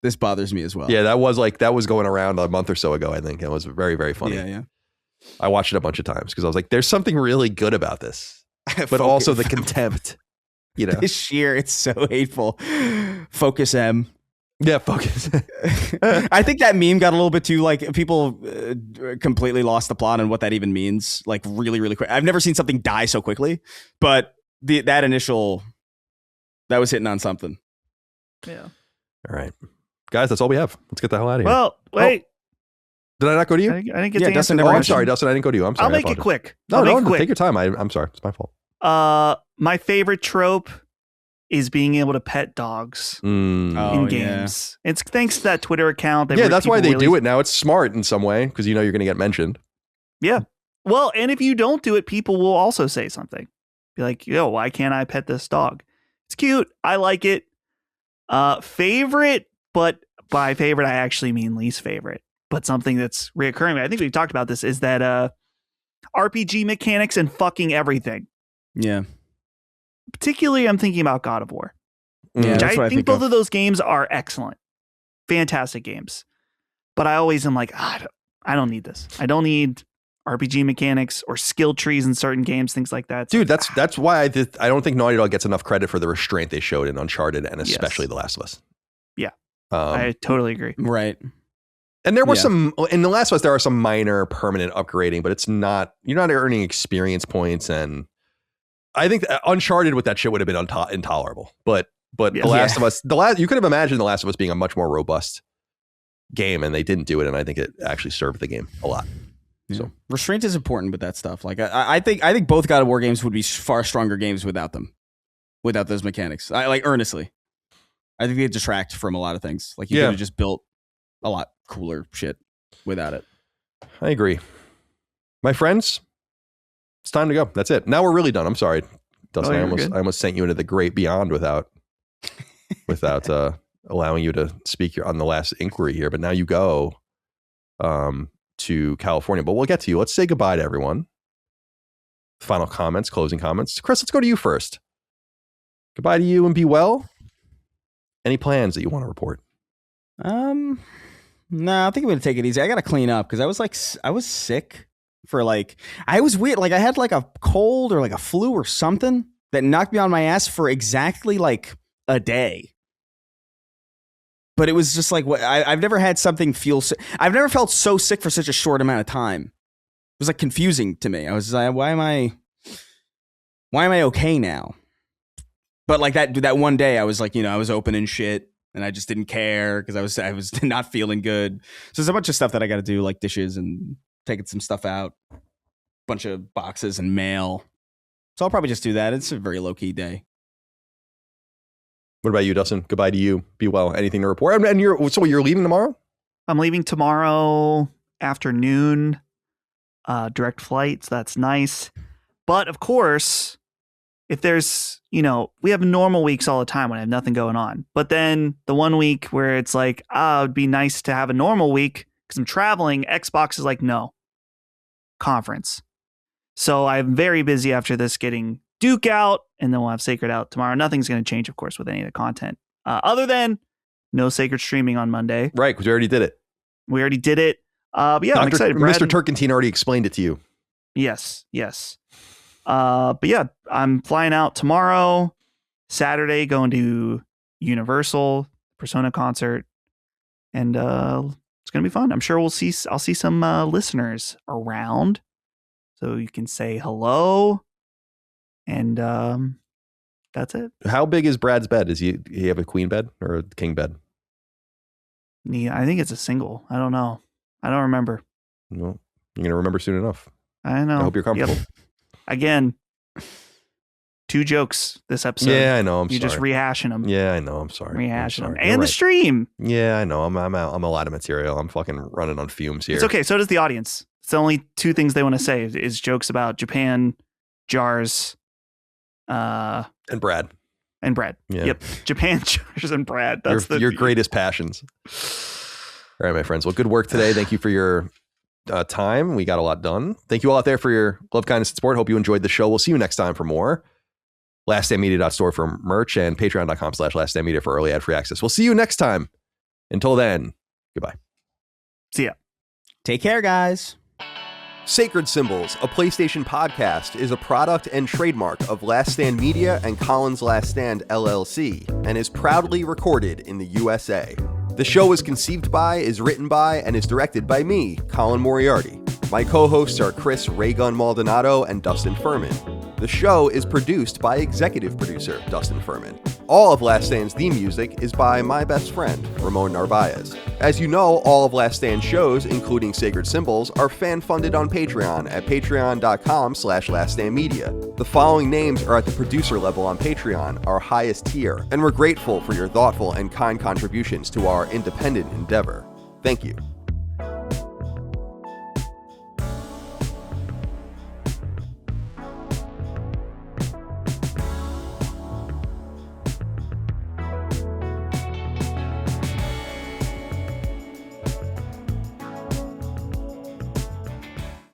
This bothers me as well. Yeah, that was going around a month or so ago, I think. It was very, very funny. Yeah. I watched it a bunch of times because I was like, there's something really good about this. But also the contempt, you know. It's so hateful. Focus M. Yeah, focus. I think that meme got a little bit too, like, people completely lost the plot on what that even means. Like, really, really quick. I've never seen something die so quickly, but that was hitting on something. Yeah. All right. Guys, that's all we have. Let's get the hell out of here. Well, wait. Did I not go to you? I didn't get to Dustin. answer. I'm sorry, Dustin. I didn't go to you. I'm sorry. I'll make it quick. No, take your time. I'm sorry. It's my fault. My favorite trope is being able to pet dogs in games. It's thanks to that Twitter account. That's why they do it now. It's smart in some way because you know you're going to get mentioned. Yeah. Well, and if you don't do it, people will also say something. Be like, yo, why can't I pet this dog? It's cute. I like it. Favorite, but by favorite, I actually mean least favorite. But something that's reoccurring, I think we've talked about this, is that RPG mechanics and fucking everything. Yeah. Particularly, I'm thinking about God of War. Yeah, which I think both of those games are excellent. Fantastic games. But I always am like, I don't need this. I don't need RPG mechanics or skill trees in certain games, things like that. Dude, that's why I don't think Naughty Dog gets enough credit for the restraint they showed in Uncharted and especially The Last of Us. Yeah. I totally agree. Right. And there were some, in The Last of Us, there are some minor permanent upgrading, but it's not, you're not earning experience points. And I think Uncharted with that shit would have been intolerable. But The Last of Us, you could have imagined The Last of Us being a much more robust game, and they didn't do it. And I think it actually served the game a lot. Yeah. So restraint is important with that stuff. Like I think both God of War games would be far stronger games without them, without those mechanics. Earnestly, I think they detract from a lot of things. Like you could have just built a lot cooler shit without it. I agree. My friends, it's time to go. That's it. Now we're really done. I'm sorry, Dustin. I almost sent you into the great beyond without allowing you to speak on the last inquiry here. But now you go to California. But we'll get to you. Let's say goodbye to everyone. Final comments, closing comments. Chris, let's go to you first. Goodbye to you and be well. Any plans that you want to report? No, I think I'm going to take it easy. I got to clean up because I was sick for I was weird. Like I had like a cold or like a flu or something that knocked me on my ass for exactly like a day. But it was just like I've never had something feel sick. I've never felt so sick for such a short amount of time. It was like confusing to me. I was like, why am I okay now? But like that one day I was like, I was opening shit. And I just didn't care because I was not feeling good. So there's a bunch of stuff that I got to do, like dishes and taking some stuff out, bunch of boxes and mail. So I'll probably just do that. It's a very low key day. What about you, Dustin? Goodbye to you. Be well. Anything to report? And you're leaving tomorrow? I'm leaving tomorrow afternoon. Direct flight. So that's nice. But of course, if there's, we have normal weeks all the time when I have nothing going on. But then the 1 week where it's like, it'd be nice to have a normal week because I'm traveling, Xbox is like, no. Conference. So I'm very busy after this getting Duke out, and then we'll have Sacred out tomorrow. Nothing's going to change, of course, with any of the content. Other than no Sacred streaming on Monday. Right, because we already did it. But yeah, I'm excited. Mr. Turkentine already explained it to you. Yes. But yeah, I'm flying out tomorrow, Saturday, going to Universal Persona concert, and it's gonna be fun. I'm sure I'll see some listeners around, so you can say hello, and that's it. How big is Brad's bed? Does he have a queen bed or a king bed? I think it's a single. I don't know. I don't remember. Well, you're gonna remember soon enough. I know. I hope you're comfortable. Yep. Again, 2 jokes this episode. Yeah, I know. You're just rehashing them. Yeah, I know. I'm sorry. Rehashing them. You're And the stream. Yeah, I know. I'm a lot of material. I'm fucking running on fumes here. It's okay. So does the audience. It's the only 2 things they want to say is jokes about Japan, jars, and Brad. And Brad. Yeah. Yep. Japan, jars, and Brad. That's your greatest passions. All right, my friends. Well, good work today. Thank you for your time. We got a lot done. Thank you all out there for your love, kindness, and support. Hope you enjoyed the show. We'll see you next time for more. LastStandMedia.store for merch and patreon.com/LastStandMedia for early ad-free access. We'll see you next time. Until then, goodbye. See ya. Take care, guys. Sacred Symbols, a PlayStation podcast, is a product and trademark of Last Stand Media and Colin's Last Stand LLC, and is proudly recorded in the USA. The show is conceived by, is written by, and is directed by me, Colin Moriarty. My co-hosts are Chris Raygun Maldonado and Dustin Furman. The show is produced by executive producer Dustin Furman. All of Last Stand's theme music is by my best friend, Ramon Narvaez. As you know, all of Last Stand's shows, including Sacred Symbols, are fan-funded on Patreon at patreon.com/laststandmedia. The following names are at the producer level on Patreon, our highest tier, and we're grateful for your thoughtful and kind contributions to our independent endeavor. Thank you.